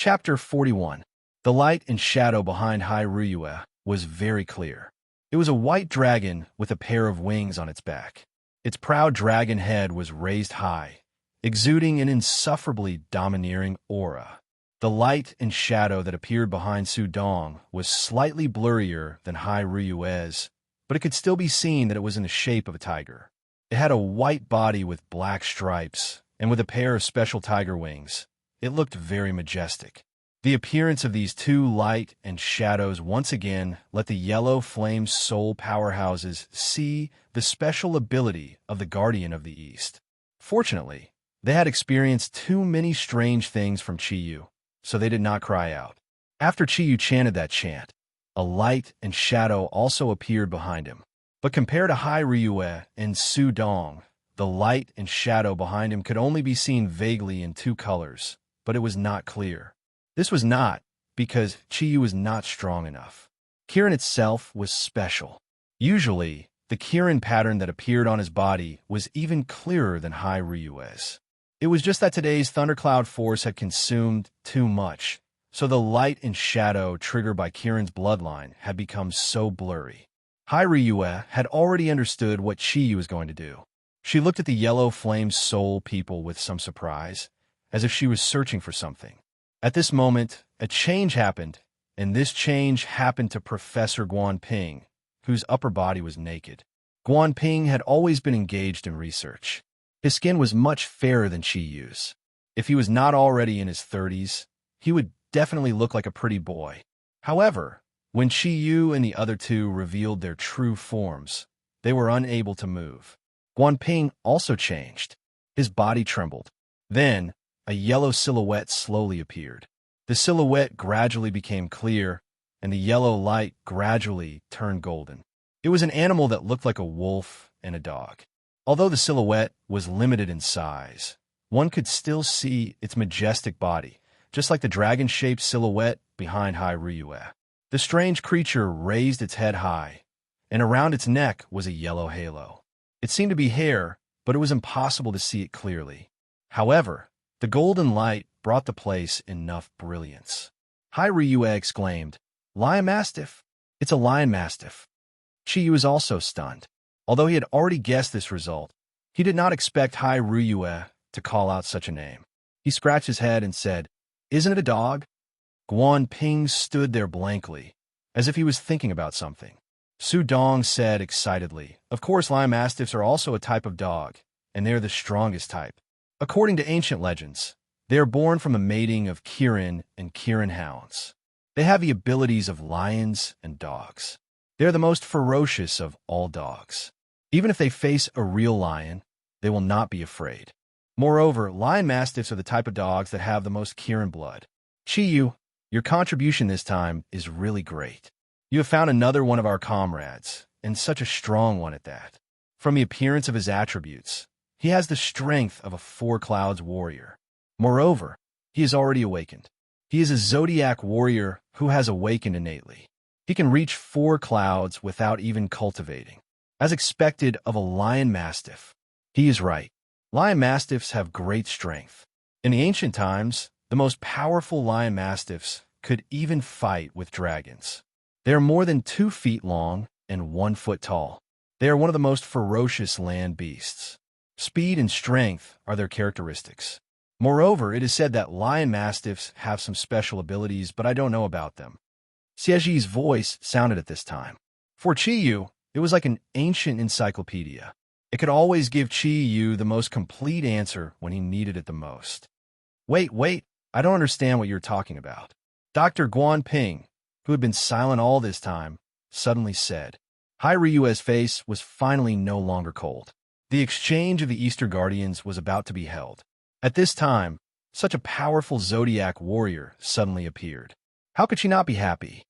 Chapter 41. The light and shadow behind Hai Ruyue was very clear. It was a white dragon with a pair of wings on its back. Its proud dragon head was raised high, exuding an insufferably domineering aura. The light and shadow that appeared behind Su Dong was slightly blurrier than Hai Ruyue's, but it could still be seen that it was in the shape of a tiger. It had a white body with black stripes, and with a pair of special tiger wings. It looked very majestic. The appearance of these two light and shadows once again let the yellow flame soul powerhouses see the special ability of the Guardian of the East. Fortunately, they had experienced too many strange things from Qiyu, so they did not cry out. After Qiyu chanted that chant, a light and shadow also appeared behind him. But compared to Hai Ruyue and Su Dong, the light and shadow behind him could only be seen vaguely in two colors, but it was not clear. This was not because Qiyu was not strong enough. Kirin itself was special. Usually, the Kirin pattern that appeared on his body was even clearer than Hai Ruyue's. It was just that today's thundercloud force had consumed too much, so the light and shadow triggered by Kirin's bloodline had become so blurry. Hai Ruyue had already understood what Qiyu was going to do. She looked at the yellow flame soul people with some surprise, as if she was searching for something. At this moment, a change happened, and this change happened to Professor Guanping, whose upper body was naked. Guanping had always been engaged in research. His skin was much fairer than Qiyu's. If he was not already in his 30s, he would definitely look like a pretty boy. However, when Qiyu and the other two revealed their true forms, they were unable to move. Guanping also changed. His body trembled. Then, a yellow silhouette slowly appeared. The silhouette gradually became clear, and the yellow light gradually turned golden. It was an animal that looked like a wolf and a dog. Although the silhouette was limited in size, one could still see its majestic body, just like the dragon-shaped silhouette behind Hai Ruyue. The strange creature raised its head high, and around its neck was a yellow halo. It seemed to be hair, but it was impossible to see it clearly. However, the golden light brought the place enough brilliance. Hai Ruyue exclaimed, "Lion Mastiff! It's a lion mastiff." Qiyu was also stunned. Although he had already guessed this result, he did not expect Hai Ruyue to call out such a name. He scratched his head and said, "Isn't it a dog?" Guanping stood there blankly, as if he was thinking about something. Su Dong said excitedly, "Of course, lion mastiffs are also a type of dog, and they are the strongest type. According to ancient legends, they are born from a mating of Kirin and Kirin hounds. They have the abilities of lions and dogs. They are the most ferocious of all dogs. Even if they face a real lion, they will not be afraid. Moreover, lion mastiffs are the type of dogs that have the most Kirin blood. Qiyu, your contribution this time is really great. You have found another one of our comrades, and such a strong one at that. From the appearance of his attributes, he has the strength of a Four Clouds warrior. Moreover, he is already awakened. He is a Zodiac warrior who has awakened innately. He can reach 4 clouds without even cultivating. As expected of a lion mastiff, he is right. Lion mastiffs have great strength. In the ancient times, the most powerful lion mastiffs could even fight with dragons. They are more than 2 feet long and 1 foot tall. They are one of the most ferocious land beasts. Speed and strength are their characteristics. Moreover, it is said that lion mastiffs have some special abilities, but I don't know about them. Xieji's voice sounded at this time. For Qiyu, it was like an ancient encyclopedia. It could always give Qiyu the most complete answer when he needed it the most. Wait, I don't understand what you're talking about. Dr. Guanping, who had been silent all this time, suddenly said. Hai Ruyue's face was finally no longer cold. The exchange of the Easter Guardians was about to be held. At this time, such a powerful Zodiac warrior suddenly appeared. How could she not be happy?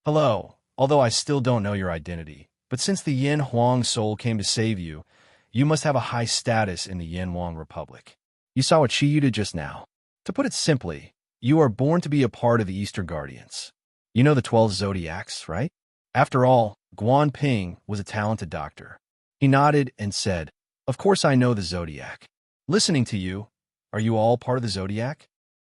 Hello, although I still don't know your identity, but since the Yin Huang soul came to save you, you must have a high status in the Yin Huang Republic. You saw what Qiyu did just now. To put it simply, you are born to be a part of the Easter Guardians. You know the 12 Zodiacs, right? After all, Guanping was a talented doctor. He nodded and said, "Of course I know the Zodiac. Listening to you, are you all part of the Zodiac?"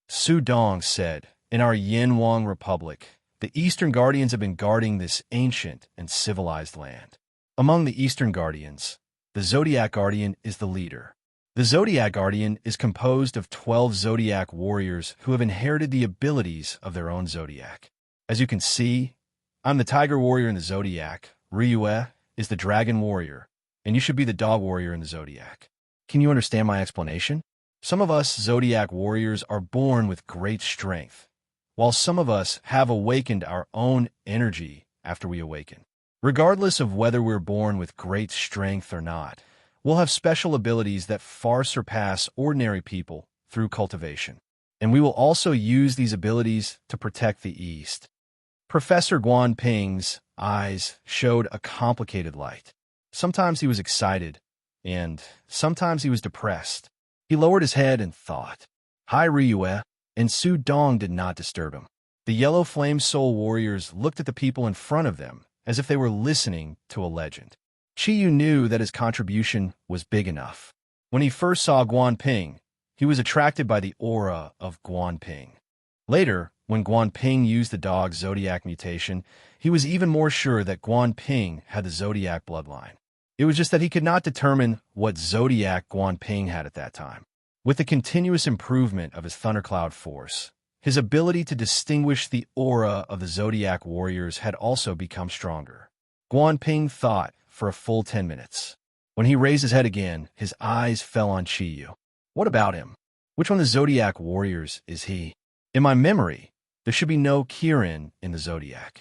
Su Dong said, In our Yin Wang Republic, the Eastern Guardians have been guarding this ancient and civilized land. Among the Eastern Guardians, the Zodiac Guardian is the leader. The Zodiac Guardian is composed of 12 Zodiac warriors who have inherited the abilities of their own Zodiac. As you can see, I'm the Tiger Warrior in the Zodiac, Ryue is the Dragon Warrior, and you should be the Dog Warrior in the Zodiac. Can you understand my explanation? Some of us Zodiac warriors are born with great strength, while some of us have awakened our own energy after we awaken. Regardless of whether we're born with great strength or not, we'll have special abilities that far surpass ordinary people through cultivation. And we will also use these abilities to protect the East. Professor Guan Ping's eyes showed a complicated light. Sometimes he was excited, and sometimes he was depressed. He lowered his head and thought. Hai Ryue and Su Dong did not disturb him. The yellow flame soul warriors looked at the people in front of them as if they were listening to a legend. Qiyu knew that his contribution was big enough. When he first saw Guan Ping, he was attracted by the aura of Guan Ping. Later, when Guan Ping used the dog's Zodiac mutation, he was even more sure that Guan Ping had the Zodiac bloodline. It was just that he could not determine what Zodiac Guan Ping had at that time. With the continuous improvement of his thundercloud force, his ability to distinguish the aura of the Zodiac warriors had also become stronger. Guan Ping thought for a full 10 minutes. When he raised his head again, his eyes fell on Qiyu. What about him? Which one of the Zodiac warriors is he? In my memory, there should be no Kirin in the Zodiac.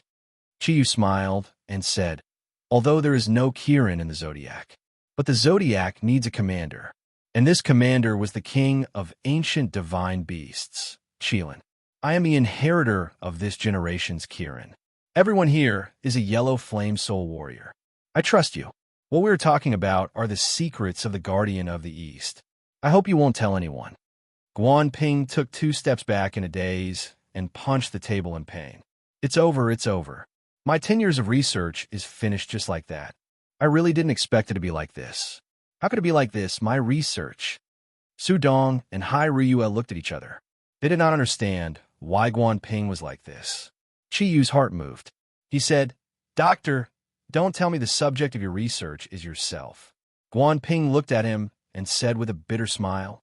Qiyu smiled and said, although there is no Kirin in the Zodiac, but the Zodiac needs a commander. And this commander was the king of ancient divine beasts, Qilin. I am the inheritor of this generation's Kirin. Everyone here is a yellow flame soul warrior. I trust you. What we are talking about are the secrets of the Guardian of the East. I hope you won't tell anyone. Guan Ping took 2 steps back in a daze and punched the table in pain. It's over, it's over. My 10 years of research is finished just like that. I really didn't expect it to be like this. How could it be like this, my research? Su Dong and Hai Ryue looked at each other. They did not understand why Guan Ping was like this. Qiyu's heart moved. He said, Doctor, don't tell me the subject of your research is yourself. Guan Ping looked at him and said with a bitter smile,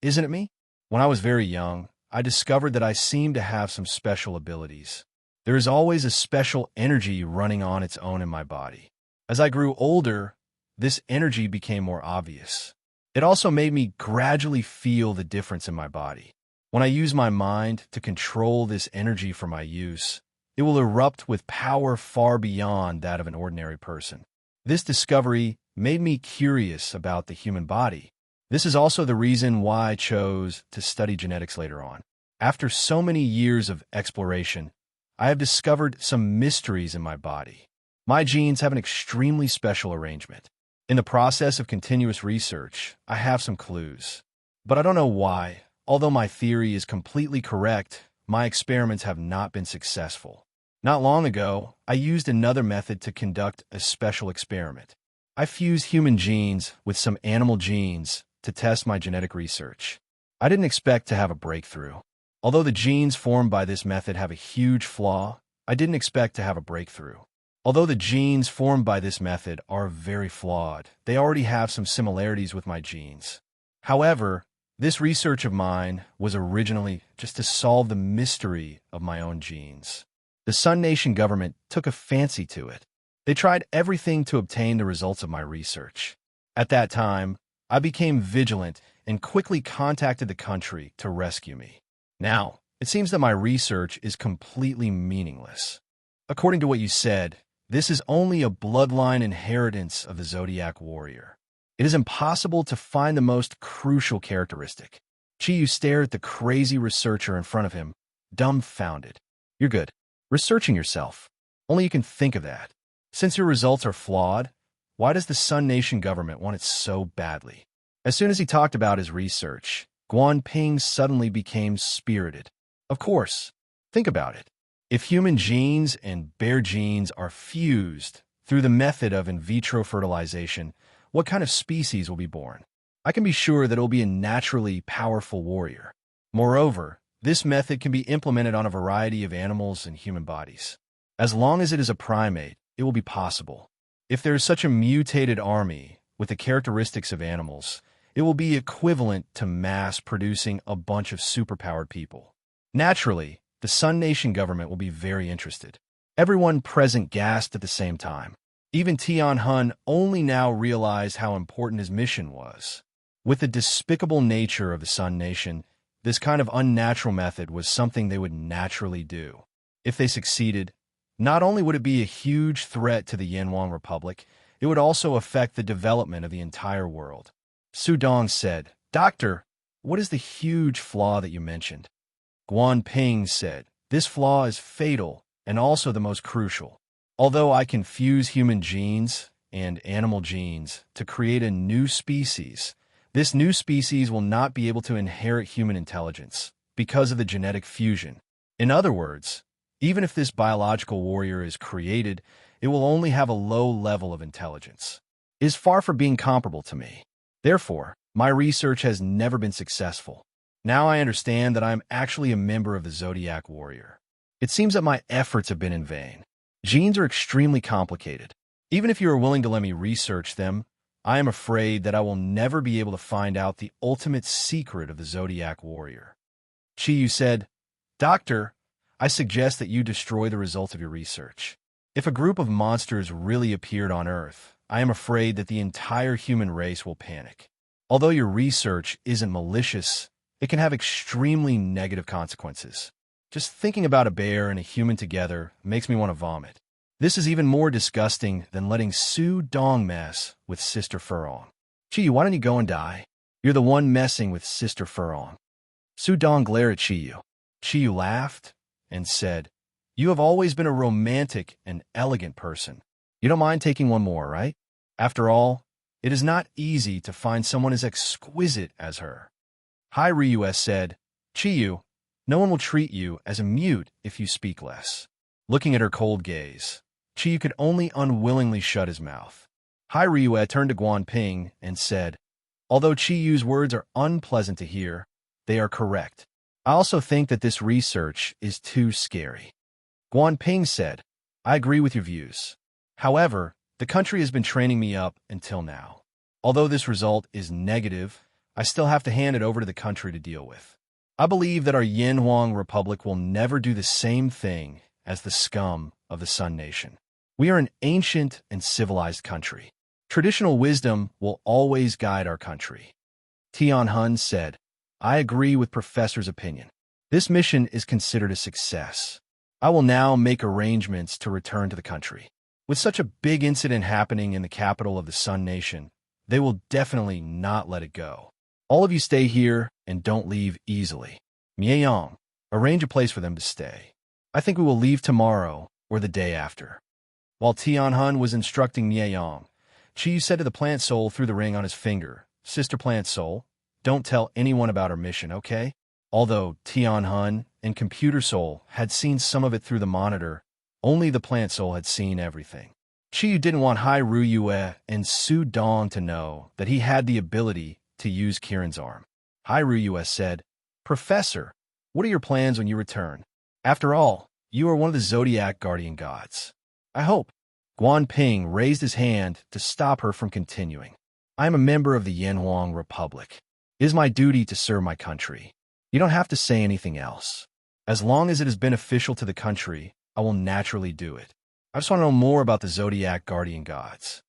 Isn't it me? When I was very young, I discovered that I seemed to have some special abilities. There is always a special energy running on its own in my body. As I grew older, this energy became more obvious. It also made me gradually feel the difference in my body. When I use my mind to control this energy for my use, it will erupt with power far beyond that of an ordinary person. This discovery made me curious about the human body. This is also the reason why I chose to study genetics later on. After so many years of exploration, I have discovered some mysteries in my body. My genes have an extremely special arrangement. In the process of continuous research, I have some clues. But I don't know why. Although my theory is completely correct, my experiments have not been successful. Not long ago, I used another method to conduct a special experiment. I fused human genes with some animal genes to test my genetic research. I didn't expect to have a breakthrough. Although the genes formed by this method have a huge flaw, I didn't expect to have a breakthrough. Although the genes formed by this method are very flawed, they already have some similarities with my genes. However, this research of mine was originally just to solve the mystery of my own genes. The Sun Nation government took a fancy to it. They tried everything to obtain the results of my research. At that time, I became vigilant and quickly contacted the country to rescue me. Now, it seems that my research is completely meaningless. According to what you said, this is only a bloodline inheritance of the Zodiac warrior. It is impossible to find the most crucial characteristic. Qiyu stared at the crazy researcher in front of him, dumbfounded. You're good. Researching yourself. Only you can think of that. Since your results are flawed, why does the Sun Nation government want it so badly? As soon as he talked about his research, Guan Ping suddenly became spirited. Of course. Think about it. If human genes and bear genes are fused through the method of in vitro fertilization, what kind of species will be born? I can be sure that it will be a naturally powerful warrior. Moreover, This method can be implemented on a variety of animals and human bodies. As long as it is a primate, it will be possible. If there is such a mutated army with the characteristics of animals, it will be equivalent to mass-producing a bunch of superpowered people. Naturally, the Sun Nation government will be very interested. Everyone present gasped at the same time. Even Tian Hun only now realized how important his mission was. With the despicable nature of the Sun Nation, this kind of unnatural method was something they would naturally do. If they succeeded, not only would it be a huge threat to the Yanhuang Republic, it would also affect the development of the entire world. Su Dong said, "Doctor, what is the huge flaw that you mentioned?" Guan Ping said, "This flaw is fatal and also the most crucial. Although I can fuse human genes and animal genes to create a new species, this new species will not be able to inherit human intelligence because of the genetic fusion. In other words, even if this biological warrior is created, it will only have a low level of intelligence. It is far from being comparable to me. Therefore, my research has never been successful. Now I understand that I am actually a member of the Zodiac warrior. It seems that my efforts have been in vain. Genes are extremely complicated. Even if you are willing to let me research them, I am afraid that I will never be able to find out the ultimate secret of the Zodiac warrior." Chiyu said, "Doctor, I suggest that you destroy the results of your research. If a group of monsters really appeared on Earth, I am afraid that the entire human race will panic. Although your research isn't malicious, it can have extremely negative consequences. Just thinking about a bear and a human together makes me want to vomit. This is even more disgusting than letting Su Dong mess with Sister Furong. Chiyu, why don't you go and die? You're the one messing with Sister Furong." Su Dong glared at Chiyu. Chiyu laughed and said, "You have always been a romantic and elegant person. You don't mind taking one more, right? After all, it is not easy to find someone as exquisite as her." Hai Ryue said, "Chiyu, no one will treat you as a mute if you speak less." Looking at her cold gaze, Chiyu could only unwillingly shut his mouth. Hai Ryue turned to Guan Ping and said, "Although Chiyu's words are unpleasant to hear, they are correct. I also think that this research is too scary." Guan Ping said, "I agree with your views. However, the country has been training me up until now. Although this result is negative, I still have to hand it over to the country to deal with. I believe that our Yanhuang Republic will never do the same thing as the scum of the Sun Nation. We are an ancient and civilized country. Traditional wisdom will always guide our country." Tian Hun said, "I agree with Professor's opinion. This mission is considered a success. I will now make arrangements to return to the country. With such a big incident happening in the capital of the Sun Nation, they will definitely not let it go. All of you stay here and don't leave easily. Mieyang, arrange a place for them to stay. I think we will leave tomorrow or the day after." While Tian Hun was instructing Mieyang, Chiyu said to the plant soul through the ring on his finger, "Sister Plant Soul, don't tell anyone about our mission, okay?" Although Tian Hun and Computer Soul had seen some of it through the monitor, only the plant soul had seen everything. Chiyu didn't want Hai Ryue and Su Dong to know that he had the ability to use Kirin's arm. Hai Ryue said, "Professor, what are your plans when you return? After all, you are one of the Zodiac guardian gods. I hope." Guan Ping raised his hand to stop her from continuing. "I am a member of the Yanhuang Republic. It is my duty to serve my country. You don't have to say anything else. As long as it is beneficial to the country, I will naturally do it. I just want to know more about the Zodiac guardian gods."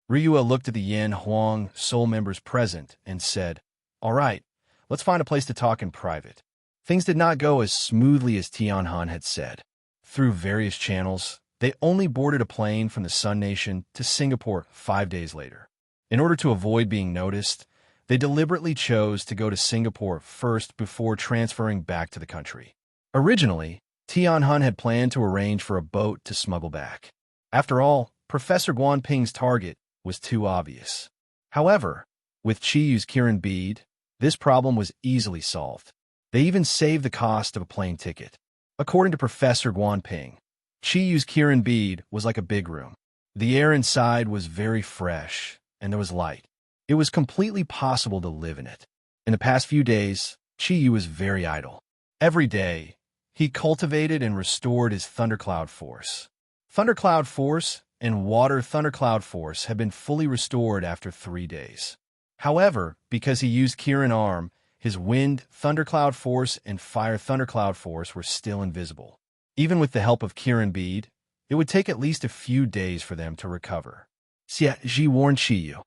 Ryue looked at the Yanhuang soul members present and said, "All right, let's find a place to talk in private." Things did not go as smoothly as Tian Han had said. Through various channels, they only boarded a plane from the Sun Nation to Singapore 5 days later. In order to avoid being noticed, they deliberately chose to go to Singapore first before transferring back to the country. Originally, Tian Han had planned to arrange for a boat to smuggle back. After all, Professor Guan Ping's target was too obvious. However, with Chiyu's Kirin bead, this problem was easily solved. They even saved the cost of a plane ticket. According to Professor Guan Ping, Chiyu's Kirin bead was like a big room. The air inside was very fresh, and there was light. It was completely possible to live in it. In the past few days, Chiyu was very idle. Every day, he cultivated and restored his thundercloud force. Thundercloud force and water thundercloud force had been fully restored after 3 days. However, because he used Kirin arm, his wind thundercloud force and fire thundercloud force were still invisible. Even with the help of Kirin bead, it would take at least a few days for them to recover. Xie Ji warned Chiyu.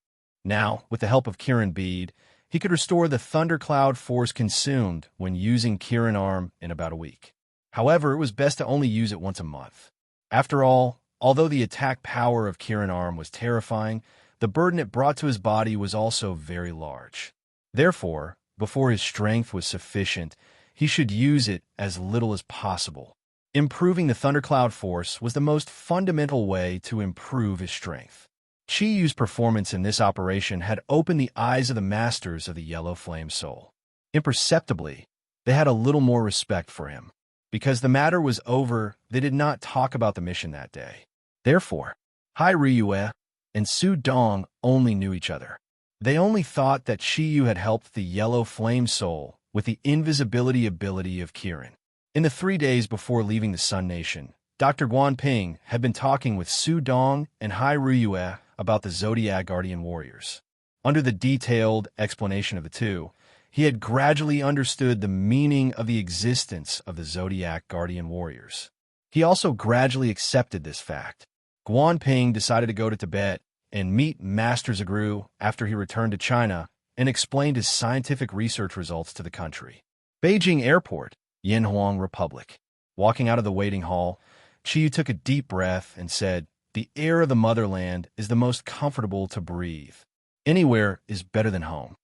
Now, with the help of Kirin bead, he could restore the thundercloud force consumed when using Kirin arm in about a week. However, it was best to only use it once a month. After all, although the attack power of Kirin arm was terrifying, the burden it brought to his body was also very large. Therefore, before his strength was sufficient, he should use it as little as possible. Improving the thundercloud force was the most fundamental way to improve his strength. Chiyu's performance in this operation had opened the eyes of the masters of the Yellow Flame Soul. Imperceptibly, they had a little more respect for him. Because the matter was over, they did not talk about the mission that day. Therefore, Hai Ryue and Su Dong only knew each other. They only thought that Chiyu had helped the Yellow Flame Soul with the invisibility ability of Kirin. In the 3 days before leaving the Sun Nation, Dr. Guanping had been talking with Su Dong and Hai Ryue about the Zodiac Guardian Warriors. Under the detailed explanation of the two, he had gradually understood the meaning of the existence of the Zodiac Guardian Warriors. He also gradually accepted this fact. Guanping decided to go to Tibet and meet Master Zagru after he returned to China and explained his scientific research results to the country. Beijing Airport, Yinhuang Republic. Walking out of the waiting hall, Chiyu took a deep breath and said, "The air of the motherland is the most comfortable to breathe. Anywhere is better than home."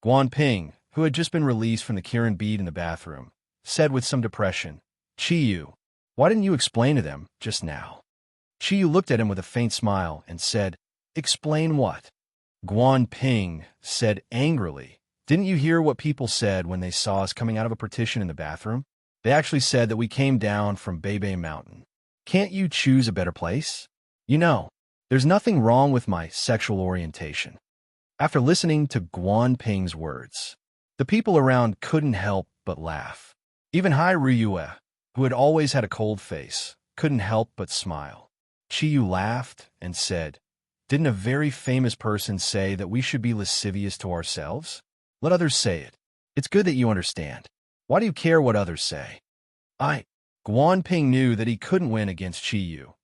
Guanping, who had just been released from the Kirin bead in the bathroom, said with some depression, "Chiyu, why didn't you explain to them just now?" Chiyu looked at him with a faint smile and said, "Explain what?" Guanping said angrily, "Didn't you hear what people said when they saw us coming out of a partition in the bathroom? They actually said that we came down from Beibei Mountain. Can't you choose a better place? You know, there's nothing wrong with my sexual orientation." After listening to Guanping's words, the people around couldn't help but laugh. Even Hai Ryue, who had always had a cold face, couldn't help but smile. Chiyu laughed and said, "Didn't a very famous person say that we should be lascivious to ourselves? Let others say it. It's good that you understand. Why do you care what others say?" Guanping knew that he couldn't win against Chiyu,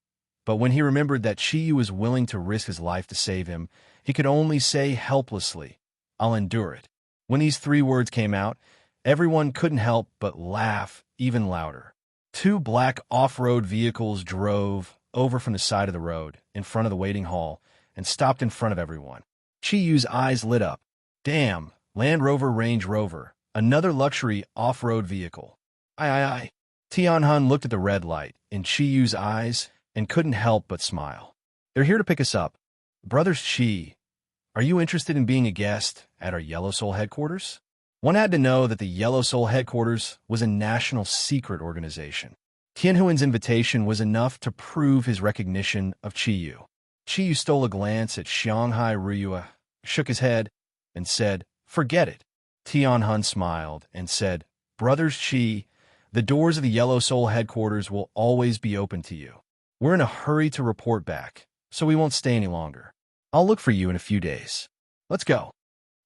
but when he remembered that Chiyu was willing to risk his life to save him, he could only say helplessly, "I'll endure it." When these 3 words came out, everyone couldn't help but laugh even louder. 2 black off-road vehicles drove over from the side of the road in front of the waiting hall and stopped in front of everyone. Chiyu's eyes lit up. Damn, Land Rover Range Rover, another luxury off-road vehicle. Aye. Tianhun looked at the red light in Chiyu's eyes and couldn't help but smile. "They're here to pick us up. Brothers Chi, are you interested in being a guest at our Yellow Soul headquarters?" One had to know that the Yellow Soul headquarters was a national secret organization. Tianhuan's invitation was enough to prove his recognition of Chiyu. Chiyu stole a glance at Shanghai Ryue, shook his head, and said, "Forget it." Tianhun smiled and said, "Brothers Chi, the doors of the Yellow Soul headquarters will always be open to you. We're in a hurry to report back, so we won't stay any longer. I'll look for you in a few days. Let's go."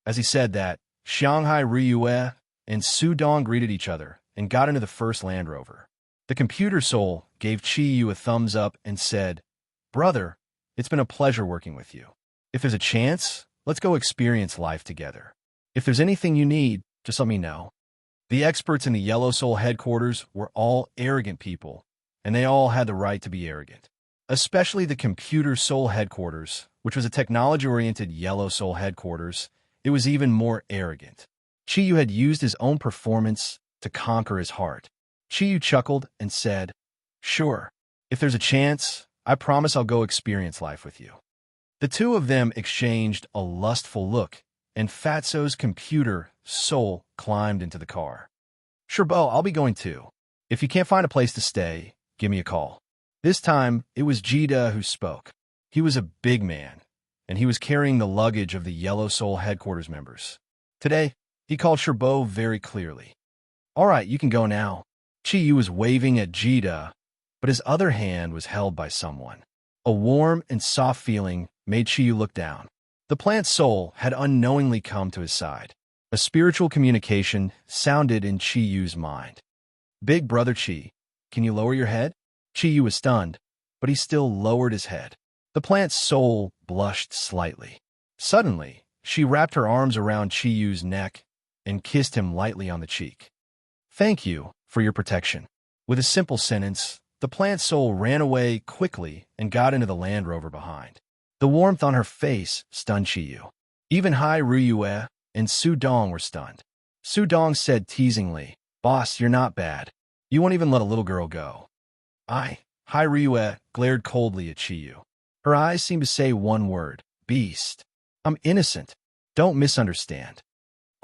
As he said that, Shanghai Ryue and Su Dong greeted each other and got into the first Land Rover. The computer soul gave Chiyu a thumbs up and said, "Brother, it's been a pleasure working with you. If there's a chance, let's go experience life together. If there's anything you need, just let me know." The experts in the Yellow Soul headquarters were all arrogant people, and they all had the right to be arrogant. Especially the Computer Soul headquarters, which was a technology-oriented Yellow Soul headquarters. It was even more arrogant. Chiyu had used his own performance to conquer his heart. Chiyu chuckled and said, "Sure, if there's a chance, I promise I'll go experience life with you." The two of them exchanged a lustful look, and Fatso's computer soul climbed into the car. "Sure, Bo, I'll be going too. If you can't find a place to stay, give me a call." This time, it was Jida who spoke. He was a big man, and he was carrying the luggage of the Yellow Soul headquarters members. Today, he called Sherbo very clearly. All right, you can go now. Chi-Yu was waving at Jida, but his other hand was held by someone. A warm and soft feeling made Chi-Yu look down. The plant's soul had unknowingly come to his side. A spiritual communication sounded in Chi-Yu's mind. Big brother Chi, can you lower your head? Chi-Yu was stunned, but he still lowered his head. The plant's soul blushed slightly. Suddenly, she wrapped her arms around Chi-Yu's neck and kissed him lightly on the cheek. Thank you for your protection. With a simple sentence, the plant soul ran away quickly and got into the Land Rover behind. The warmth on her face stunned Chi-Yu. Even Hai Ruyue and Su Dong were stunned. Su Dong said teasingly, "Boss, you're not bad. You won't even let a little girl go." Hai Ruyue glared coldly at Chi-Yu. Her eyes seemed to say one word, beast. I'm innocent. Don't misunderstand.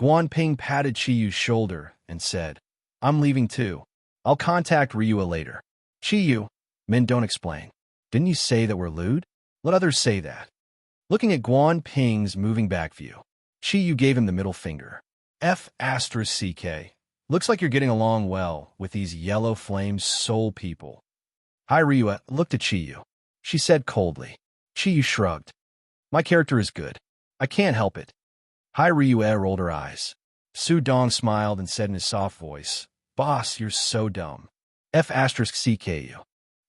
Guan Ping patted Chi-Yu's shoulder and said, I'm leaving too. I'll contact Ryua later. Chi-Yu, men don't explain. Didn't you say that we're lewd? Let others say that. Looking at Guan Ping's moving back view, Chi-Yu gave him the middle finger. F***CK. Looks like you're getting along well with these yellow flame soul people. Hai Ryua looked at Chi-Yu. She said coldly. Chi-Yu shrugged. My character is good. I can't help it. Hai Ryua rolled her eyes. Su Dong smiled and said in his soft voice, Boss, you're so dumb. F***CKU.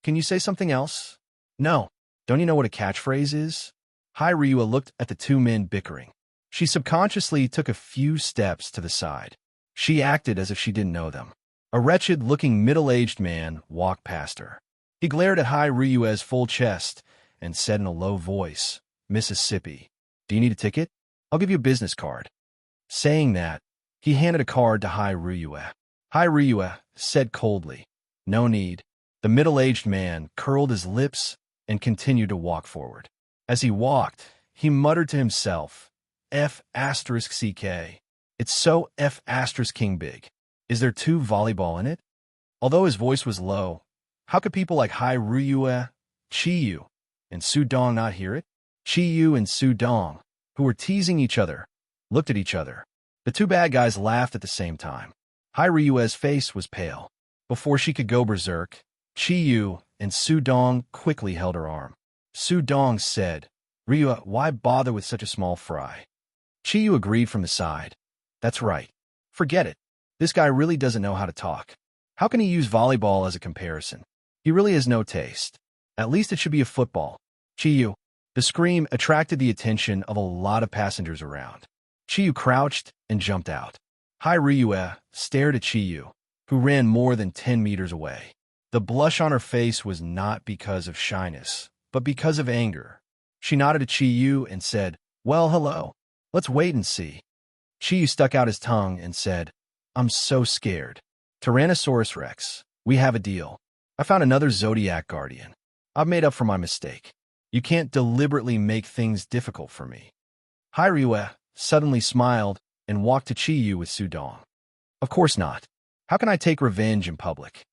Can you say something else? No. Don't you know what a catchphrase is? Hai Ryua looked at the two men bickering. She subconsciously took a few steps to the side. She acted as if she didn't know them. A wretched-looking middle-aged man walked past her. He glared at Hai Ryua's full chest and said in a low voice, Mississippi, do you need a ticket? I'll give you a business card. Saying that, he handed a card to Hai Ryua. Hai Ryua said coldly, No need. The middle-aged man curled his lips and continued to walk forward. As he walked, he muttered to himself, F***CK. It's so F***king big. Is there two volleyball in it? Although his voice was low, how could people like Hai Ryua, Chi-Yu, and Su Dong not hear it? Chi-Yu and Su Dong, who were teasing each other, looked at each other. The two bad guys laughed at the same time. Hai Ryua's face was pale. Before she could go berserk, Chi-Yu and Su Dong quickly held her arm. Su Dong said, Ryua, why bother with such a small fry? Chi-Yu agreed from the side. That's right. Forget it. This guy really doesn't know how to talk. How can he use volleyball as a comparison? He really has no taste. At least it should be a football. Chi-Yu. The scream attracted the attention of a lot of passengers around. Chi-Yu crouched and jumped out. Hai Ryua stared at Chi-Yu, who ran more than 10 meters away. The blush on her face was not because of shyness, but because of anger. She nodded at Chi-Yu and said, Well, hello. Let's wait and see. Chi-Yu stuck out his tongue and said, I'm so scared. Tyrannosaurus Rex, we have a deal. I found another Zodiac guardian. I've made up for my mistake. You can't deliberately make things difficult for me. Hai Ryua suddenly smiled and walked to Chi-Yu with Su Dong. Of course not. How can I take revenge in public?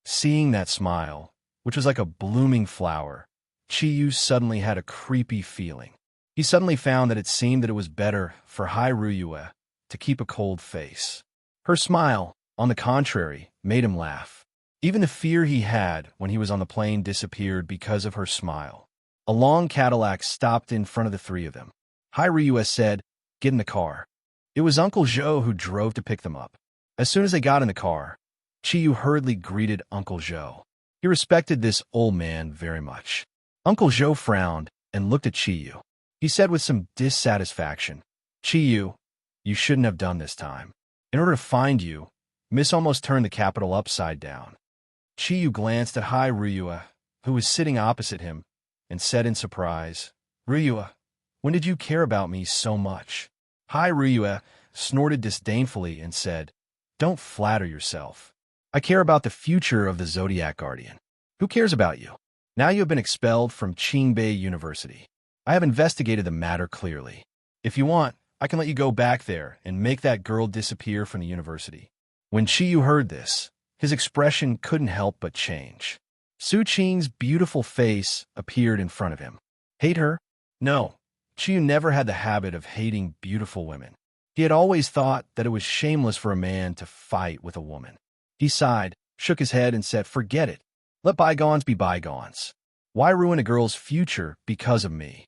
Seeing that smile, which was like a blooming flower, Chi-Yu suddenly had a creepy feeling. He suddenly found that it seemed that it was better for Hai Ryua to keep a cold face. Her smile, on the contrary, made him laugh. Even the fear he had when he was on the plane disappeared because of her smile. A long Cadillac stopped in front of the three of them. Hai Ryua said, Get in the car. It was Uncle Zhou who drove to pick them up. As soon as they got in the car, Chi-Yu hurriedly greeted Uncle Zhou. He respected this old man very much. Uncle Zhou frowned and looked at Chi-Yu. He said with some dissatisfaction, Chi-Yu, you shouldn't have done this time. In order to find you, Miss almost turned the capital upside down. Chi-Yu glanced at Hai Ryua, who was sitting opposite him, and said in surprise, Ryua, when did you care about me so much? Hai Ryua snorted disdainfully and said, Don't flatter yourself. I care about the future of the Zodiac Guardian. Who cares about you? Now you have been expelled from Qingbei University. I have investigated the matter clearly. If you want, I can let you go back there and make that girl disappear from the university. When Chi-Yu heard this, his expression couldn't help but change. Su Qing's beautiful face appeared in front of him. Hate her? No. Chi-Yu never had the habit of hating beautiful women. He had always thought that it was shameless for a man to fight with a woman. He sighed, shook his head, and said, "Forget it. Let bygones be bygones. Why ruin a girl's future because of me?"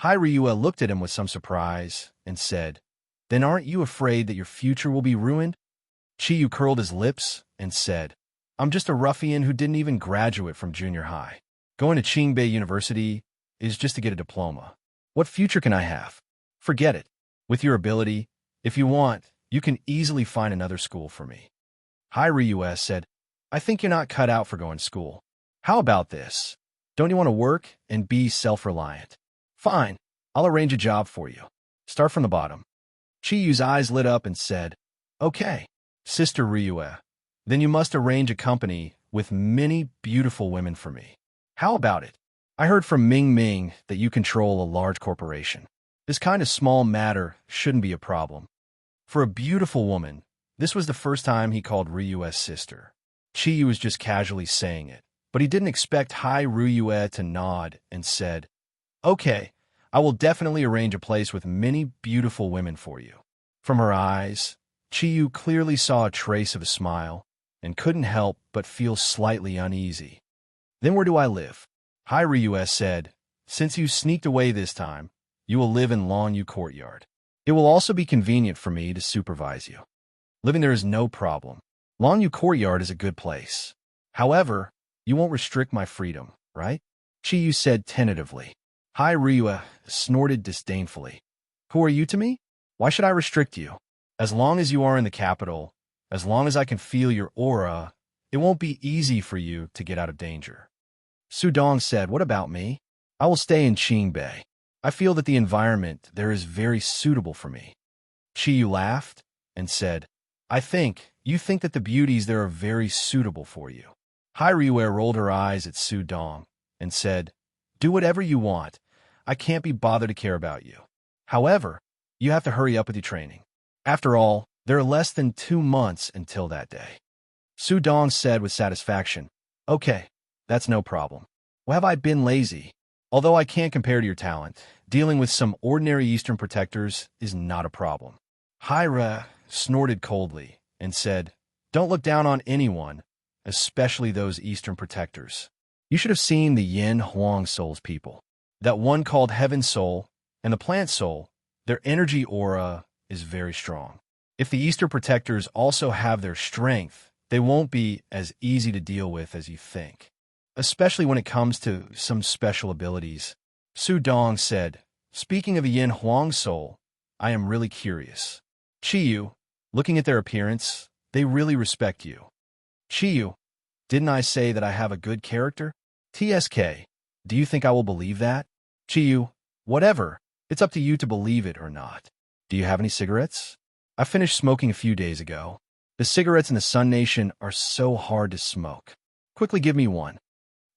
Ryua looked at him with some surprise and said, "Then aren't you afraid that your future will be ruined?" Chiyu curled his lips and said, "I'm just a ruffian who didn't even graduate from junior high. Going to Qingbei University is just to get a diploma. What future can I have? Forget it. With your ability, if you want, you can easily find another school for me." Ryua said, "I think you're not cut out for going to school. How about this? Don't you want to work and be self-reliant? Fine, I'll arrange a job for you. Start from the bottom." Chiyu's eyes lit up and said, "Okay, Sister Ryua, then you must arrange a company with many beautiful women for me. How about it? I heard from Ming Ming that you control a large corporation. This kind of small matter shouldn't be a problem." For a beautiful woman, this was the first time he called Ryua's sister. Chiyu was just casually saying it, but he didn't expect Ryua to nod and said, "Okay, I will definitely arrange a place with many beautiful women for you." From her eyes, Chiyu clearly saw a trace of a smile and couldn't help but feel slightly uneasy. "Then where do I live?" Ryua said, "Since you sneaked away this time, you will live in Longyu Courtyard. It will also be convenient for me to supervise you. Living there is no problem. Longyu Courtyard is a good place. However, you won't restrict my freedom, right?" Chiyu said tentatively. Ryua snorted disdainfully. "Who are you to me? Why should I restrict you? As long as you are in the capital, as long as I can feel your aura, it won't be easy for you to get out of danger." Sudong said, "What about me? I will stay in Qingbei. I feel that the environment there is very suitable for me." Chiyu laughed and said, "I think you think that the beauties there are very suitable for you." Ryua rolled her eyes at Sudong and said, "Do whatever you want. I can't be bothered to care about you. However, you have to hurry up with your training. After all, there are less than 2 months until that day." Sudong said with satisfaction, "Okay, that's no problem. Well, have I been lazy? Although I can't compare to your talent, dealing with some ordinary Eastern protectors is not a problem." Hyra snorted coldly and said, "Don't look down on anyone, especially those Eastern protectors. You should have seen the Yin Huang Soul's people. That one called Heaven Soul and the Plant Soul, their energy aura is very strong. If the Eastern protectors also have their strength, they won't be as easy to deal with as you think, especially when it comes to some special abilities." Sudong said, "Speaking of the Yin Huang Soul, I am really curious. Chiyu, looking at their appearance, they really respect you." "Chiyu, didn't I say that I have a good character? TSK, do you think I will believe that?" "Chiyu, whatever. It's up to you to believe it or not. Do you have any cigarettes? I finished smoking a few days ago. The cigarettes in the Sun Nation are so hard to smoke. Quickly give me one."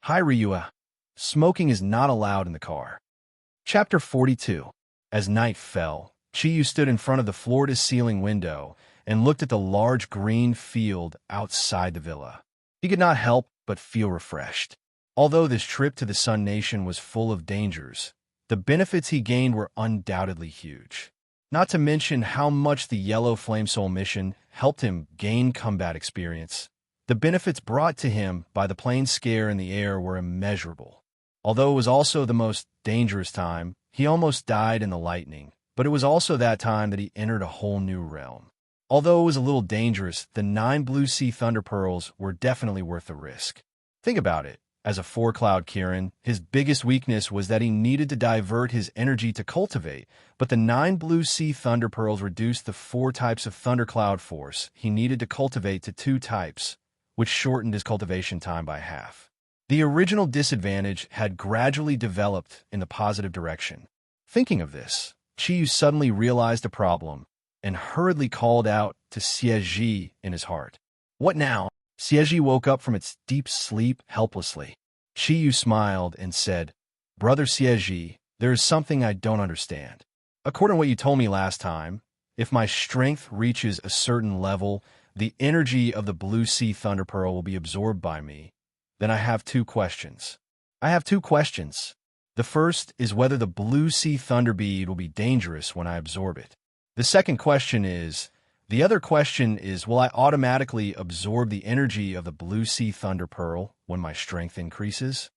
Ryua, smoking is not allowed in the car. Chapter 42. As night fell, Chiyu stood in front of the floor-to-ceiling window and looked at the large green field outside the villa. He could not help but feel refreshed. Although this trip to the Sun Nation was full of dangers, the benefits he gained were undoubtedly huge. Not to mention how much the Yellow Flame Soul mission helped him gain combat experience. The benefits brought to him by the plane scare in the air were immeasurable. Although it was also the most dangerous time, he almost died in the lightning, but it was also that time that he entered a whole new realm. Although it was a little dangerous, the 9 Blue Sea Thunder Pearls were definitely worth the risk. Think about it. As a 4-cloud Kirin, his biggest weakness was that he needed to divert his energy to cultivate, but the 9 Blue Sea Thunder Pearls reduced the 4 types of thundercloud force he needed to cultivate to 2 types, which shortened his cultivation time by half. The original disadvantage had gradually developed in the positive direction. Thinking of this, Chiyu suddenly realized a problem and hurriedly called out to Xieji in his heart. "What now?" Xieji woke up from its deep sleep helplessly. Chiyu smiled and said, "Brother Xieji, there is something I don't understand. According to what you told me last time, if my strength reaches a certain level, the energy of the Blue Sea Thunder Pearl will be absorbed by me. Then I have 2 questions. The first is whether the Blue Sea Thunder Bead will be dangerous when I absorb it. The other question is, will I automatically absorb the energy of the blue sea thunder pearl when my strength increases?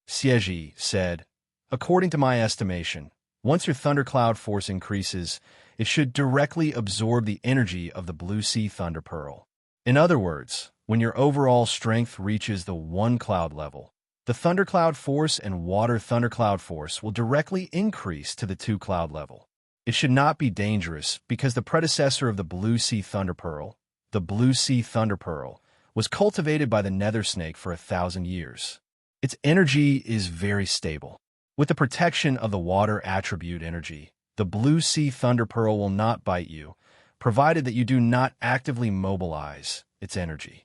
Siege said, according to my estimation, once your thundercloud force increases, it should directly absorb the energy of the blue sea thunder pearl. In other words, when your overall strength reaches the 1 cloud level, the thundercloud force and water thundercloud force will directly increase to the 2 cloud level. It should not be dangerous because the predecessor of the blue sea thunder pearl, the blue sea thunder pearl, was cultivated by the nether snake for 1,000 years. Its energy is very stable. With the protection of the water attribute energy, the blue sea thunder pearl will not bite you, provided that you do not actively mobilize its energy.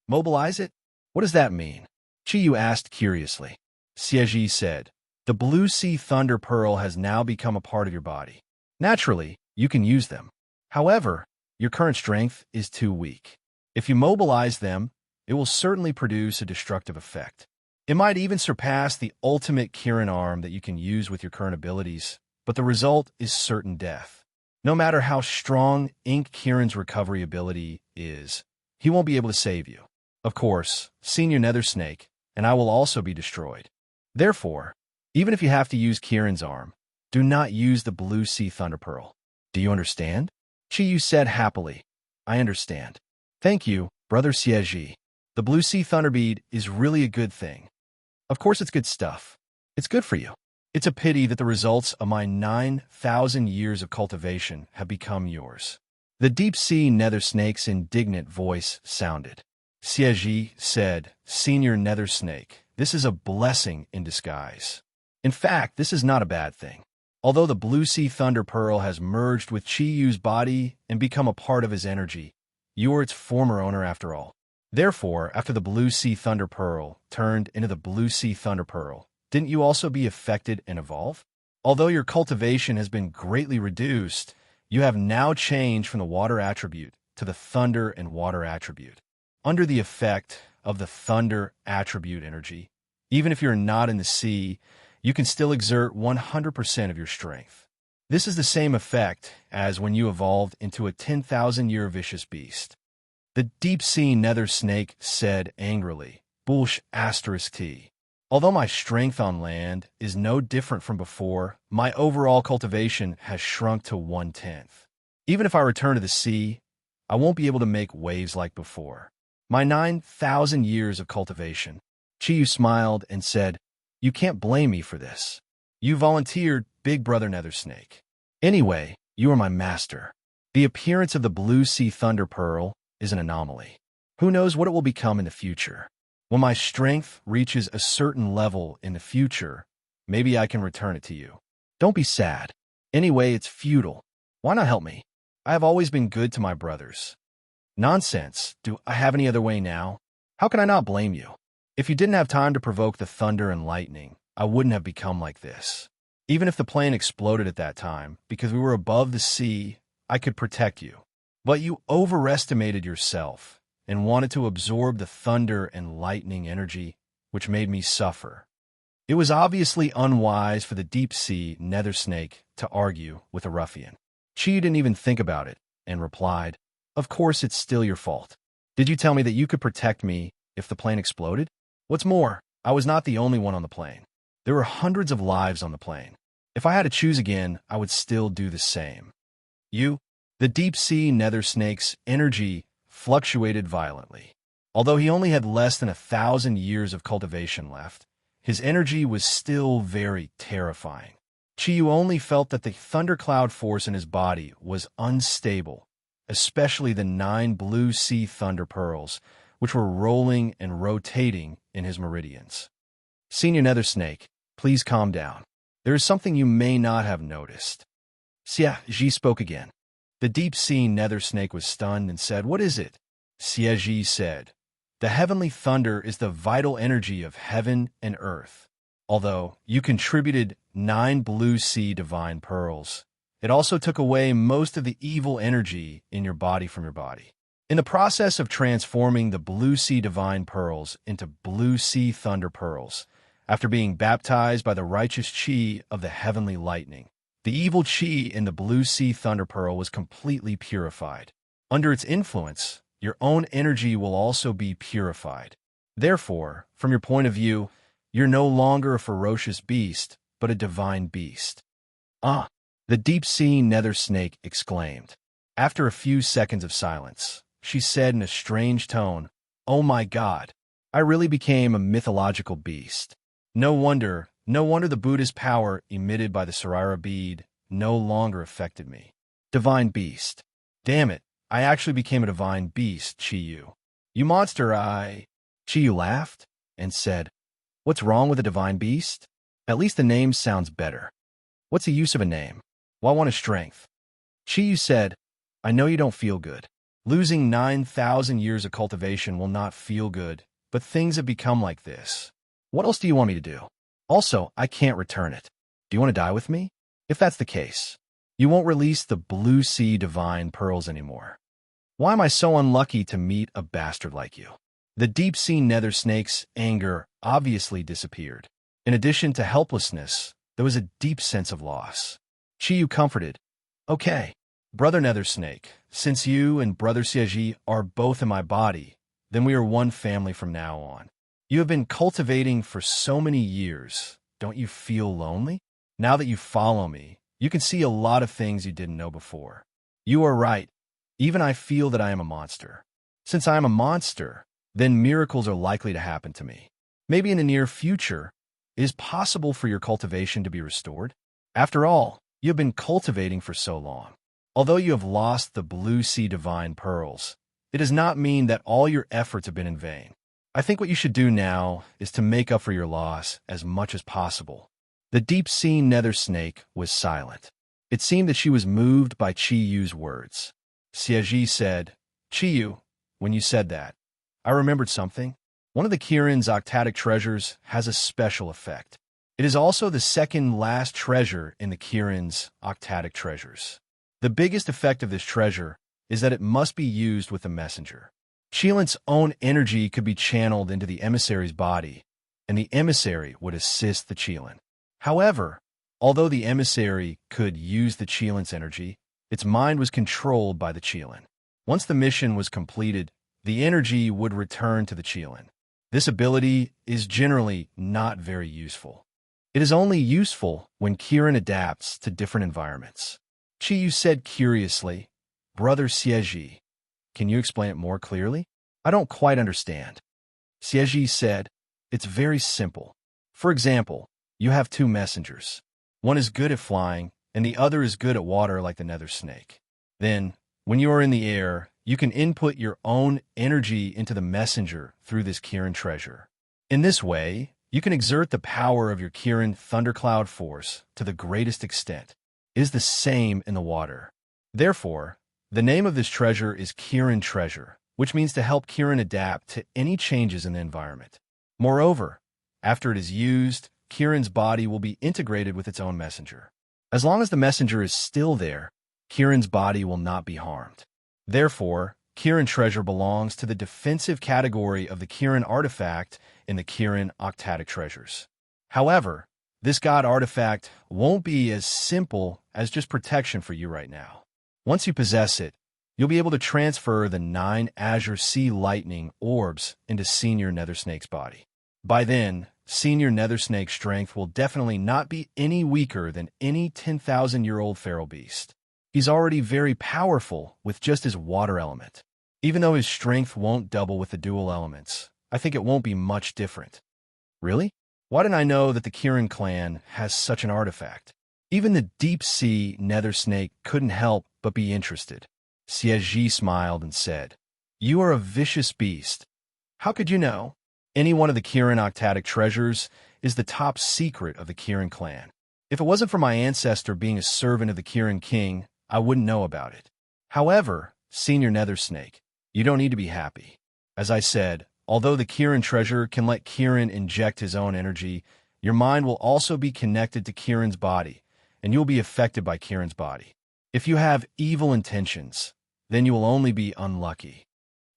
Mobilize it? What does that mean? Chiyu asked curiously. Siege said, the blue sea thunder pearl has now become a part of your body. Naturally, you can use them. However, your current strength is too weak. If you mobilize them, it will certainly produce a destructive effect. It might even surpass the ultimate Kirin arm that you can use with your current abilities, but the result is certain death. No matter how strong Ink Kirin's recovery ability is, he won't be able to save you. Of course, Senior Nether Snake, and I will also be destroyed. Therefore, even if you have to use Kirin's arm, do not use the blue sea thunder pearl. Do you understand? Chiyu said happily. I understand. Thank you, Brother Siege. The blue sea thunder bead is really a good thing. Of course it's good stuff. It's good for you. It's a pity that the results of my 9,000 years of cultivation have become yours. The deep-sea nether snake's indignant voice sounded. Siege said, Senior Nether Snake, this is a blessing in disguise. In fact, this is not a bad thing. Although the blue sea thunder pearl has merged with Chiyu's body and become a part of his energy, you are its former owner after all. Therefore, after the blue sea thunder pearl turned into the blue sea thunder pearl, didn't you also be affected and evolve? Although your cultivation has been greatly reduced, you have now changed from the water attribute to the thunder and water attribute. Under the effect of the thunder attribute energy, even if you're not in the sea, you can still exert 100% of your strength. This is the same effect as when you evolved into a 10,000-year vicious beast. The deep-sea nether snake said angrily, Bullsh *T. Although my strength on land is no different from before, my overall cultivation has shrunk to 1/10. Even if I return to the sea, I won't be able to make waves like before. My 9,000 years of cultivation. Chiyu smiled and said, you can't blame me for this. You volunteered, Big Brother Nether Snake. Anyway, you are my master. The appearance of the blue sea thunder pearl is an anomaly. Who knows what it will become in the future? When my strength reaches a certain level in the future, maybe I can return it to you. Don't be sad. Anyway, it's futile. Why not help me? I have always been good to my brothers. Nonsense. Do I have any other way now? How can I not blame you? If you didn't have time to provoke the thunder and lightning, I wouldn't have become like this. Even if the plane exploded at that time, because we were above the sea, I could protect you. But you overestimated yourself and wanted to absorb the thunder and lightning energy, which made me suffer. It was obviously unwise for the deep-sea nether snake to argue with a ruffian. Chi didn't even think about it and replied, of course it's still your fault. Did you tell me that you could protect me if the plane exploded? What's more, I was not the only one on the plane. There were hundreds of lives on the plane. If I had to choose again, I would still do the same. The deep-sea nether snake's energy fluctuated violently. Although he only had less than 1,000 years of cultivation left, his energy was still very terrifying. Chiyu only felt that the thundercloud force in his body was unstable, especially the 9 blue sea thunder pearls, which were rolling and rotating in his meridians. Senior Nether Snake, please calm down. There is something you may not have noticed. Siege spoke again. The deep-sea nether snake was stunned and said, what is it? Siege said, the heavenly thunder is the vital energy of heaven and earth. Although you contributed 9 blue sea divine pearls, it also took away most of the evil energy in your body from your body. In the process of transforming the blue sea divine pearls into blue sea thunder pearls, after being baptized by the righteous chi of the heavenly lightning, The evil chi in the blue sea thunder pearl was completely purified. Under its influence, your own energy will also be purified. Therefore, from your point of view, you're no longer a ferocious beast, but a divine beast. Ah! The deep-sea nether snake exclaimed. After a few seconds of silence, she said in a strange tone, "Oh my God! I really became a mythological beast. No wonder the Buddha's power emitted by the Sarira bead no longer affected me. Divine beast. Damn it, I actually became a divine beast, Chiyu. You monster, Chiyu laughed and said, "What's wrong with a divine beast? At least the name sounds better. What's the use of a name? Why want a strength?" Chiyu said, "I know you don't feel good. Losing 9,000 years of cultivation will not feel good, but things have become like this. What else do you want me to do? Also, I can't return it. Do you want to die with me? If that's the case, you won't release the blue sea divine pearls anymore. Why am I so unlucky to meet a bastard like you?" The deep-sea nether snake's anger obviously disappeared. In addition to helplessness, there was a deep sense of loss. Chiyu comforted, "Okay, Brother Nether Snake, since you and Brother Siaji are both in my body, then we are one family from now on. You have been cultivating for so many years. Don't you feel lonely? Now that you follow me, you can see a lot of things you didn't know before. You are right. Even I feel that I am a monster. Since I am a monster, then miracles are likely to happen to me. Maybe in the near future, it is possible for your cultivation to be restored. After all, you have been cultivating for so long. Although you have lost the blue sea divine pearls, it does not mean that all your efforts have been in vain. I think what you should do now is to make up for your loss as much as possible." The deep-sea nether snake was silent. It seemed that she was moved by Chiyu's words. Siaji said, "Chiyu, when you said that, I remembered something. One of the Kirin's octadic treasures has a special effect. It is also the second last treasure in the Kirin's octadic treasures. The biggest effect of this treasure is that it must be used with the messenger. Chilant's own energy could be channeled into the emissary's body, and the emissary would assist the Chilant. However, although the emissary could use the Chilant's energy, its mind was controlled by the Chilant. Once the mission was completed, the energy would return to the Chilant. This ability is generally not very useful. It is only useful when Kirin adapts to different environments." Chiyu said curiously, "Brother Siaji, can you explain it more clearly? I don't quite understand." Siaji said, "It's very simple. For example, you have two messengers. One is good at flying, and the other is good at water like the nether snake. Then, when you are in the air, you can input your own energy into the messenger through this Kirin treasure. In this way, you can exert the power of your Kirin thundercloud force to the greatest extent. It is the same in the water. Therefore, the name of this treasure is Kirin Treasure, which means to help Kirin adapt to any changes in the environment. Moreover, after it is used, Kirin's body will be integrated with its own messenger. As long as the messenger is still there, Kirin's body will not be harmed. Therefore, Kirin Treasure belongs to the defensive category of the Kirin artifact in the Kirin octadic treasures. However, this god artifact won't be as simple as just protection for you right now. Once you possess it, you'll be able to transfer the 9 Azure Sea Lightning orbs into Senior Nether Snake's body. By then, Senior Nether Snake's strength will definitely not be any weaker than any 10,000-year-old feral beast. He's already very powerful with just his water element. Even though his strength won't double with the dual elements, I think it won't be much different." "Really? Why didn't I know that the Kirin clan has such an artifact?" Even the deep-sea nether snake couldn't help but be interested. Siaji smiled and said, "You are a vicious beast. How could you know? Any one of the Kirin octadic treasures is the top secret of the Kirin clan. If it wasn't for my ancestor being a servant of the Kirin king, I wouldn't know about it. However, Senior Nether Snake, you don't need to be happy. As I said, although the Kirin treasure can let Kirin inject his own energy, your mind will also be connected to Kirin's body, and you'll be affected by Kirin's body. If you have evil intentions, then you will only be unlucky."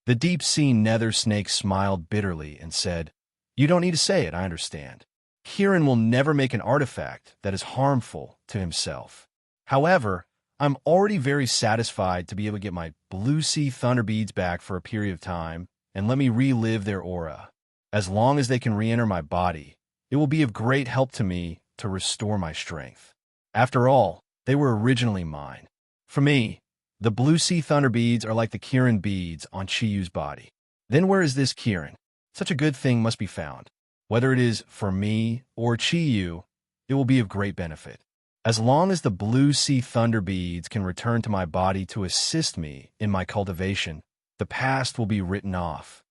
The deep-sea nether snake smiled bitterly and said, "You don't need to say it, I understand. Kirin will never make an artifact that is harmful to himself. However, I'm already very satisfied to be able to get my blue sea thunder beads back for a period of time and let me relive their aura. As long as they can re-enter my body, it will be of great help to me to restore my strength. After all, they were originally mine. For me, the blue sea thunder beads are like the Kirin beads on Chiyu's body. Then where is this Kirin? Such a good thing must be found. Whether it is for me or Chiyu, it will be of great benefit. As long as the blue sea thunder beads can return to my body to assist me in my cultivation, the past will be written off.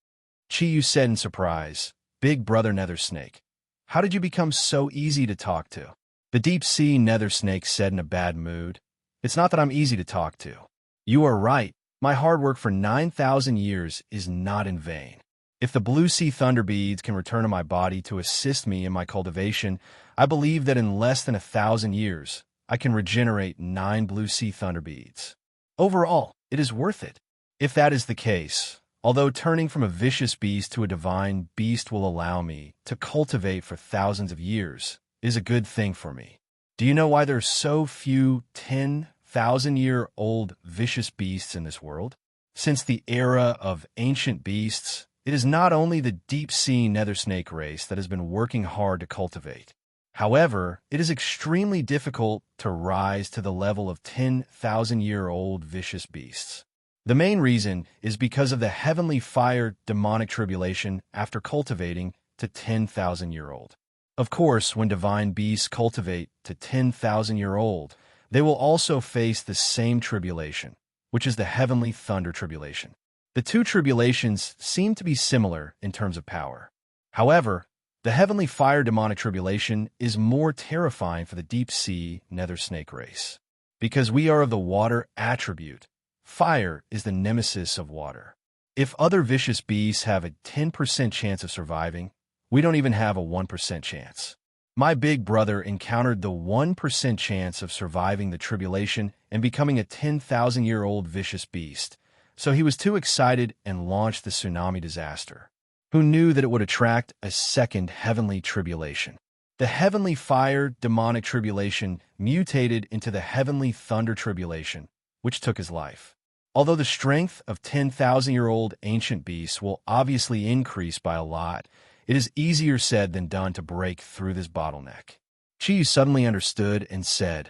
Chiyu said in surprise, "Big brother Nether Snake, how did you become so easy to talk to?" The deep sea Nether Snake said in a bad mood, "It's not that I'm easy to talk to. You are right, my hard work for 9,000 years is not in vain. If the blue sea thunder beads can return to my body to assist me in my cultivation, I believe that in less than 1,000 years, I can regenerate 9 blue sea thunder beads. Overall, it is worth it. If that is the case, although turning from a vicious beast to a divine beast will allow me to cultivate for thousands of years, is a good thing for me. Do you know why there are so few 10,000-year-old vicious beasts in this world? Since the era of ancient beasts, it is not only the deep-sea nether snake race that has been working hard to cultivate. However, it is extremely difficult to rise to the level of 10,000-year-old vicious beasts. The main reason is because of the heavenly fire demonic tribulation after cultivating to 10,000-year-old. Of course, when divine beasts cultivate to 10,000-year-old, they will also face the same tribulation, which is the heavenly thunder tribulation. The two tribulations seem to be similar in terms of power. However, the heavenly fire demonic tribulation is more terrifying for the deep-sea nether snake race. Because we are of the water attribute, fire is the nemesis of water. If other vicious beasts have a 10% chance of surviving, we don't even have a 1% chance. My big brother encountered the 1% chance of surviving the tribulation and becoming a 10,000-year-old vicious beast, so he was too excited and launched the tsunami disaster. Who knew that it would attract a second heavenly tribulation? The heavenly fire demonic tribulation mutated into the heavenly thunder tribulation, which took his life. Although the strength of 10,000-year-old ancient beasts will obviously increase by a lot, it is easier said than done to break through this bottleneck. Chi suddenly understood and said,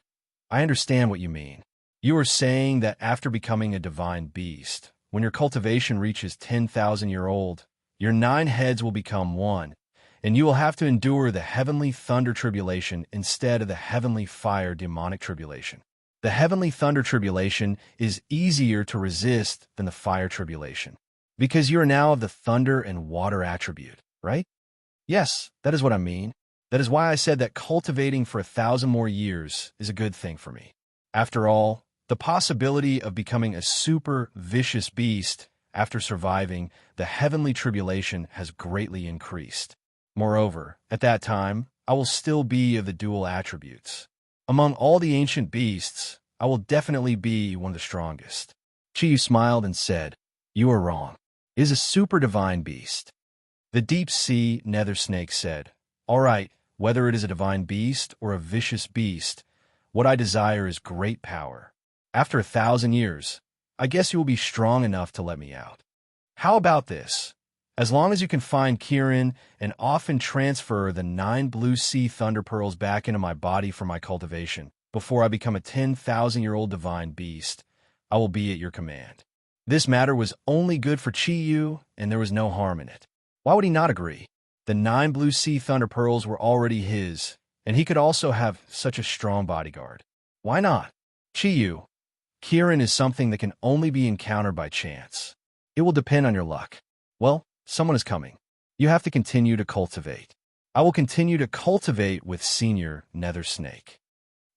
"I understand what you mean. You are saying that after becoming a divine beast, when your cultivation reaches 10,000-year-old, your 9 heads will become 1, and you will have to endure the heavenly thunder tribulation instead of the heavenly fire demonic tribulation. The heavenly thunder tribulation is easier to resist than the fire tribulation, because you are now of the thunder and water attribute, right?" "Yes, that is what I mean. That is why I said that cultivating for 1,000 more years is a good thing for me. After all, the possibility of becoming a super vicious beast after surviving the heavenly tribulation has greatly increased. Moreover, at that time, I will still be of the dual attributes. Among all the ancient beasts, I will definitely be one of the strongest." Chiyu smiled and said, "You are wrong. It is a super divine beast." The deep-sea nether snake said, "All right, whether it is a divine beast or a vicious beast, what I desire is great power. After 1,000 years, I guess you will be strong enough to let me out. How about this? As long as you can find Kirin and often transfer the 9 blue sea thunder pearls back into my body for my cultivation, before I become a 10,000-year-old divine beast, I will be at your command." This matter was only good for Chiyu, and there was no harm in it. Why would he not agree? The 9 blue sea thunder pearls were already his, and he could also have such a strong bodyguard. Why not? Chiyu, Kirin is something that can only be encountered by chance. It will depend on your luck. Well, someone is coming. You have to continue to cultivate. I will continue to cultivate with Senior Nether Snake.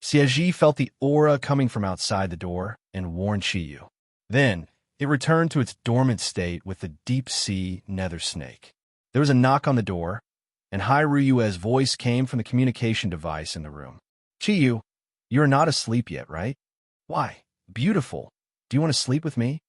Xiaji felt the aura coming from outside the door and warned Chiyu. Then, it returned to its dormant state with the deep-sea Nether Snake. There was a knock on the door, and Hai Ruyue's voice came from the communication device in the room. "Chiyu, you are not asleep yet, right?" "Why? Beautiful. Do you want to sleep with me?"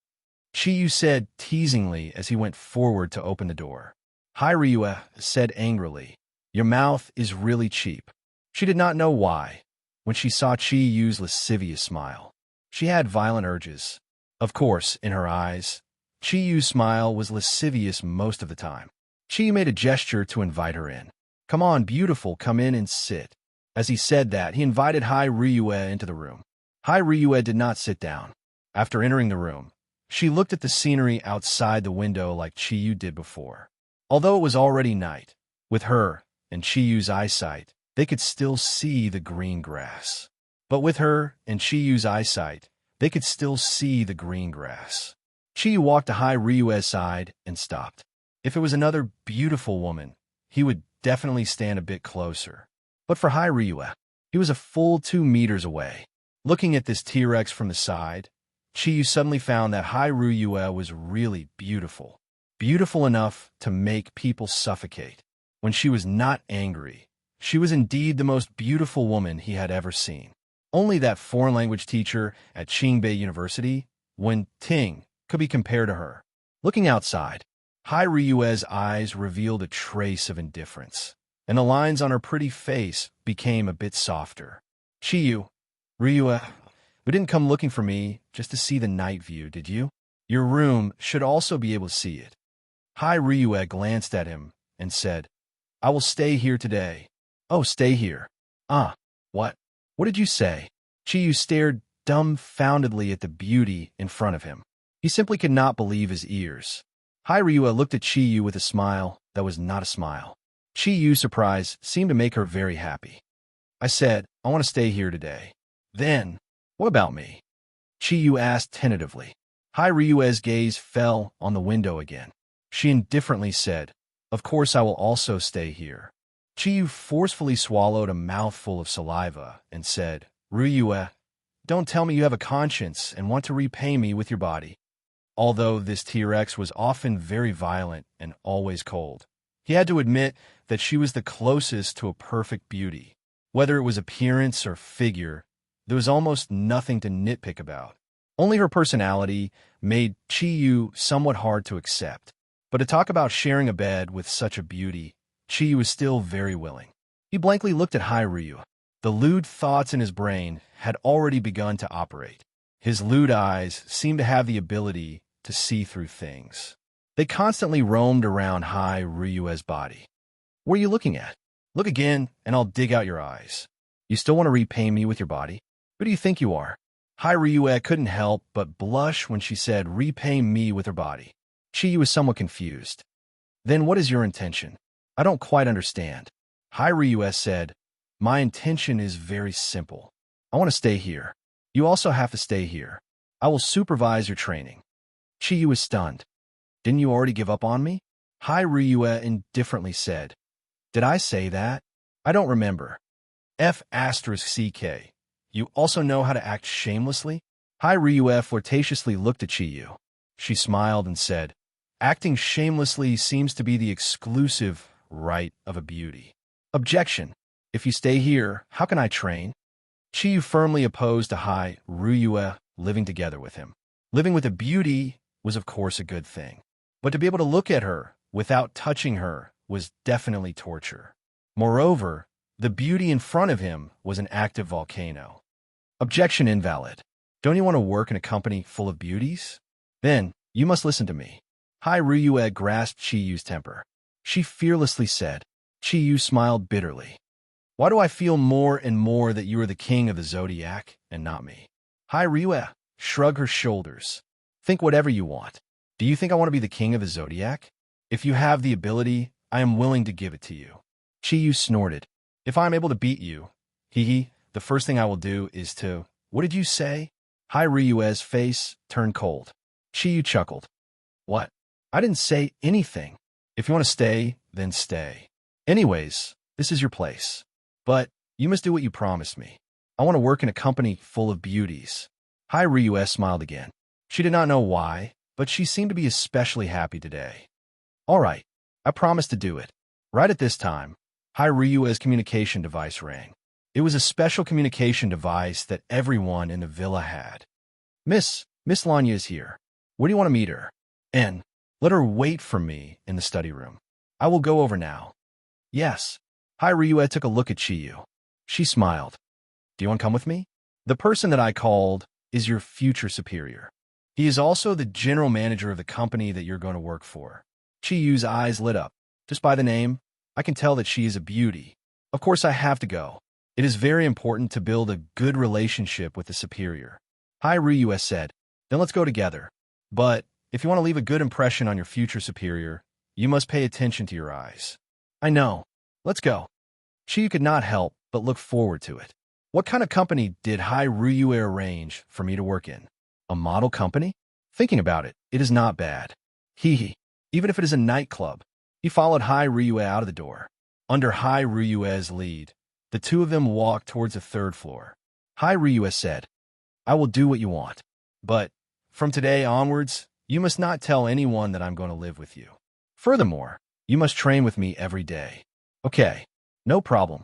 Chiyu said teasingly as he went forward to open the door. Hai Ryue said angrily, "Your mouth is really cheap." She did not know why, when she saw Chi-Yu's lascivious smile. She had violent urges. Of course, in her eyes, Chi-Yu's smile was lascivious most of the time. Chi-Yu made a gesture to invite her in. "Come on, beautiful, come in and sit." As he said that, he invited Hai Ryue into the room. Hai Ryue did not sit down. After entering the room, she looked at the scenery outside the window like Chi-Yu did before. Although it was already night, with her and Chi-Yu's eyesight, they could still see the green grass. But with her and Chi-Yu's eyesight, they could still see the green grass. Chi-Yu walked to Hai Ryue's side and stopped. If it was another beautiful woman, he would definitely stand a bit closer. But for Hai Ryue, he was a full 2 meters away. Looking at this T-Rex from the side, Chi-Yu suddenly found that Hai Ryue was really beautiful. Beautiful enough to make people suffocate. When she was not angry, she was indeed the most beautiful woman he had ever seen. Only that foreign language teacher at Qingbei University, Wen Ting, could be compared to her. Looking outside, Hai Ryue's eyes revealed a trace of indifference, and the lines on her pretty face became a bit softer. "Chi-Yu, Ryue, you didn't come looking for me just to see the night view, did you? Your room should also be able to see it." Hai Ryue glanced at him and said, "I will stay here today." "Oh, stay here. Ah, what? What did you say?" Chi-Yu stared dumbfoundedly at the beauty in front of him. He simply could not believe his ears. Hai Ryue looked at Chi-Yu with a smile that was not a smile. Chi-Yu's surprise seemed to make her very happy. "I said, I want to stay here today." "Then, what about me?" Chi-Yu asked tentatively. Hai Ryue's gaze fell on the window again. She indifferently said, "Of course I will also stay here." Chi-Yu forcefully swallowed a mouthful of saliva and said, "Ryue, don't tell me you have a conscience and want to repay me with your body." Although this T-Rex was often very violent and always cold, he had to admit that she was the closest to a perfect beauty. Whether it was appearance or figure, there was almost nothing to nitpick about. Only her personality made Chi-Yu somewhat hard to accept. But to talk about sharing a bed with such a beauty, Chi-Yu was still very willing. He blankly looked at Hai Ryue. The lewd thoughts in his brain had already begun to operate. His lewd eyes seemed to have the ability to see through things. They constantly roamed around Hai Ryue's body. "What are you looking at? Look again, and I'll dig out your eyes. You still want to repay me with your body? Who do you think you are?" Hai Ryue couldn't help but blush when she said, "Repay me with her body." Chi-Yu was somewhat confused. "Then what is your intention? I don't quite understand." Hai Ryue said, "My intention is very simple. I want to stay here. You also have to stay here. I will supervise your training." Chi-Yu was stunned. "Didn't you already give up on me?" Hai Ryue indifferently said, "Did I say that? I don't remember." F***CK. You also know how to act shamelessly? Hai Ryue flirtatiously looked at Chi-Yu. She smiled and said, "Acting shamelessly seems to be the exclusive right of a beauty." Objection. "If you stay here, how can I train?" Chi-Yu firmly opposed to Hai Ryue living together with him. Living with a beauty was of course a good thing, but to be able to look at her without touching her was definitely torture. Moreover, the beauty in front of him was an active volcano. Objection invalid. Don't you want to work in a company full of beauties? Then, you must listen to me. Hai Ryue grasped Chi-Yu's temper. She fearlessly said. Chi-Yu smiled bitterly. "Why do I feel more and more that you are the king of the Zodiac and not me?" Hai Ryue shrugged her shoulders. "Think whatever you want. Do you think I want to be the king of the Zodiac? If you have the ability, I am willing to give it to you." Chi-Yu snorted. "If I am able to beat you, the first thing I will do is to—" "What did you say?" Hai Ryue's face turned cold. Chi-Yu chuckled. "What? I didn't say anything. If you want to stay, then stay. Anyways, this is your place. But you must do what you promised me. I want to work in a company full of beauties." Hai Ryue smiled again. She did not know why, but she seemed to be especially happy today. "All right, I promise to do it." Right at this time, Hai Ryue's communication device rang. It was a special communication device that everyone in the villa had. Miss Lanya is here. Where do you want to meet her?" "And let her wait for me in the study room. I will go over now." "Yes." Hai Ryue took a look at Chi-Yu. She smiled. Do you want to come with me? The person that I called is your future superior. He is also the general manager of the company that you're going to work for. Chi Yu's eyes lit up. Just by the name, I can tell that she is a beauty. Of course, I have to go. It is very important to build a good relationship with the superior. Hai Ryue said, then let's go together. But if you want to leave a good impression on your future superior, you must pay attention to your eyes. I know. Let's go. Chi could not help but look forward to it. What kind of company did Hai Ryue arrange for me to work in? A model company? Thinking about it, it is not bad. Hee. Even if it is a nightclub. He followed Hai Ryue out of the door. Under Hai Ryue's lead, the two of them walked towards the third floor. Hai Ryue said, I will do what you want. But from today onwards, you must not tell anyone that I'm going to live with you. Furthermore, you must train with me every day. Okay, no problem.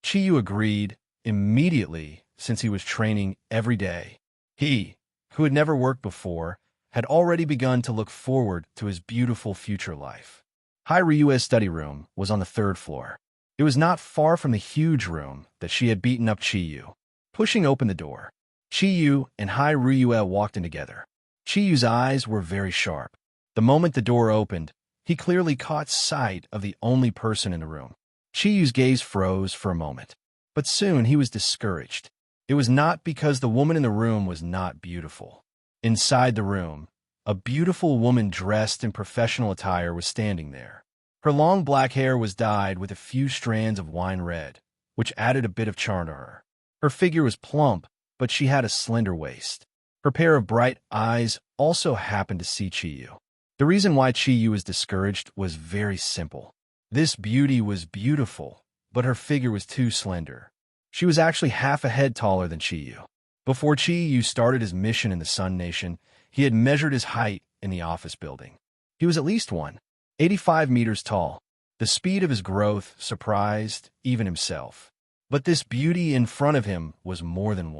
Chi Yu agreed immediately since he was training every day. He, who had never worked before, had already begun to look forward to his beautiful future life. Hai Ryue's study room was on the third floor. It was not far from the huge room that she had beaten up Chi Yu. Pushing open the door, Chi Yu and Hai Ryue walked in together. Chi Yu's eyes were very sharp. The moment the door opened, he clearly caught sight of the only person in the room. Chi Yu's gaze froze for a moment, but soon he was discouraged. It was not because the woman in the room was not beautiful. Inside the room, a beautiful woman dressed in professional attire was standing there. Her long black hair was dyed with a few strands of wine red, which added a bit of charm to her. Her figure was plump, but she had a slender waist. Her pair of bright eyes also happened to see Chi Yu. The reason why Chi Yu was discouraged was very simple. This beauty was beautiful, but her figure was too slender. She was actually half a head taller than Chi Yu. Before Chi Yu started his mission in the Sun Nation, he had measured his height in the office building. He was at least 185 meters tall. The speed of his growth surprised even himself. But this beauty in front of him was more than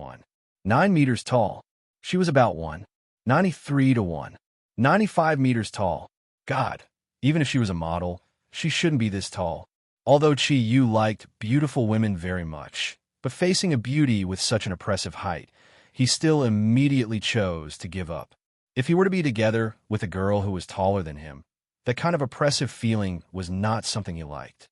9 meters tall. She was about 193 to 195 meters tall. God, even if she was a model, she shouldn't be this tall. Although Chi Yu liked beautiful women very much, but facing a beauty with such an oppressive height, he still immediately chose to give up. If he were to be together with a girl who was taller than him, that kind of oppressive feeling was not something he liked.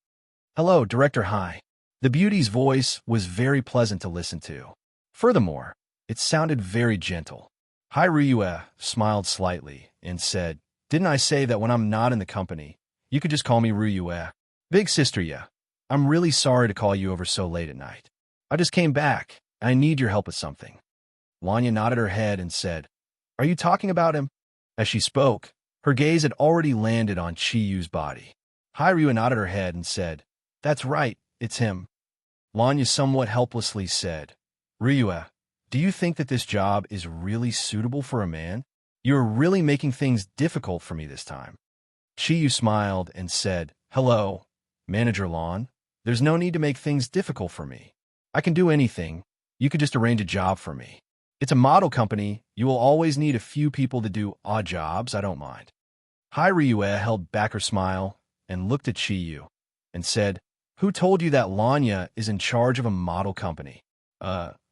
Hello, Director Hai. The beauty's voice was very pleasant to listen to. Furthermore, it sounded very gentle. Hai Ryue smiled slightly and said, Didn't I say that when I'm not in the company, you could just call me Ryue? Big sister, yeah. I'm really sorry to call you over so late at night. I just came back. I need your help with something. Lanya nodded her head and said, Are you talking about him? As she spoke, her gaze had already landed on Chi Yu's body. Hai Ryue nodded her head and said, That's right, it's him. Lanya somewhat helplessly said, Ryue, do you think that this job is really suitable for a man? You're really making things difficult for me this time. Chi Yu smiled and said, Hello, Manager Lon. There's no need to make things difficult for me. I can do anything. You could just arrange a job for me. It's a model company. You will always need a few people to do odd jobs. I don't mind. Hai Ryue held back her smile and looked at Chi Yu and said, Who told you that Lanya is in charge of a model company?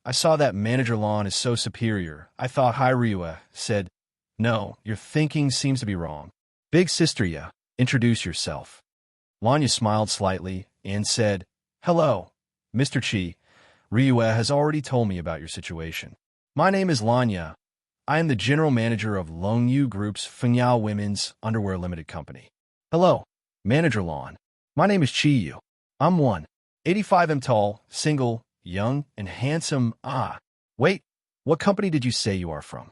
I saw that Manager Lon is so superior. I thought Hai Ryue said, No, your thinking seems to be wrong. Big sister, ya, introduce yourself. Lanya smiled slightly and said, Hello, Mr. Chi. Ryue has already told me about your situation. My name is Lanya. I am the general manager of Longyu Group's Fengyao Women's Underwear Limited Company. Hello, Manager Lon. My name is Chi Yu. I'm 185 tall, single, young, and handsome. Wait, what company did you say you are from?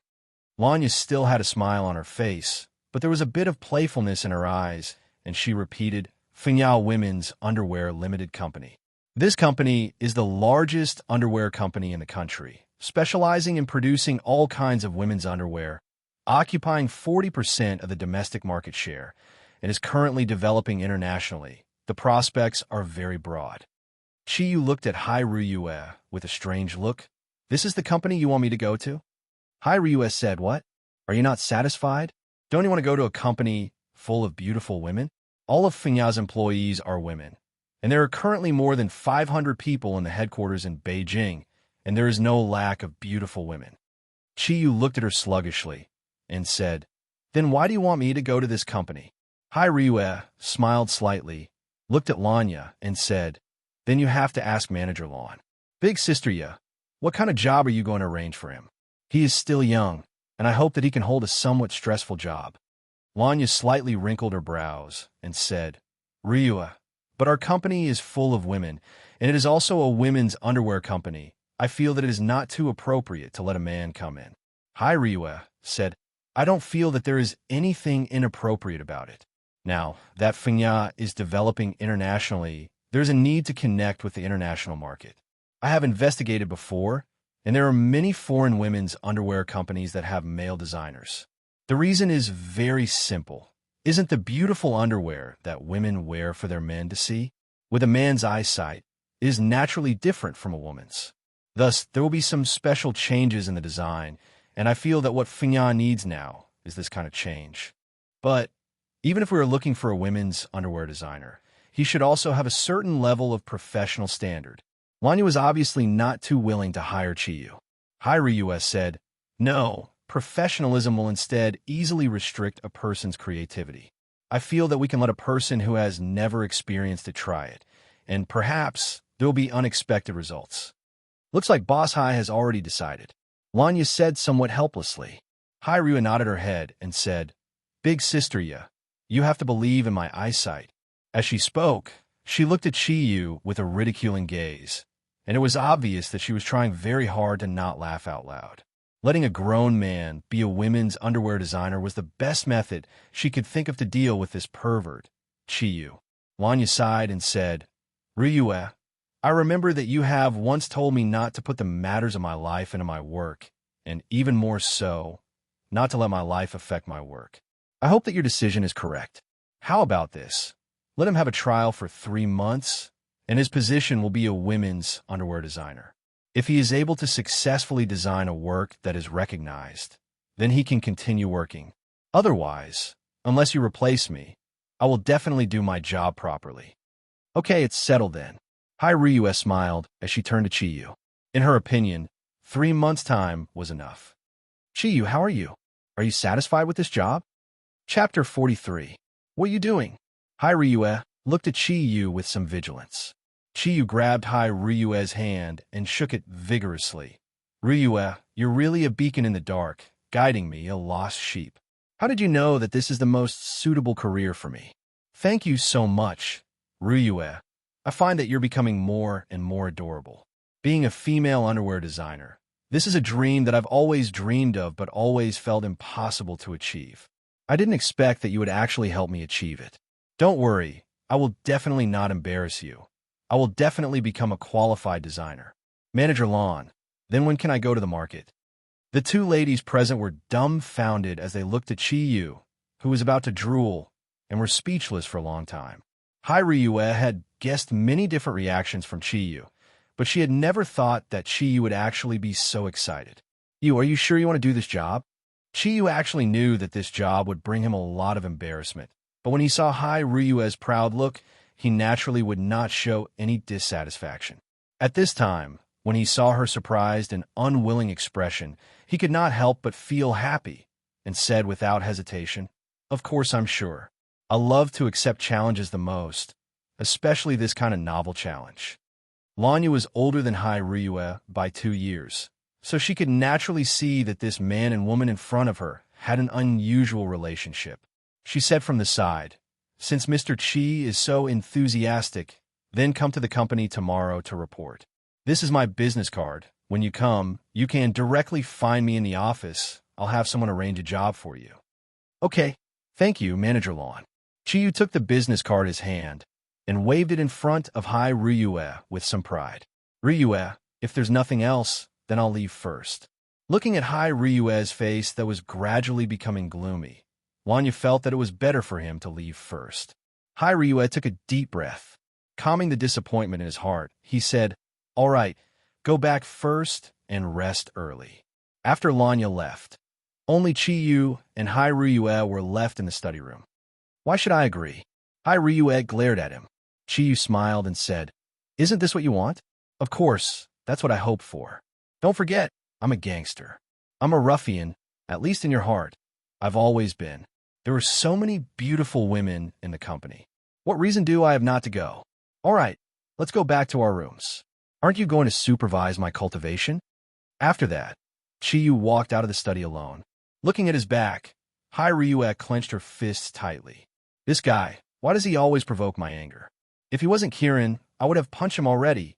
Lanya still had a smile on her face, but there was a bit of playfulness in her eyes, and she repeated, Fengyao Women's Underwear Limited Company. This company is the largest underwear company in the country, specializing in producing all kinds of women's underwear, occupying 40% of the domestic market share, and is currently developing internationally. The prospects are very broad. Chi Yu looked at Hai Ryue with a strange look. This is the company you want me to go to? Hai Ryue said, What? Are you not satisfied? Don't you want to go to a company full of beautiful women? All of Fengyao's employees are women, and there are currently more than 500 people in the headquarters in Beijing, and there is no lack of beautiful women. Chiyu looked at her sluggishly and said, "Then why do you want me to go to this company?" Hai Ryue smiled slightly, looked at Lanya, and said, "Then you have to ask Manager Lon. Big sister ya, what kind of job are you going to arrange for him? He is still young, and I hope that he can hold a somewhat stressful job." Lanya slightly wrinkled her brows and said, "Ryue, but our company is full of women, and it is also a women's underwear company. I feel that it is not too appropriate to let a man come in." Hai Ryue said, "I don't feel that there is anything inappropriate about it. Now, that Fengya is developing internationally, there's a need to connect with the international market. I have investigated before, and there are many foreign women's underwear companies that have male designers. The reason is very simple. Isn't the beautiful underwear that women wear for their men to see? With a man's eyesight, it is naturally different from a woman's. Thus, there will be some special changes in the design, and I feel that what Fengya needs now is this kind of change. But even if we are looking for a women's underwear designer, he should also have a certain level of professional standard." Lanya was obviously not too willing to hire Chiyu. Hai Ryue said, "No, professionalism will instead easily restrict a person's creativity. I feel that we can let a person who has never experienced it try it, and perhaps there will be unexpected results." "Looks like Boss Hai has already decided," Lanya said somewhat helplessly. Hai Ryue nodded her head and said, "Big sister ya, you have to believe in my eyesight." As she spoke, she looked at Chiyu with a ridiculing gaze, and it was obvious that she was trying very hard to not laugh out loud. Letting a grown man be a women's underwear designer was the best method she could think of to deal with this pervert, Chiyu. Lanya sighed and said, "Ryue, I remember that you have once told me not to put the matters of my life into my work, and even more so, not to let my life affect my work. I hope that your decision is correct. How about this? Let him have a trial for 3 months, and his position will be a women's underwear designer. If he is able to successfully design a work that is recognized, then he can continue working. Otherwise, unless you replace me, I will definitely do my job properly." "Okay, it's settled then." Hai Ryue smiled as she turned to Chiyu. In her opinion, 3 months' time was enough. "Chiyu, how are you? Are you satisfied with this job?" Chapter 43. "What are you doing?" Hai Ryue looked at Chiyu with some vigilance. Chiyu grabbed Hai Ryue's hand and shook it vigorously. "Ryue, you're really a beacon in the dark, guiding me, a lost sheep. How did you know that this is the most suitable career for me?" "Thank you so much, Ryue. I find that you're becoming more and more adorable. Being a female underwear designer, this is a dream that I've always dreamed of but always felt impossible to achieve. I didn't expect that you would actually help me achieve it. Don't worry, I will definitely not embarrass you. I will definitely become a qualified designer. Manager Lon, then when can I go to the market?" The two ladies present were dumbfounded as they looked at Chiyu, who was about to drool, and were speechless for a long time. Hai Ryue had guessed many different reactions from Chiyu, but she had never thought that Chiyu would actually be so excited. "Are you sure you want to do this job?" Chiyu actually knew that this job would bring him a lot of embarrassment, but when he saw Hai Ryue's proud look, he naturally would not show any dissatisfaction. At this time, when he saw her surprised and unwilling expression, he could not help but feel happy, and said without hesitation, "Of course, I'm sure. I love to accept challenges the most, especially this kind of novel challenge." Lanya was older than Hai Ryue by 2 years, so she could naturally see that this man and woman in front of her had an unusual relationship. She said from the side, "Since Mr. Chi is so enthusiastic, then come to the company tomorrow to report. This is my business card. When you come, you can directly find me in the office. I'll have someone arrange a job for you." "Okay, thank you, Manager Lon." Chiyu took the business card in his hand and waved it in front of Hai Ryue with some pride. "Ryue, if there's nothing else, then I'll leave first." Looking at Hai Ryue's face that was gradually becoming gloomy, Lanya felt that it was better for him to leave first. Hai Ryue took a deep breath. Calming the disappointment in his heart, he said, "All right, go back first and rest early." After Lanya left, only Chiyu and Hai Ryue were left in the study room. "Why should I agree?" Hai Ryue glared at him. Chiyu smiled and said, "Isn't this what you want?" "Of course, that's what I hoped for." Don't forget, I'm a gangster. I'm a ruffian, at least in your heart. I've always been. There were so many beautiful women in the company. What reason do I have not to go? All right, let's go back to our rooms. Aren't you going to supervise my cultivation? After that, Chiyu walked out of the study alone. Looking at his back, Hai Ryue clenched her fists tightly. This guy, why does he always provoke my anger? If he wasn't Kirin, I would have punched him already.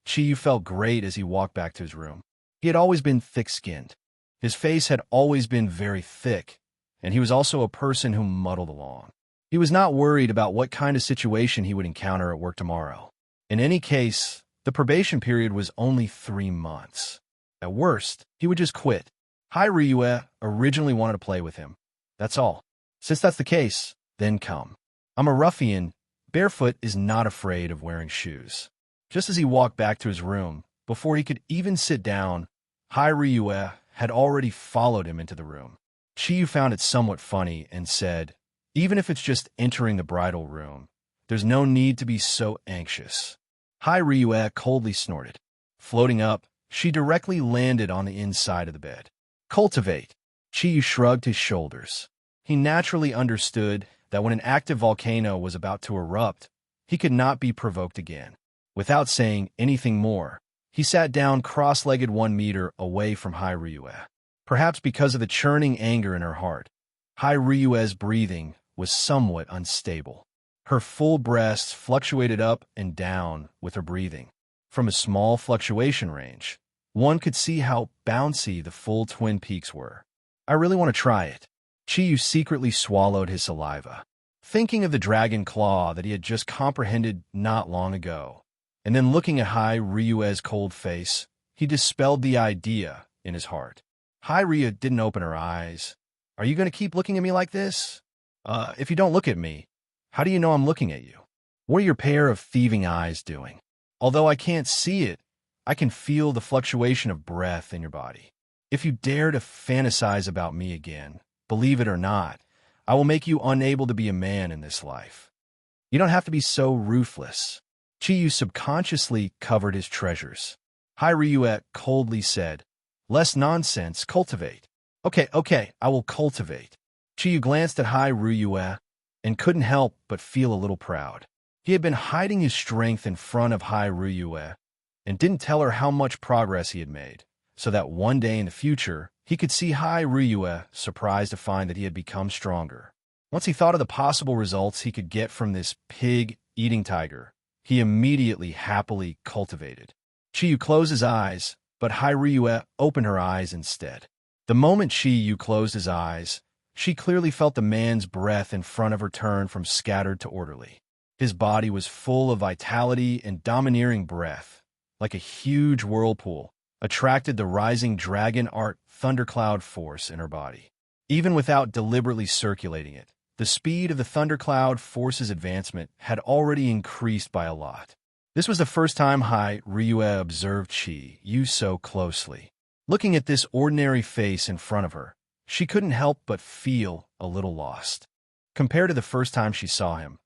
Chiyu felt great as he walked back to his room. He had always been thick-skinned. His face had always been very thick, and he was also a person who muddled along. He was not worried about what kind of situation he would encounter at work tomorrow. In any case, the probation period was only 3 months. At worst, he would just quit. Hai Ryue originally wanted to play with him. That's all. Since that's the case, then come. I'm a ruffian. Barefoot is not afraid of wearing shoes. Just as he walked back to his room, before he could even sit down, Hai Ryue had already followed him into the room. Chiyu found it somewhat funny and said, even if it's just entering the bridal room, there's no need to be so anxious. Hai Ryue coldly snorted. Floating up, she directly landed on the inside of the bed. Cultivate. Chiyu shrugged his shoulders. He naturally understood that when an active volcano was about to erupt, he could not be provoked again. Without saying anything more, he sat down cross-legged 1 meter away from Hai Ryue. Perhaps because of the churning anger in her heart, Hai Ryue's breathing was somewhat unstable. Her full breasts fluctuated up and down with her breathing. From a small fluctuation range, one could see how bouncy the full twin peaks were. I really want to try it. Chiyu secretly swallowed his saliva, thinking of the dragon claw that he had just comprehended not long ago. And then looking at Hai Ryue's cold face, he dispelled the idea in his heart. Hai Ryu didn't open her eyes. Are you going to keep looking at me like this? If you don't look at me, how do you know I'm looking at you? What are your pair of thieving eyes doing? Although I can't see it, I can feel the fluctuation of breath in your body. If you dare to fantasize about me again, believe it or not, I will make you unable to be a man in this life. You don't have to be so ruthless. Chiyu subconsciously covered his treasures. Hai Ryue coldly said, less nonsense, cultivate. Okay, I will cultivate. Chiyu glanced at Hai Ryue and couldn't help but feel a little proud. He had been hiding his strength in front of Hai Ryue and didn't tell her how much progress he had made, so that one day in the future, he could see Hai Ryue surprised to find that he had become stronger. Once he thought of the possible results he could get from this pig-eating tiger, he immediately happily cultivated. Chiyu closed his eyes, but Hai Ryue opened her eyes instead. The moment Chiyu closed his eyes, she clearly felt the man's breath in front of her turn from scattered to orderly. His body was full of vitality and domineering breath, like a huge whirlpool, attracted the rising dragon art thundercloud force in her body. Even without deliberately circulating it, the speed of the thundercloud force's advancement had already increased by a lot. This was the first time Hai Ryue observed Chiyu so closely. Looking at this ordinary face in front of her, she couldn't help but feel a little lost. Compared to the first time she saw him,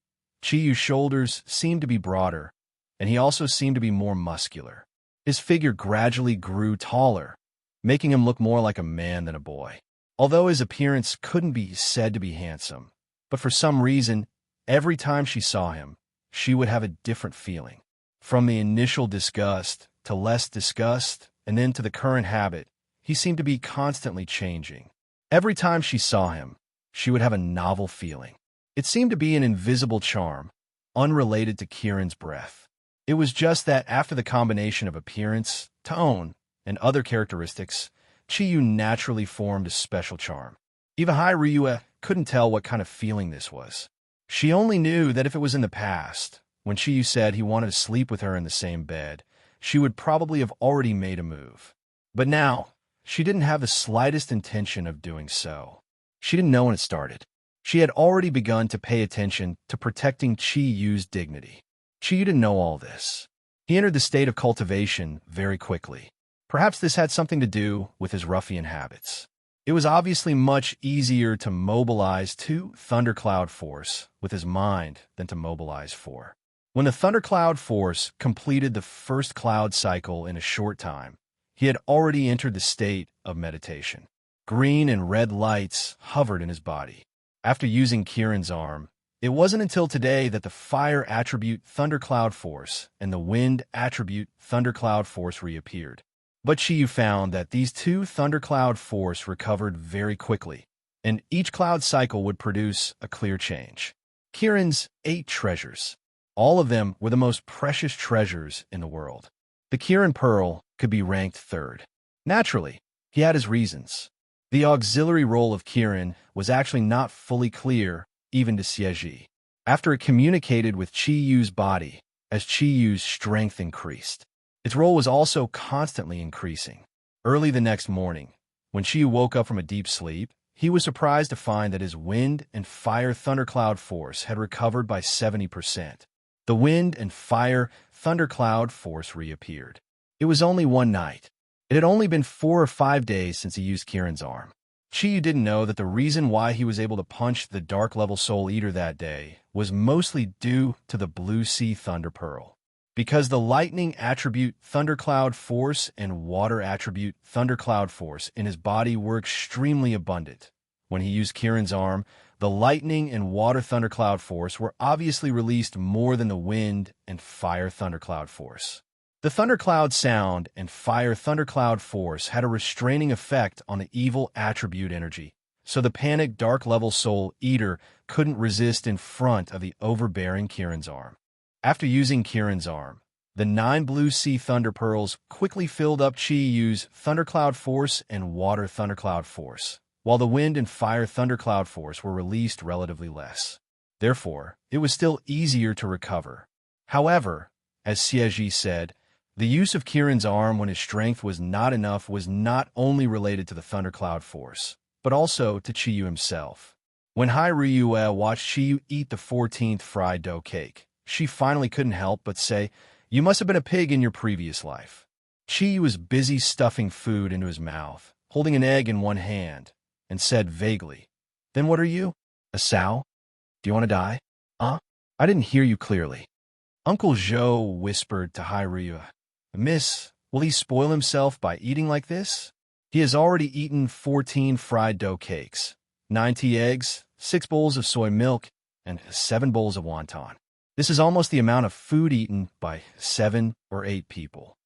Chiyu's shoulders seemed to be broader, and he also seemed to be more muscular. His figure gradually grew taller, making him look more like a man than a boy. Although his appearance couldn't be said to be handsome, but for some reason, every time she saw him, she would have a different feeling. From the initial disgust to less disgust, and then to the current habit, he seemed to be constantly changing. Every time she saw him, she would have a novel feeling. It seemed to be an invisible charm, unrelated to Kirin's breath. It was just that after the combination of appearance, tone, and other characteristics, Chiyu naturally formed a special charm. Even Hai Ryue couldn't tell what kind of feeling this was. She only knew that if it was in the past, when Chiyu said he wanted to sleep with her in the same bed, she would probably have already made a move. But now, she didn't have the slightest intention of doing so. She didn't know when it started. She had already begun to pay attention to protecting Chiyu's dignity. Chiyu didn't know all this. He entered the state of cultivation very quickly. Perhaps this had something to do with his ruffian habits. It was obviously much easier to mobilize 2 thundercloud force with his mind than to mobilize 4. When the thundercloud force completed the first cloud cycle in a short time, he had already entered the state of meditation. Green and red lights hovered in his body. After using Kieran's arm, it wasn't until today that the fire attribute thundercloud force and the wind attribute thundercloud force reappeared. But Chiyu found that these two thundercloud force recovered very quickly, and each cloud cycle would produce a clear change. Kieran's 8 treasures. All of them were the most precious treasures in the world. The Kieran Pearl could be ranked 3rd. Naturally, he had his reasons. The auxiliary role of Kieran was actually not fully clear even to Xieji. After it communicated with Chiyu's body, as Chiyu's strength increased, its role was also constantly increasing. Early the next morning, when Chiyu woke up from a deep sleep, he was surprised to find that his wind and fire thundercloud force had recovered by 70%. The wind and fire thundercloud force reappeared. It was only one night. It had only been 4 or 5 days since he used Kieran's arm. Chiyu didn't know that the reason why he was able to punch the dark-level Soul Eater that day was mostly due to the Blue Sea Thunder Pearl. Because the lightning attribute thundercloud force and water attribute thundercloud force in his body were extremely abundant. When he used Kieran's arm, the lightning and water thundercloud force were obviously released more than the wind and fire thundercloud force. The thundercloud sound and fire thundercloud force had a restraining effect on the evil attribute energy, so the panicked dark-level Soul Eater couldn't resist in front of the overbearing Kieran's arm. After using Kieran's arm, the 9 Blue Sea Thunder Pearls quickly filled up Chiyu's thundercloud force and water thundercloud force, while the wind and fire thundercloud force were released relatively less. Therefore, it was still easier to recover. However, as Xieji said, the use of Kieran's arm when his strength was not enough was not only related to the thundercloud force, but also to Chiyu himself. When Hai Ryue watched Chiyu eat the 14th fried dough cake, she finally couldn't help but say, "You must have been a pig in your previous life." Chiyu was busy stuffing food into his mouth, holding an egg in one hand, and said vaguely, "Then what are you? A sow? Do you want to die?" "Huh? I didn't hear you clearly." Uncle Zhou whispered to Hai Ryue, "Miss, will he spoil himself by eating like this? He has already eaten 14 fried dough cakes, 90 eggs, 6 bowls of soy milk, and 7 bowls of wonton. This is almost the amount of food eaten by 7 or 8 people."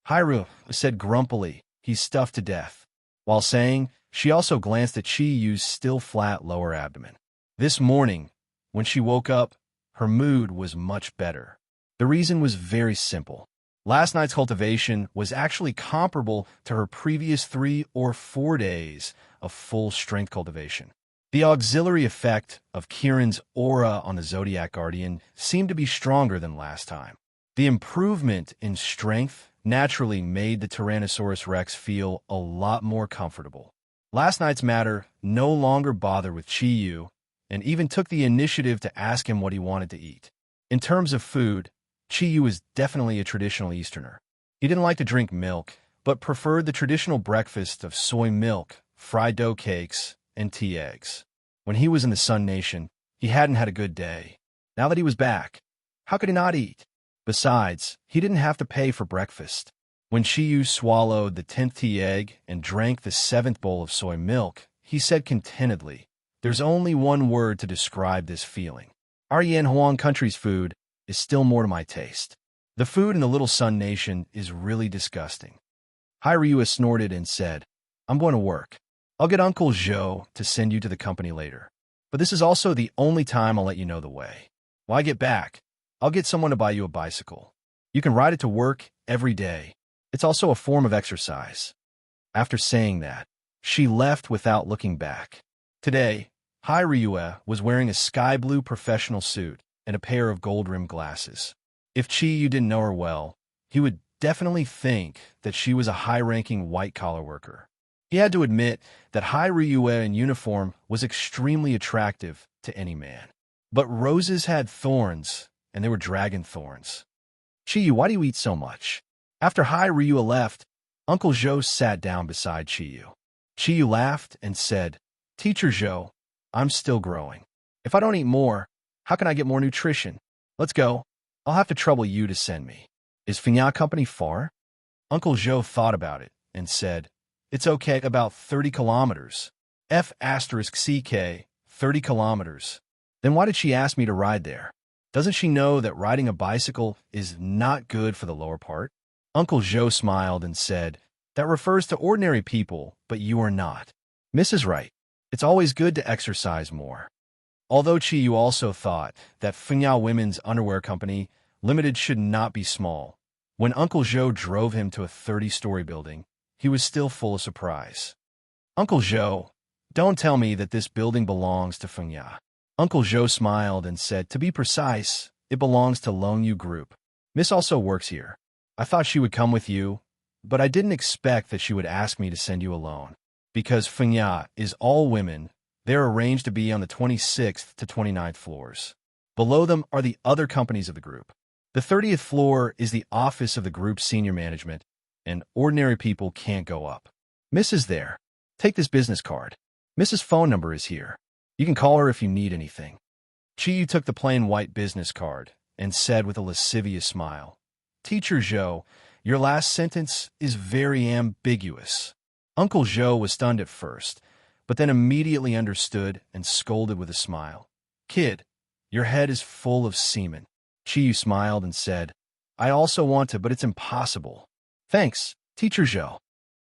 Hyru said grumpily, "He's stuffed to death." While saying, she also glanced at Chiyu's still flat lower abdomen. This morning, when she woke up, her mood was much better. The reason was very simple. Last night's cultivation was actually comparable to her previous 3 or 4 days of full strength cultivation. The auxiliary effect of Kieran's aura on the Zodiac Guardian seemed to be stronger than last time. The improvement in strength naturally made the Tyrannosaurus Rex feel a lot more comfortable. Last night's matter no longer bothered with Chiyu, and even took the initiative to ask him what he wanted to eat. In terms of food, Chiyu was definitely a traditional Easterner. He didn't like to drink milk, but preferred the traditional breakfast of soy milk, fried dough cakes, and tea eggs. When he was in the Sun Nation, he hadn't had a good day. Now that he was back, how could he not eat? Besides, he didn't have to pay for breakfast. When Chiyu swallowed the 10th tea egg and drank the 7th bowl of soy milk, he said contentedly, "There's only one word to describe this feeling. Our Yan Huang country's food is still more to my taste. The food in the Little Sun Nation is really disgusting." Hai Ryue snorted and said, "I'm going to work. I'll get Uncle Zhou to send you to the company later. But this is also the only time I'll let you know the way. When I get back, I'll get someone to buy you a bicycle. You can ride it to work every day. It's also a form of exercise." After saying that, she left without looking back. Today, Hai Ryue was wearing a sky blue professional suit and a pair of gold-rimmed glasses. If Chiyu didn't know her well, he would definitely think that she was a high-ranking white-collar worker. He had to admit that Hai Ryue in uniform was extremely attractive to any man. But roses had thorns, and they were dragon thorns. "Chiyu, why do you eat so much?" After Hai Ryue left, Uncle Zhou sat down beside Chiyu. Chiyu laughed and said, "Teacher Zhou, I'm still growing. If I don't eat more, how can I get more nutrition? Let's go. I'll have to trouble you to send me. Is Fignon Company far?" Uncle Zhou thought about it and said, "It's okay, about 30 kilometers. F*CK, 30 kilometers. Then why did she ask me to ride there? Doesn't she know that riding a bicycle is not good for the lower part?" Uncle Joe smiled and said, "That refers to ordinary people, but you are not. Mrs. Right. It's always good to exercise more." Although Chiyu also thought that Fengya Women's Underwear Company Limited should not be small, when Uncle Joe drove him to a 30-story building, he was still full of surprise. "Uncle Joe, don't tell me that this building belongs to Fengya." Uncle Joe smiled and said, "To be precise, it belongs to Longyu Group. Miss also works here. I thought she would come with you, but I didn't expect that she would ask me to send you alone. Because Fengya is all women, they're arranged to be on the 26th to 29th floors. Below them are the other companies of the group. The 30th floor is the office of the group's senior management, and ordinary people can't go up. Miss is there. Take this business card. Mrs. phone number is here. You can call her if you need anything." Chiyu took the plain white business card and said with a lascivious smile, "Teacher Zhou, your last sentence is very ambiguous." Uncle Zhou was stunned at first, but then immediately understood and scolded with a smile. "Kid, your head is full of semen." Chiyu smiled and said, "I also want to, but it's impossible." "Thanks, Teacher Zhou."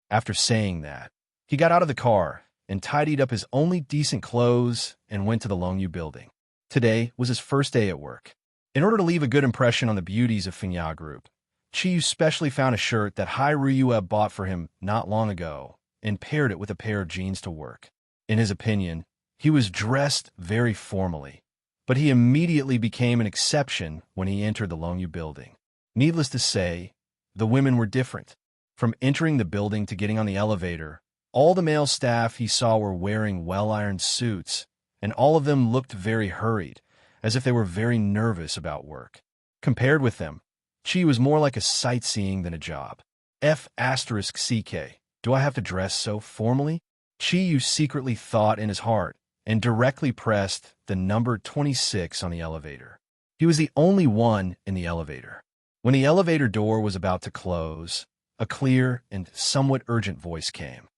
After saying that, he got out of the car and tidied up his only decent clothes and went to the Longyu building. Today was his first day at work. In order to leave a good impression on the beauties of Fengya Group, Chiyu specially found a shirt that Hai Ruyue bought for him not long ago and paired it with a pair of jeans to work. In his opinion, he was dressed very formally, but he immediately became an exception when he entered the Longyu building. Needless to say, the women were different. From entering the building to getting on the elevator, all the male staff he saw were wearing well-ironed suits, and all of them looked very hurried, as if they were very nervous about work. Compared with them, Chi was more like a sightseeing than a job. F*CK, do I have to dress so formally? Chi secretly thought in his heart and directly pressed the number 26 on the elevator. He was the only one in the elevator. When the elevator door was about to close, a clear and somewhat urgent voice came.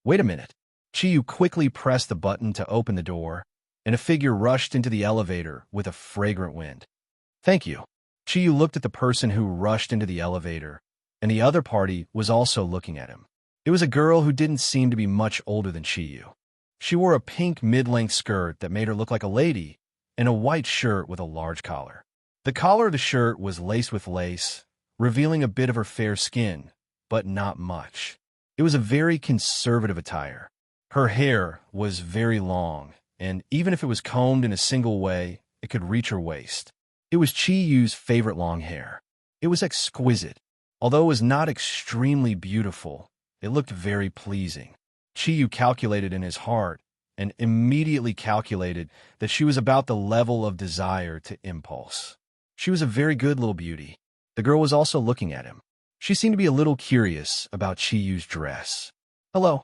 "Wait a minute." Chiyu quickly pressed the button to open the door, and a figure rushed into the elevator with a fragrant wind. "Thank you." Chiyu looked at the person who rushed into the elevator, and the other party was also looking at him. It was a girl who didn't seem to be much older than Chiyu. She wore a pink mid-length skirt that made her look like a lady, and a white shirt with a large collar. The collar of the shirt was laced with lace, revealing a bit of her fair skin, but not much. It was a very conservative attire. Her hair was very long, and even if it was combed in a single way, it could reach her waist. It was Chiyu's favorite long hair. It was exquisite. Although it was not extremely beautiful, it looked very pleasing. Chiyu calculated in his heart and immediately calculated that she was about the level of desire to impulse. She was a very good little beauty. The girl was also looking at him. She seemed to be a little curious about Chiyu's dress. "Hello.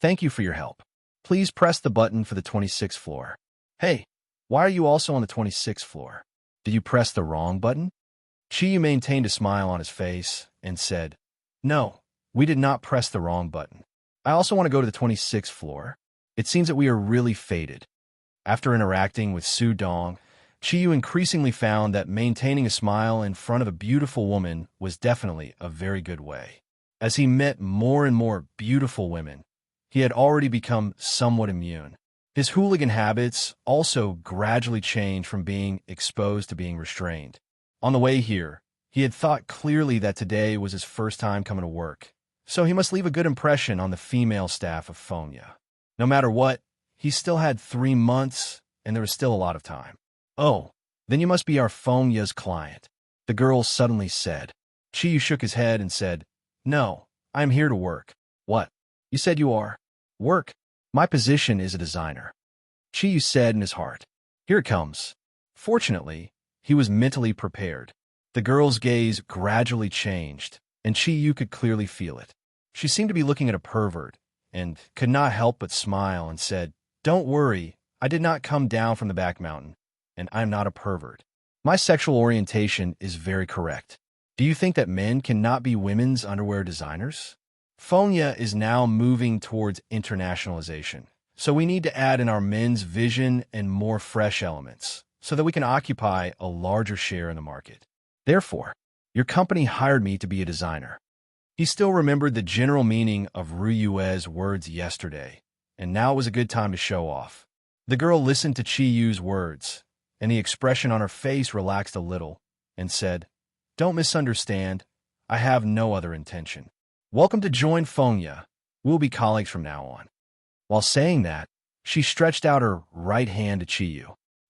Thank you for your help. Please press the button for the 26th floor." "Hey, why are you also on the 26th floor? Did you press the wrong button?" Chiyu maintained a smile on his face and said, "No, we did not press the wrong button. I also want to go to the 26th floor. It seems that we are really fated." After interacting with Su Dong, Chiyu increasingly found that maintaining a smile in front of a beautiful woman was definitely a very good way. As he met more and more beautiful women, he had already become somewhat immune. His hooligan habits also gradually changed from being exposed to being restrained. On the way here, he had thought clearly that today was his first time coming to work, so he must leave a good impression on the female staff of Fonya. No matter what, he still had 3 months, and there was still a lot of time. "Oh, then you must be our Fonya's client," the girl suddenly said. Chiyu shook his head and said, "No, I am here to work." "What? You said you are?" "Work. My position is a designer," Chiyu said in his heart. "Here it comes." Fortunately, he was mentally prepared. The girl's gaze gradually changed, and Chiyu could clearly feel it. She seemed to be looking at a pervert, and could not help but smile and said, "Don't worry, I did not come down from the back mountain, and I am not a pervert. My sexual orientation is very correct. Do you think that men cannot be women's underwear designers?" Fonya is now moving towards internationalization, so we need to add in our men's vision and more fresh elements so that we can occupy a larger share in the market. Therefore, your company hired me to be a designer. He still remembered the general meaning of Ruyue's words yesterday, and now was a good time to show off. The girl listened to Chi Yu's words, and the expression on her face relaxed a little, and said, "Don't misunderstand. I have no other intention. Welcome to join Fonya. We'll be colleagues from now on." While saying that, she stretched out her right hand to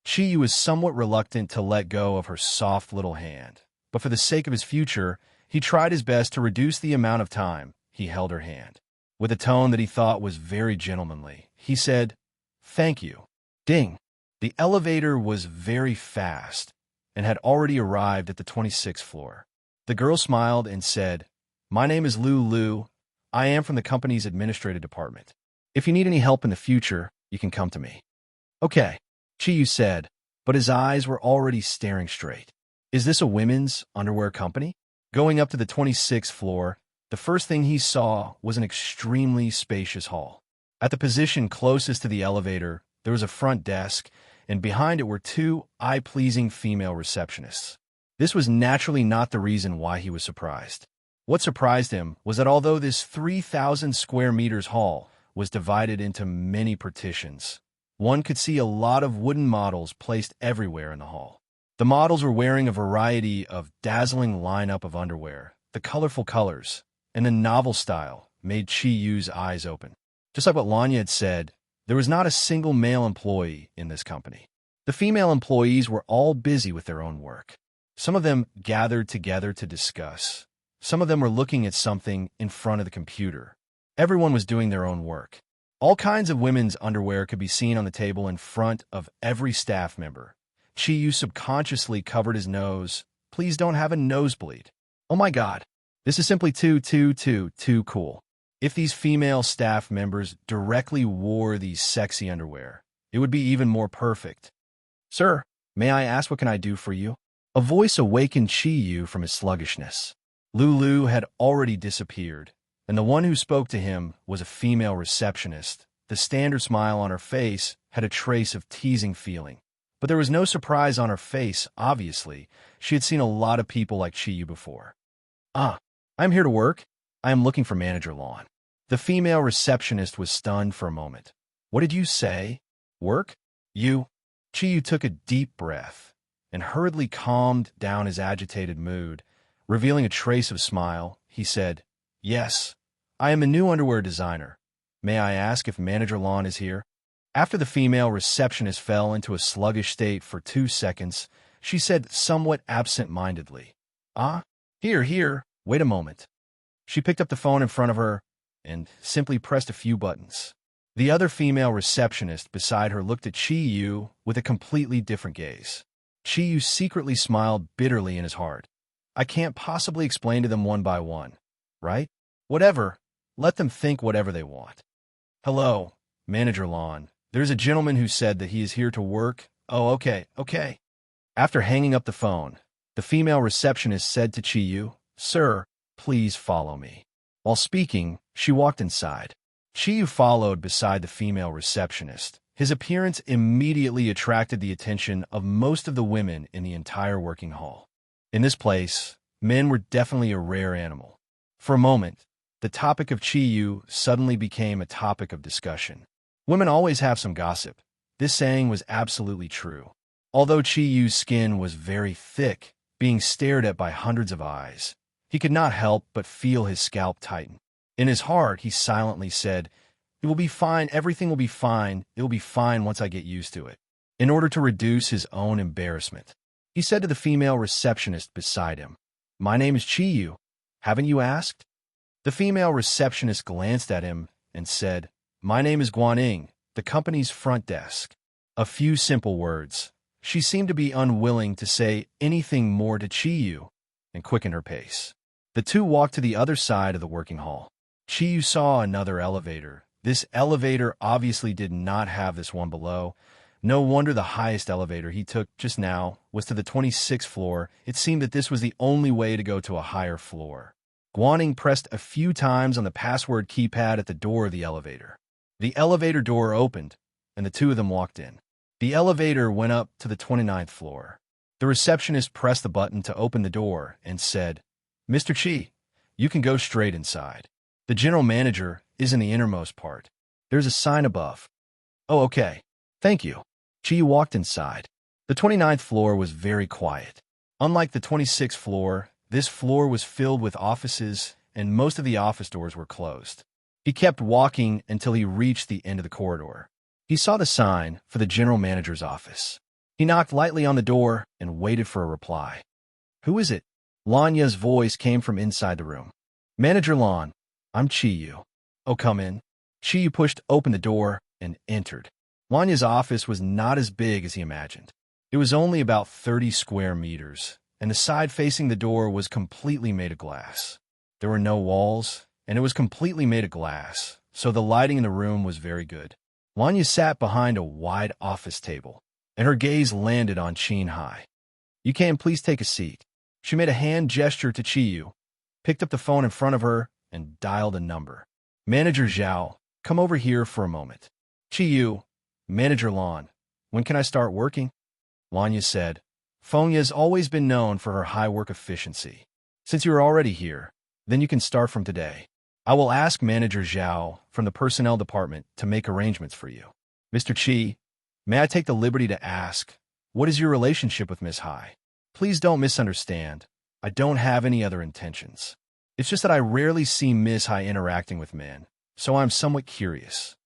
Chi Yu was somewhat reluctant to let go of her soft little hand, but for the sake of his future, he tried his best to reduce the amount of time he held her hand. With a tone that he thought was very gentlemanly, he said, "Thank you." Ding! The elevator was very fast and had already arrived at the 26th floor. The girl smiled and said, "My name is Lu. I am from the company's administrative department. If you need any help in the future, you can come to me." "Okay," Chi Yu said, but his eyes were already staring straight. "Is this a women's underwear company?" Going up to the 26th floor, the first thing he saw was an extremely spacious hall. At the position closest to the elevator, there was a front desk, and behind it were two eye-pleasing female receptionists. This was naturally not the reason why he was surprised. What surprised him was that although this 3,000 square meters hall was divided into many partitions, one could see a lot of wooden models placed everywhere in the hall. The models were wearing a variety of dazzling lineup of underwear. The colorful colors and the novel style made Chi Yu's eyes open. Just like what Lanya had said, there was not a single male employee in this company. The female employees were all busy with their own work. Some of them gathered together to discuss. Some of them were looking at something in front of the computer. Everyone was doing their own work. All kinds of women's underwear could be seen on the table in front of every staff member. Chi Yu subconsciously covered his nose. Please don't have a nosebleed. Oh my God, this is simply too cool. If these female staff members directly wore these sexy underwear, it would be even more perfect. "Sir, may I ask what can I do for you?" A voice awakened Chi Yu from his sluggishness. Lulu had already disappeared, and the one who spoke to him was a female receptionist. The standard smile on her face had a trace of teasing feeling. But there was no surprise on her face, obviously. She had seen a lot of people like Chi Yu before. "Ah, I'm here to work. I am looking for Manager Lon." The female receptionist was stunned for a moment. "What did you say? Work? You?" Chi Yu took a deep breath and hurriedly calmed down his agitated mood. Revealing a trace of smile, he said, "Yes, I am a new underwear designer. May I ask if Manager Lon is here?" After the female receptionist fell into a sluggish state for 2 seconds, she said somewhat absent-mindedly, "Ah, here, wait a moment." She picked up the phone in front of her and simply pressed a few buttons. The other female receptionist beside her looked at Chi Yu with a completely different gaze. Chi Yu secretly smiled bitterly in his heart. "I can't possibly explain to them one by one, right? Whatever, let them think whatever they want." "Hello, Manager Lon. There's a gentleman who said that he is here to work." "Oh, okay. After hanging up the phone, the female receptionist said to Chi Yu, "Sir, please follow me." While speaking, she walked inside. Chi Yu followed beside the female receptionist. His appearance immediately attracted the attention of most of the women in the entire working hall. In this place, men were definitely a rare animal. For a moment, the topic of Chi Yu suddenly became a topic of discussion. Women always have some gossip. This saying was absolutely true. Although Chi Yu's skin was very thick, being stared at by hundreds of eyes, he could not help but feel his scalp tighten. In his heart, he silently said, "It will be fine, everything will be fine, it will be fine once I get used to it." In order to reduce his own embarrassment, he said to the female receptionist beside him, "My name is Chi Yu. Haven't you asked?" The female receptionist glanced at him and said, "My name is Guaning, the company's front desk." A few simple words. She seemed to be unwilling to say anything more to Chi Yu and quickened her pace. The two walked to the other side of the working hall. Chi Yu saw another elevator. This elevator obviously did not have this one below. No wonder the highest elevator he took just now was to the 26th floor. It seemed that this was the only way to go to a higher floor. Guaning pressed a few times on the password keypad at the door of the elevator. The elevator door opened, and the two of them walked in. The elevator went up to the 29th floor. The receptionist pressed the button to open the door and said, "Mr. Chi, you can go straight inside. The general manager is in the innermost part. There's a sign above." "Oh, okay. Thank you." Chi walked inside. The 29th floor was very quiet. Unlike the 26th floor, this floor was filled with offices, and most of the office doors were closed. He kept walking until he reached the end of the corridor. He saw the sign for the general manager's office. He knocked lightly on the door and waited for a reply. "Who is it?" Lanya's voice came from inside the room. "Manager Lan, I'm Chiyu." "Oh, come in." Chiyu pushed open the door and entered. Lanya's office was not as big as he imagined. It was only about 30 square meters, and the side facing the door was completely made of glass. There were no walls, and it was completely made of glass, so the lighting in the room was very good. Lanya sat behind a wide office table, and her gaze landed on Chin Hai. "You can please take a seat." She made a hand gesture to Chiyu, picked up the phone in front of her, and dialed a number. "Manager Zhao, come over here for a moment." "Chiyu, Manager Lan, when can I start working?" Lanya said. "Fonya has always been known for her high work efficiency. Since you are already here, then you can start from today. I will ask Manager Zhao from the Personnel Department to make arrangements for you." "Mr. Chi, may I take the liberty to ask, what is your relationship with Miss Hai? Please don't misunderstand. I don't have any other intentions. It's just that I rarely see Miss Hai interacting with men, so I'm somewhat curious."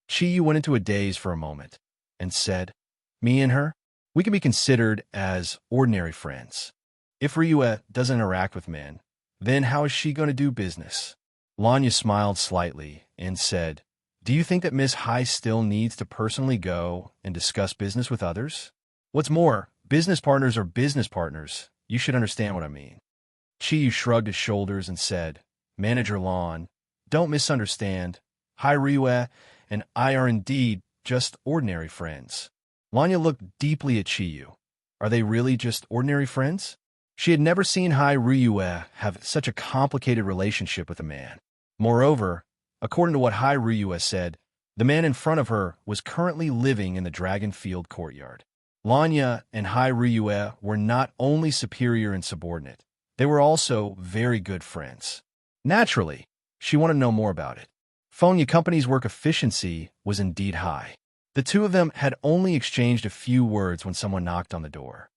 Chi went into a daze for a moment and said, "Me and her? We can be considered as ordinary friends. If Ryue doesn't interact with men, then how is she going to do business?" Lanya smiled slightly and said, "Do you think that Miss Hai still needs to personally go and discuss business with others? What's more, business partners are business partners. You should understand what I mean." Chi shrugged his shoulders and said, "Manager Lan, don't misunderstand. Hai Ryue and I are indeed just ordinary friends." Lanya looked deeply at Chiyu. Are they really just ordinary friends? She had never seen Hai Ryue have such a complicated relationship with a man. Moreover, according to what Hai Ryue said, the man in front of her was currently living in the Dragon Field courtyard. Lanya and Hai Ryue were not only superior and subordinate, they were also very good friends. Naturally, she wanted to know more about it. Fonya Company's work efficiency was indeed high. The two of them had only exchanged a few words when someone knocked on the door.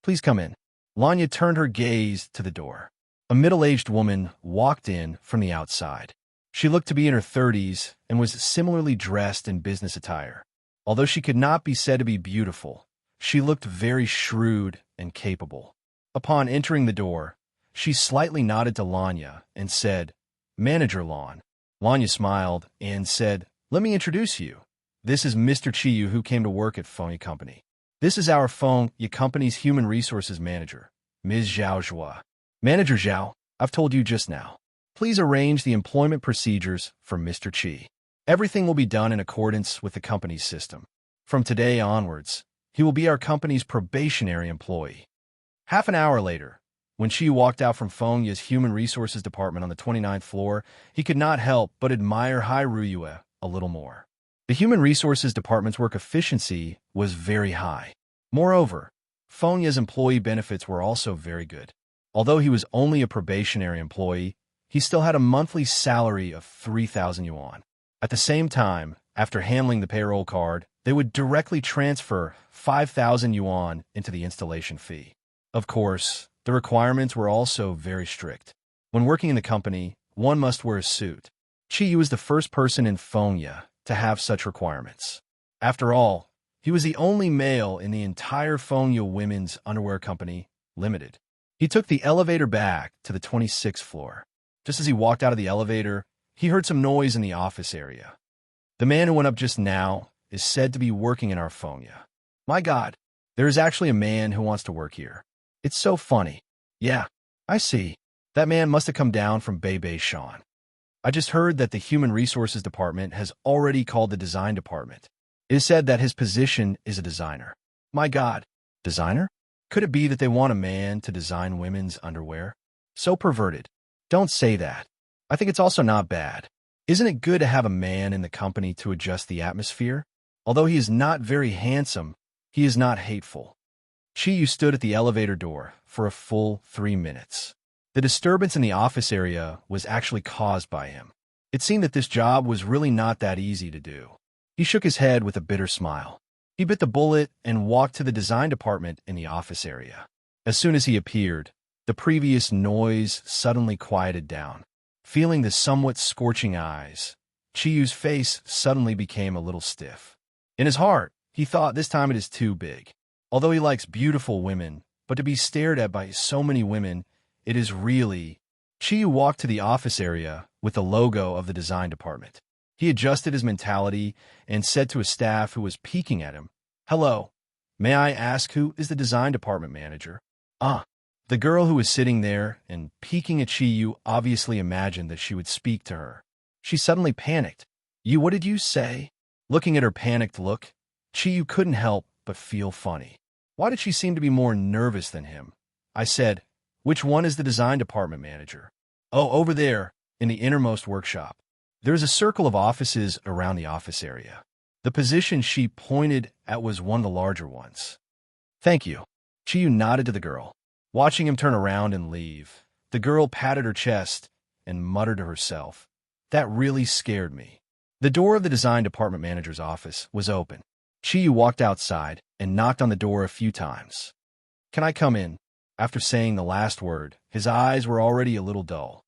"Please come in." Lanya turned her gaze to the door. A middle-aged woman walked in from the outside. She looked to be in her 30s and was similarly dressed in business attire. Although she could not be said to be beautiful, she looked very shrewd and capable. Upon entering the door, she slightly nodded to Lanya and said, "Manager Lan." Lanya smiled and said, "Let me introduce you. This is Mr. Chiyu who came to work at Fonya Company. This is our Fonya Company's Human Resources Manager, Ms. Zhao Zhua." "Manager Zhao, I've told you just now. Please arrange the employment procedures for Mr. Chi. Everything will be done in accordance with the company's system. From today onwards, he will be our company's probationary employee." Half an hour later, when Chi walked out from Fonya's Human Resources Department on the 29th floor, he could not help but admire Hai Ryue a little more. The Human Resources Department's work efficiency was very high. Moreover, Fonya's employee benefits were also very good. Although he was only a probationary employee, he still had a monthly salary of 3,000 yuan. At the same time, after handling the payroll card, they would directly transfer 5,000 yuan into the installation fee. Of course, the requirements were also very strict. When working in the company, one must wear a suit. Chiyu was the first person in Fonya to have such requirements. After all, he was the only male in the entire Fonya Women's Underwear Company, Limited. He took the elevator back to the 26th floor. Just as he walked out of the elevator, he heard some noise in the office area. "The man who went up just now is said to be working in our Fonya. My God, there is actually a man who wants to work here. It's so funny. Yeah, I see. That man must have come down from Beibei Shan. I just heard that the Human Resources Department has already called the Design Department. It is said that his position is a designer. My God, designer? Could it be that they want a man to design women's underwear? So perverted. Don't say that. I think it's also not bad. Isn't it good to have a man in the company to adjust the atmosphere? Although he is not very handsome, he is not hateful. Chiyu stood at the elevator door for a full 3 minutes. The disturbance in the office area was actually caused by him. It seemed that this job was really not that easy to do. He shook his head with a bitter smile. He bit the bullet and walked to the design department in the office area. As soon as he appeared, the previous noise suddenly quieted down. Feeling the somewhat scorching eyes, Chiyu's face suddenly became a little stiff. In his heart, he thought this time it is too big. Although he likes beautiful women, but to be stared at by so many women, it is really... Chiyu walked to the office area with the logo of the design department. He adjusted his mentality and said to a staff who was peeking at him, "Hello, may I ask who is the design department manager?" "Ah." The girl who was sitting there and peeking at Chiyu obviously imagined that she would speak to her. She suddenly panicked. What did you say?" Looking at her panicked look, Chiyu couldn't help but feel funny. Why did she seem to be more nervous than him? I said, "Which one is the design department manager?" "Oh, over there, in the innermost workshop. There is a circle of offices around the office area." The position she pointed at was one of the larger ones. "Thank you." Chiyu nodded to the girl. Watching him turn around and leave, the girl patted her chest and muttered to herself, "That really scared me." The door of the design department manager's office was open. Chiyu walked outside and knocked on the door a few times. "Can I come in?" After saying the last word, his eyes were already a little dull.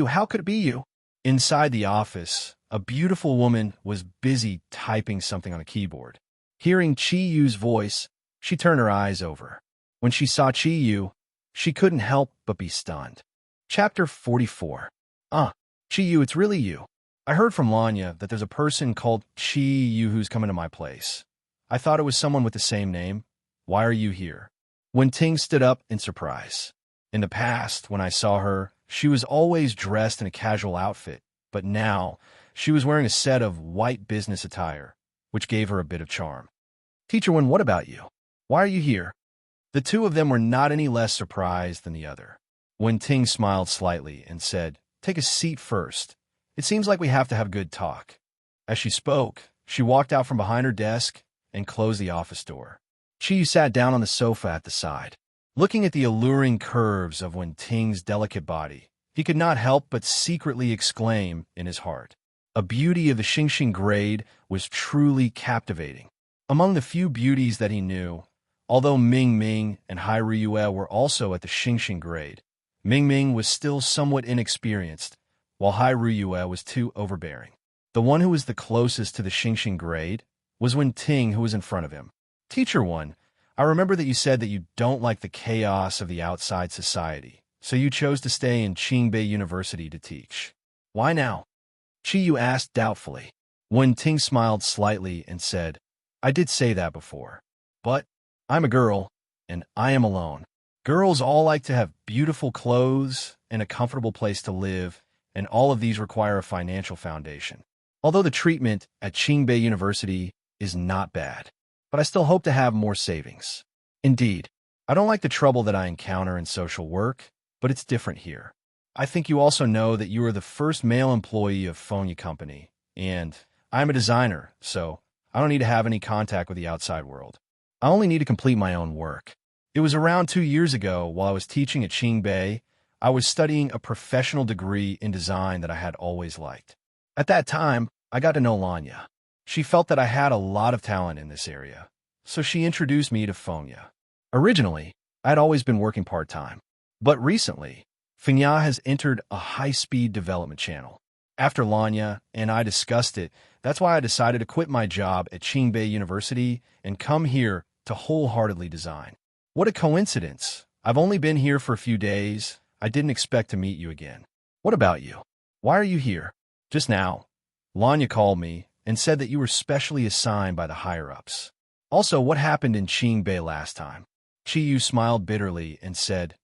How could it be you?" Inside the office, a beautiful woman was busy typing something on a keyboard. Hearing Chiyu's voice, she turned her eyes over. When she saw Chiyu, she couldn't help but be stunned. Chapter 44. Chiyu, it's really you. I heard from Lanya that there's a person called Chiyu who's coming to my place. I thought it was someone with the same name. Why are you here? Wen Ting stood up in surprise. In the past, when I saw her, she was always dressed in a casual outfit, but now she was wearing a set of white business attire, which gave her a bit of charm. "Teacher Wen, what about you? Why are you here?" The two of them were not any less surprised than the other. Wen Ting smiled slightly and said, "Take a seat first. It seems like we have to have good talk." As she spoke, she walked out from behind her desk and closed the office door. Chiyu sat down on the sofa at the side. Looking at the alluring curves of Wen Ting's delicate body, he could not help but secretly exclaim in his heart. A beauty of the Xingxing grade was truly captivating. Among the few beauties that he knew, although Ming Ming and Hai Riyue were also at the Xingxing grade, Ming Ming was still somewhat inexperienced, while Hai Riyue was too overbearing. The one who was the closest to the Xingxing grade was Wen Ting, who was in front of him. "Teacher Wen, I remember that you said that you don't like the chaos of the outside society, so you chose to stay in Qingbei University to teach. Why now?" Chiyu asked doubtfully. Wen Ting smiled slightly and said, "I did say that before. But I'm a girl, and I am alone. Girls all like to have beautiful clothes and a comfortable place to live, and all of these require a financial foundation. Although the treatment at Qingbei University is not bad, but I still hope to have more savings. Indeed, I don't like the trouble that I encounter in social work, but it's different here. I think you also know that you are the first male employee of Fonya Company, and I'm a designer, so I don't need to have any contact with the outside world. I only need to complete my own work. It was around 2 years ago, while I was teaching at Qingbei, I was studying a professional degree in design that I had always liked. At that time, I got to know Lanya. She felt that I had a lot of talent in this area, so she introduced me to Fonya. Originally, I had always been working part-time, but recently, Fonya has entered a high-speed development channel. After Lanya and I discussed it, that's why I decided to quit my job at Qingbei University and come here to wholeheartedly design. What a coincidence. I've only been here for a few days. I didn't expect to meet you again. What about you? Why are you here? Just now, Lanya called me and said that you were specially assigned by the higher-ups. Also, what happened in Qingbei last time? Chiyu smiled bitterly and said,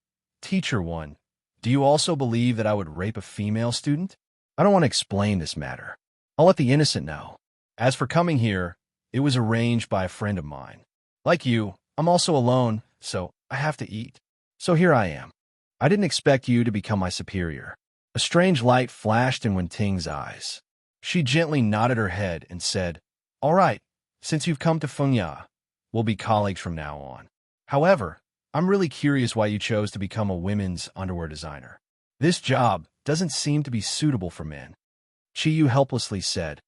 "Teacher Wen, do you also believe that I would rape a female student? I don't want to explain this matter. I'll let the innocent know. As for coming here, it was arranged by a friend of mine. Like you, I'm also alone, so I have to eat. So here I am. I didn't expect you to become my superior. A strange light flashed in Wenting's eyes. She gently nodded her head and said, "All right, since you've come to Fengya, we'll be colleagues from now on. However, I'm really curious why you chose to become a women's underwear designer. This job doesn't seem to be suitable for men." Chiyu helplessly said,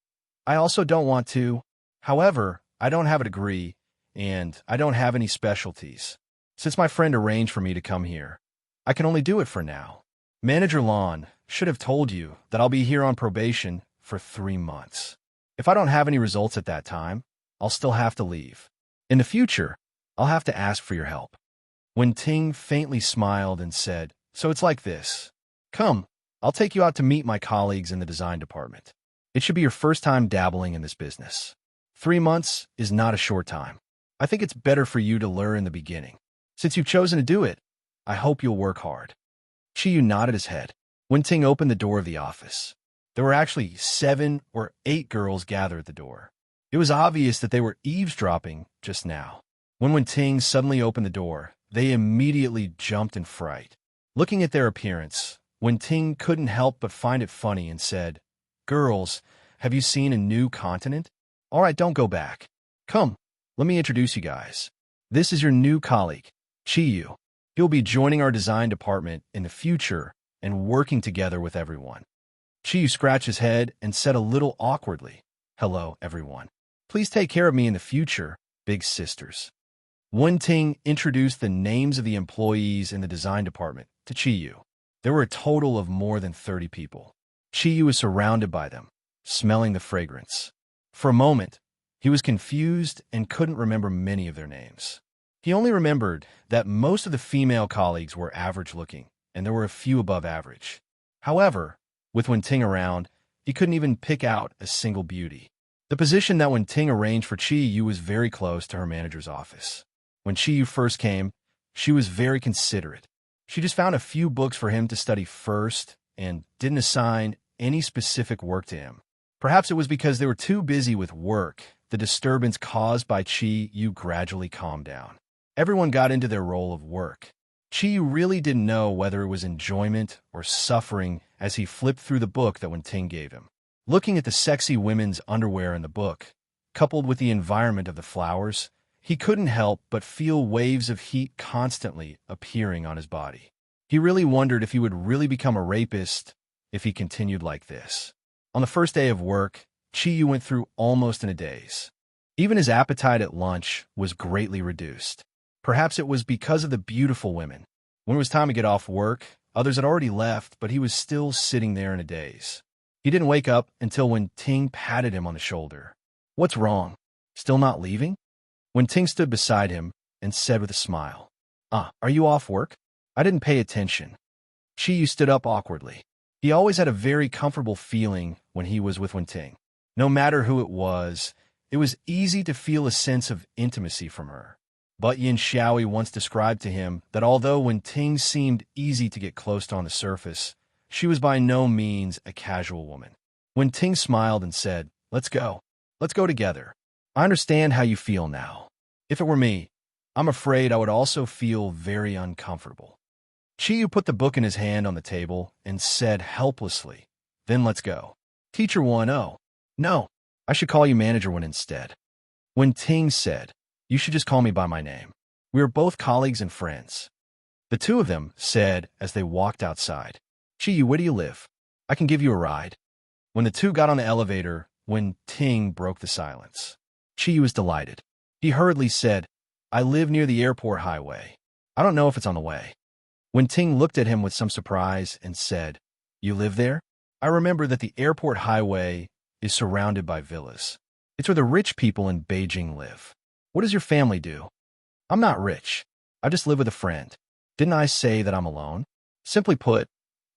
"I also don't want to. However, I don't have a degree, and I don't have any specialties. Since my friend arranged for me to come here, I can only do it for now. Manager Lon should have told you that I'll be here on probation for 3 months. If I don't have any results at that time, I'll still have to leave. In the future, I'll have to ask for your help." Wenting faintly smiled and said, "So it's like this. Come, I'll take you out to meet my colleagues in the design department. It should be your first time dabbling in this business. 3 months is not a short time. I think it's better for you to learn in the beginning. Since you've chosen to do it, I hope you'll work hard." Chiyu nodded his head. Wenting opened the door of the office. There were actually 7 or 8 girls gathered at the door. It was obvious that they were eavesdropping just now. When Wenting suddenly opened the door, they immediately jumped in fright. Looking at their appearance, Wenting couldn't help but find it funny and said, "Girls, have you seen a new continent? All right, don't go back. Come, let me introduce you guys. This is your new colleague, Chiyu. He'll be joining our design department in the future and working together with everyone." Chiyu scratched his head and said a little awkwardly, "Hello, everyone. Please take care of me in the future, big sisters." Wenting introduced the names of the employees in the design department to Chiyu. There were a total of more than 30 people. Chiyu was surrounded by them, smelling the fragrance. For a moment, he was confused and couldn't remember many of their names. He only remembered that most of the female colleagues were average-looking, and there were a few above average. However, with Wenting around, he couldn't even pick out a single beauty. The position that Wenting arranged for Chiyu was very close to her manager's office. When Chiyu first came, she was very considerate. She just found a few books for him to study first and didn't assign any specific work to him. Perhaps it was because they were too busy with work. The disturbance caused by Chiyu gradually calmed down. Everyone got into their role of work. Chiyu really didn't know whether it was enjoyment or suffering as he flipped through the book that Wenting gave him. Looking at the sexy women's underwear in the book, coupled with the environment of the flowers, he couldn't help but feel waves of heat constantly appearing on his body. He really wondered if he would really become a rapist if he continued like this. On the first day of work, Chiyu went through almost in a daze. Even his appetite at lunch was greatly reduced. Perhaps it was because of the beautiful women. When it was time to get off work, others had already left, but he was still sitting there in a daze. He didn't wake up until Wenting patted him on the shoulder. "What's wrong? Still not leaving?" Wenting stood beside him and said with a smile, Are you off work? I didn't pay attention." Chiyu stood up awkwardly. He always had a very comfortable feeling when he was with Wenting. No matter who it was easy to feel a sense of intimacy from her. But Yin Xiaoyi once described to him that although Wenting seemed easy to get close to on the surface, she was by no means a casual woman. Wenting smiled and said, Let's go. Let's go together. I understand how you feel now. If it were me, I'm afraid I would also feel very uncomfortable." Chiyu put the book in his hand on the table and said helplessly, "Then let's go." Teacher 1-0. "No, I should call you Manager 1 instead." Wenting said, "You should just call me by my name. We are both colleagues and friends." The two of them said as they walked outside, "Chiyu, where do you live? I can give you a ride." When the two got on the elevator, Wenting broke the silence. Chiyu was delighted. He hurriedly said, "I live near the airport highway. I don't know if it's on the way." Wenting looked at him with some surprise and said, "You live there? I remember that the airport highway is surrounded by villas. It's where the rich people in Beijing live. What does your family do?" "I'm not rich. I just live with a friend. Didn't I say that I'm alone? Simply put,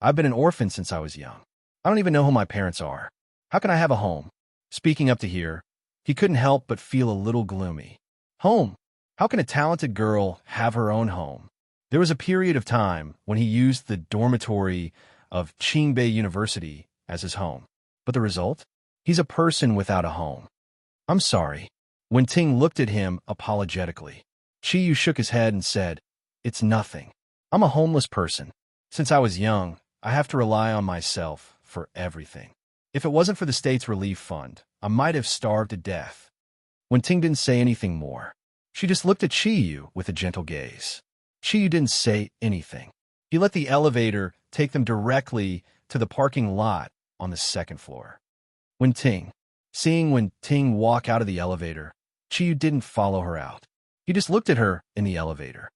I've been an orphan since I was young. I don't even know who my parents are. How can I have a home?" Speaking up to here, he couldn't help but feel a little gloomy. Home? How can a talented girl have her own home? There was a period of time when he used the dormitory of Qingbei University as his home. But the result? He's a person without a home. "I'm sorry." Wenting looked at him apologetically. Chiyu shook his head and said, "It's nothing. I'm a homeless person. Since I was young, I have to rely on myself for everything. If it wasn't for the state's relief fund, I might have starved to death. Wen-Ting didn't say anything more. She just looked at Chi-Yu with a gentle gaze. Chi-Yu didn't say anything. He let the elevator take them directly to the parking lot on the second floor. Seeing Wen-Ting walk out of the elevator, Chi-Yu didn't follow her out. He just looked at her in the elevator.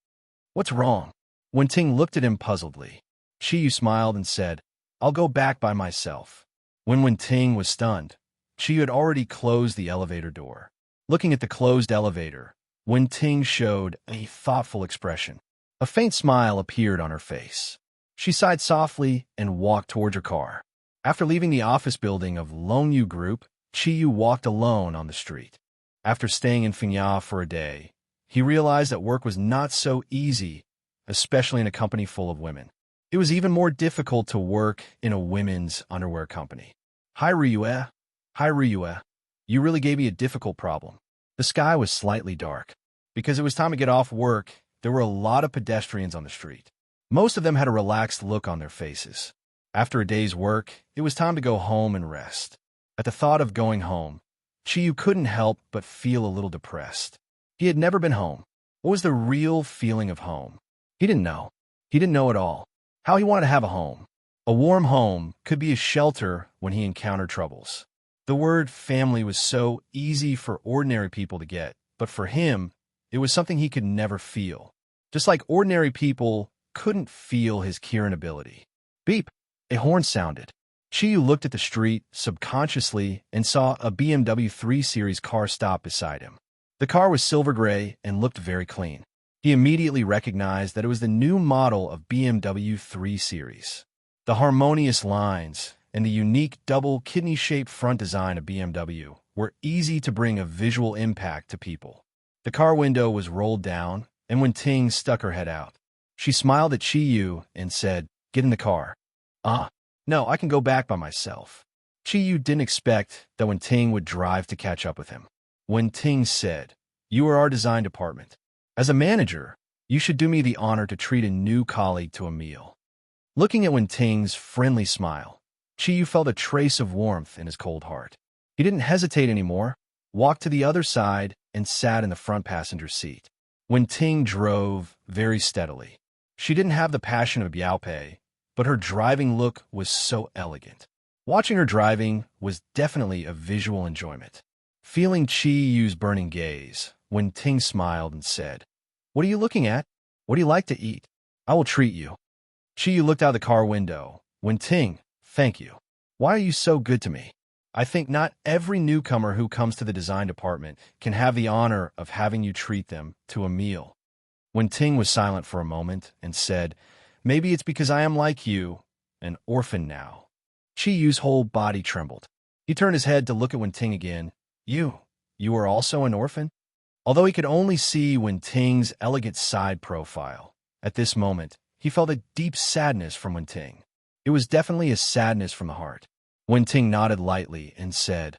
What's wrong? Wen-Ting looked at him puzzledly. Chi-Yu smiled and said, I'll go back by myself. When Wen-Ting was stunned, Chi-Yu had already closed the elevator door. Looking at the closed elevator, Wen-Ting showed a thoughtful expression. A faint smile appeared on her face. She sighed softly and walked towards her car. After leaving the office building of Longyu Group, Chi-Yu walked alone on the street. After staying in Finya for a day, he realized that work was not so easy, especially in a company full of women. It was even more difficult to work in a women's underwear company. Hi, Ryue. Hi, Ryue. You really gave me a difficult problem. The sky was slightly dark. Because it was time to get off work, there were a lot of pedestrians on the street. Most of them had a relaxed look on their faces. After a day's work, it was time to go home and rest. At the thought of going home, Chi-Yu couldn't help but feel a little depressed. He had never been home. What was the real feeling of home? He didn't know. He didn't know at all. How he wanted to have a home. A warm home could be a shelter when he encountered troubles. The word family was so easy for ordinary people to get, but for him, it was something he could never feel. Just like ordinary people couldn't feel his Kirin ability. Beep! A horn sounded. Chi-Yu looked at the street subconsciously and saw a BMW 3 Series car stop beside him. The car was silver gray and looked very clean. He immediately recognized that it was the new model of BMW 3 Series. The harmonious lines and the unique double kidney-shaped front design of BMW were easy to bring a visual impact to people. The car window was rolled down, and Wen-Ting stuck her head out. She smiled at Chi-Yu and said, Get in the car. No, I can go back by myself. Chi-Yu didn't expect that Wen-Ting would drive to catch up with him. Wen-Ting said, You are our design department. As a manager, you should do me the honor to treat a new colleague to a meal. Looking at Wen-Ting's friendly smile, Chi-Yu felt a trace of warmth in his cold heart. He didn't hesitate anymore, walked to the other side, and sat in the front passenger seat. Wen-Ting drove very steadily. She didn't have the passion of Biaopei, but her driving look was so elegant. Watching her driving was definitely a visual enjoyment. Feeling Chi-Yu's burning gaze, Wen-Ting smiled and said, What are you looking at? What do you like to eat? I will treat you. Chi-Yu looked out the car window. Wen-Ting, thank you. Why are you so good to me? I think not every newcomer who comes to the design department can have the honor of having you treat them to a meal. Wen-Ting was silent for a moment and said, Maybe it's because I am like you, an orphan now. Chi-Yu's whole body trembled. He turned his head to look at Wen-Ting again. You are also an orphan? Although he could only see Wen-Ting's elegant side profile, at this moment, he felt a deep sadness from Wen-Ting. It was definitely a sadness from the heart. Wen-Ting nodded lightly and said,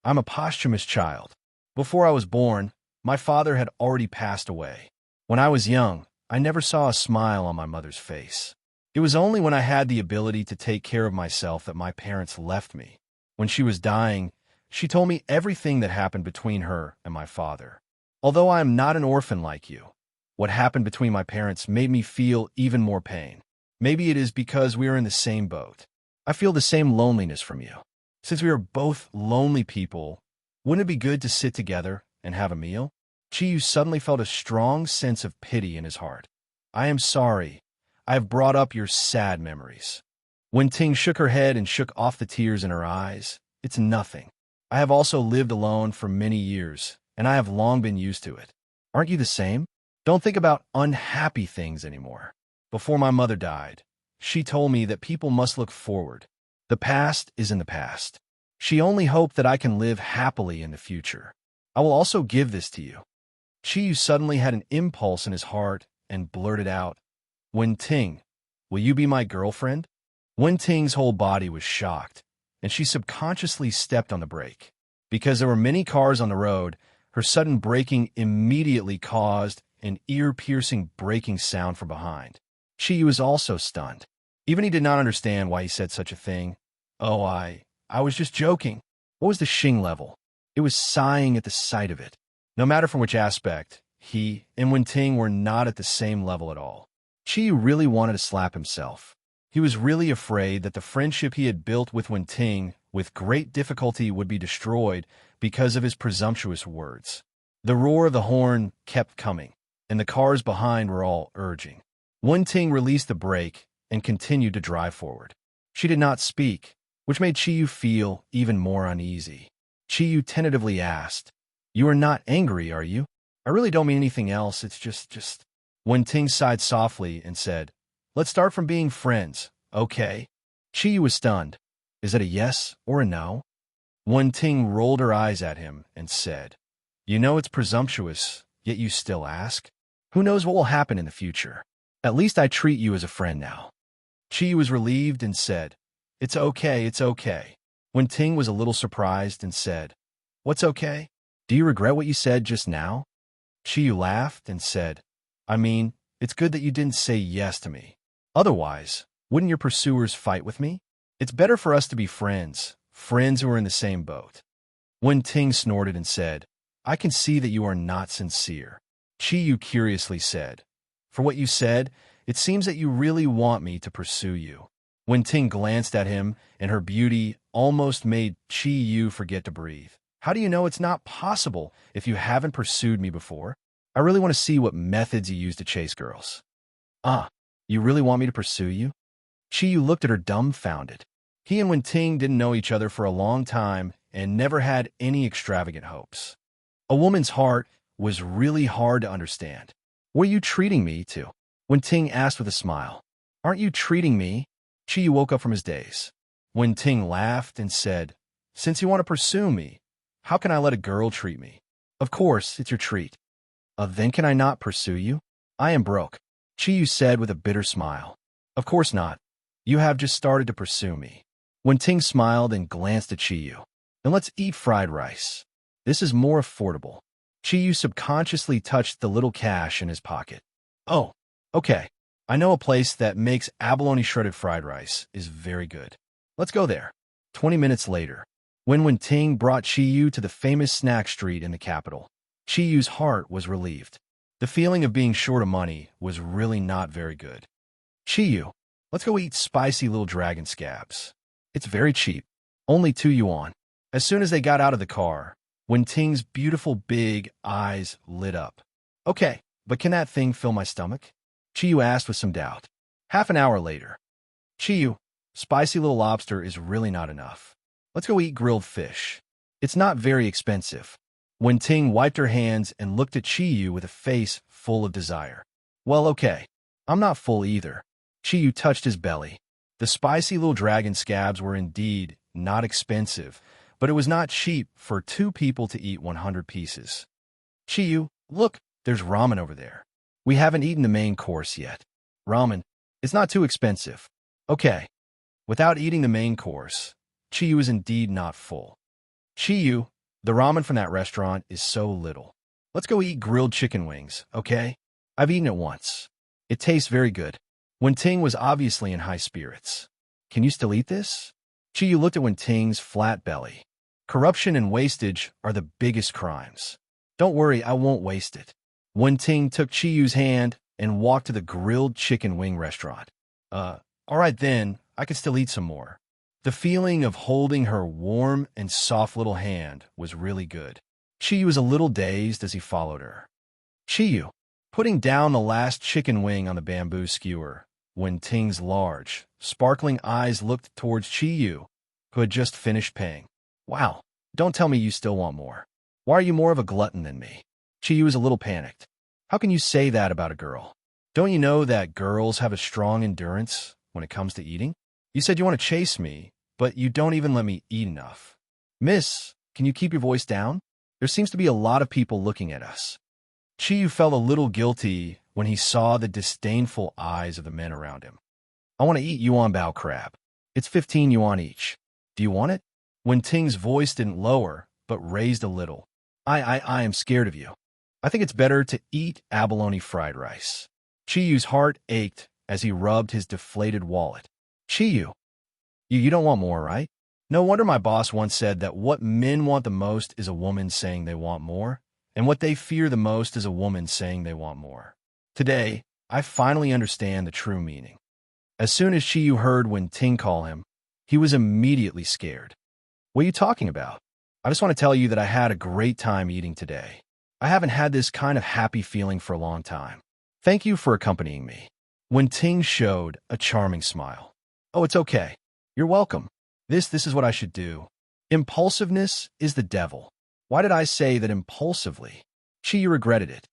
I'm a posthumous child. Before I was born, my father had already passed away. When I was young, I never saw a smile on my mother's face. It was only when I had the ability to take care of myself that my parents left me. When she was dying, she told me everything that happened between her and my father. Although I am not an orphan like you, what happened between my parents made me feel even more pain. Maybe it is because we are in the same boat. I feel the same loneliness from you. Since we are both lonely people, wouldn't it be good to sit together and have a meal? Chi-Yu suddenly felt a strong sense of pity in his heart. I am sorry. I have brought up your sad memories. Wen-Ting shook her head and shook off the tears in her eyes. It's nothing. I have also lived alone for many years, and I have long been used to it. Aren't you the same? Don't think about unhappy things anymore. Before my mother died, she told me that people must look forward. The past is in the past. She only hoped that I can live happily in the future. I will also give this to you. Chi-Yu suddenly had an impulse in his heart and blurted out, Wen-Ting, will you be my girlfriend? Wen-Ting's whole body was shocked, and she subconsciously stepped on the brake. Because there were many cars on the road, her sudden braking immediately caused an ear-piercing braking sound from behind. Chi-Yu was also stunned. Even he did not understand why he said such a thing. Oh, I was just joking. What was the Xing level? It was sighing at the sight of it. No matter from which aspect, he and Wenting were not at the same level at all. Chi really wanted to slap himself. He was really afraid that the friendship he had built with Wenting with great difficulty would be destroyed because of his presumptuous words. The roar of the horn kept coming, and the cars behind were all urging. Wenting released the brake and continued to drive forward. She did not speak, which made Chiyu feel even more uneasy. Chiyu tentatively asked, "You are not angry, are you? I really don't mean anything else, it's just... Wenting sighed softly and said, "Let's start from being friends, okay?" Chiyu was stunned. Is that a yes or a no? Wenting rolled her eyes at him and said, "You know it's presumptuous, yet you still ask? Who knows what will happen in the future? At least I treat you as a friend now." Chiyu was relieved and said, "It's okay, it's okay." Wenting was a little surprised and said, "What's okay? Do you regret what you said just now?" Chiyu laughed and said, "I mean, it's good that you didn't say yes to me. Otherwise, wouldn't your pursuers fight with me? It's better for us to be friends, friends who are in the same boat." Wenting snorted and said, "I can see that you are not sincere." Chiyu curiously said, "For what you said, it seems that you really want me to pursue you." Wenting glanced at him, and her beauty almost made Chiyu forget to breathe. "How do you know it's not possible if you haven't pursued me before? I really want to see what methods you use to chase girls." "Ah, you really want me to pursue you?" Chiyu looked at her dumbfounded. He and Wenting didn't know each other for a long time and never had any extravagant hopes. A woman's heart was really hard to understand. "What are you treating me to?" Wenting asked with a smile. "Aren't you treating me?" Chiyu woke up from his daze. Wenting laughed and said, "Since you want to pursue me, how can I let a girl treat me? Of course, it's your treat." Then can I not pursue you? I am broke," Chiyu said with a bitter smile. "Of course not. You have just started to pursue me." Wenting smiled and glanced at Chiyu. "Then let's eat fried rice. This is more affordable." Chiyu subconsciously touched the little cash in his pocket. "Oh, okay. I know a place that makes abalone shredded fried rice is very good. Let's go there." 20 minutes later, when Wenting brought Chiyu to the famous snack street in the capital, Chiyu's heart was relieved. The feeling of being short of money was really not very good. "Chiyu, let's go eat spicy little dragon scabs. It's very cheap, only 2 yuan." As soon as they got out of the car, Wenting's beautiful big eyes lit up. "Okay, but can that thing fill my stomach?" Chiyu asked with some doubt. Half an hour later, "Chiyu, spicy little lobster is really not enough. Let's go eat grilled fish. It's not very expensive." Wenting wiped her hands and looked at Chiyu with a face full of desire. "Well, okay. I'm not full either." Chiyu touched his belly. The spicy little dragon scabs were indeed not expensive, but it was not cheap for 2 people to eat 100 pieces. "Chiyu, look, there's ramen over there. We haven't eaten the main course yet." "Ramen? It's not too expensive." "Okay." Without eating the main course, Chiyu is indeed not full. "Chiyu, the ramen from that restaurant is so little. Let's go eat grilled chicken wings, okay? I've eaten it once. It tastes very good." Wenting was obviously in high spirits. "Can you still eat this?" Chiyu looked at Wenting's flat belly. "Corruption and wastage are the biggest crimes. Don't worry, I won't waste it." Wenting took Chiyu's hand and walked to the grilled chicken wing restaurant. All right then, I could still eat some more." The feeling of holding her warm and soft little hand was really good. Chiyu was a little dazed as he followed her. Chiyu, putting down the last chicken wing on the bamboo skewer, Wenting's large, sparkling eyes looked towards Chiyu, who had just finished paying. "Wow, don't tell me you still want more. Why are you more of a glutton than me?" Chiyu was a little panicked. "How can you say that about a girl? Don't you know that girls have a strong endurance when it comes to eating? You said you want to chase me, but you don't even let me eat enough. Miss, can you keep your voice down? There seems to be a lot of people looking at us." Chiyu felt a little guilty when he saw the disdainful eyes of the men around him. "I want to eat yuan bao crab. It's 15 yuan each. Do you want it?" Wenting's voice didn't lower, but raised a little. I am scared of you. I think it's better to eat abalone fried rice." Chiyu's heart ached as he rubbed his deflated wallet. Chi Yu, you don't want more, right? No wonder my boss once said that what men want the most is a woman saying they want more, and what they fear the most is a woman saying they want more. Today, I finally understand the true meaning. As soon as Chi Yu heard Wen Ting call him, he was immediately scared. What are you talking about? I just want to tell you that I had a great time eating today. I haven't had this kind of happy feeling for a long time. Thank you for accompanying me. Wen Ting showed a charming smile. Oh, it's okay. You're welcome. This is what I should do. Impulsiveness is the devil. Why did I say that impulsively? Chi Yu regretted it.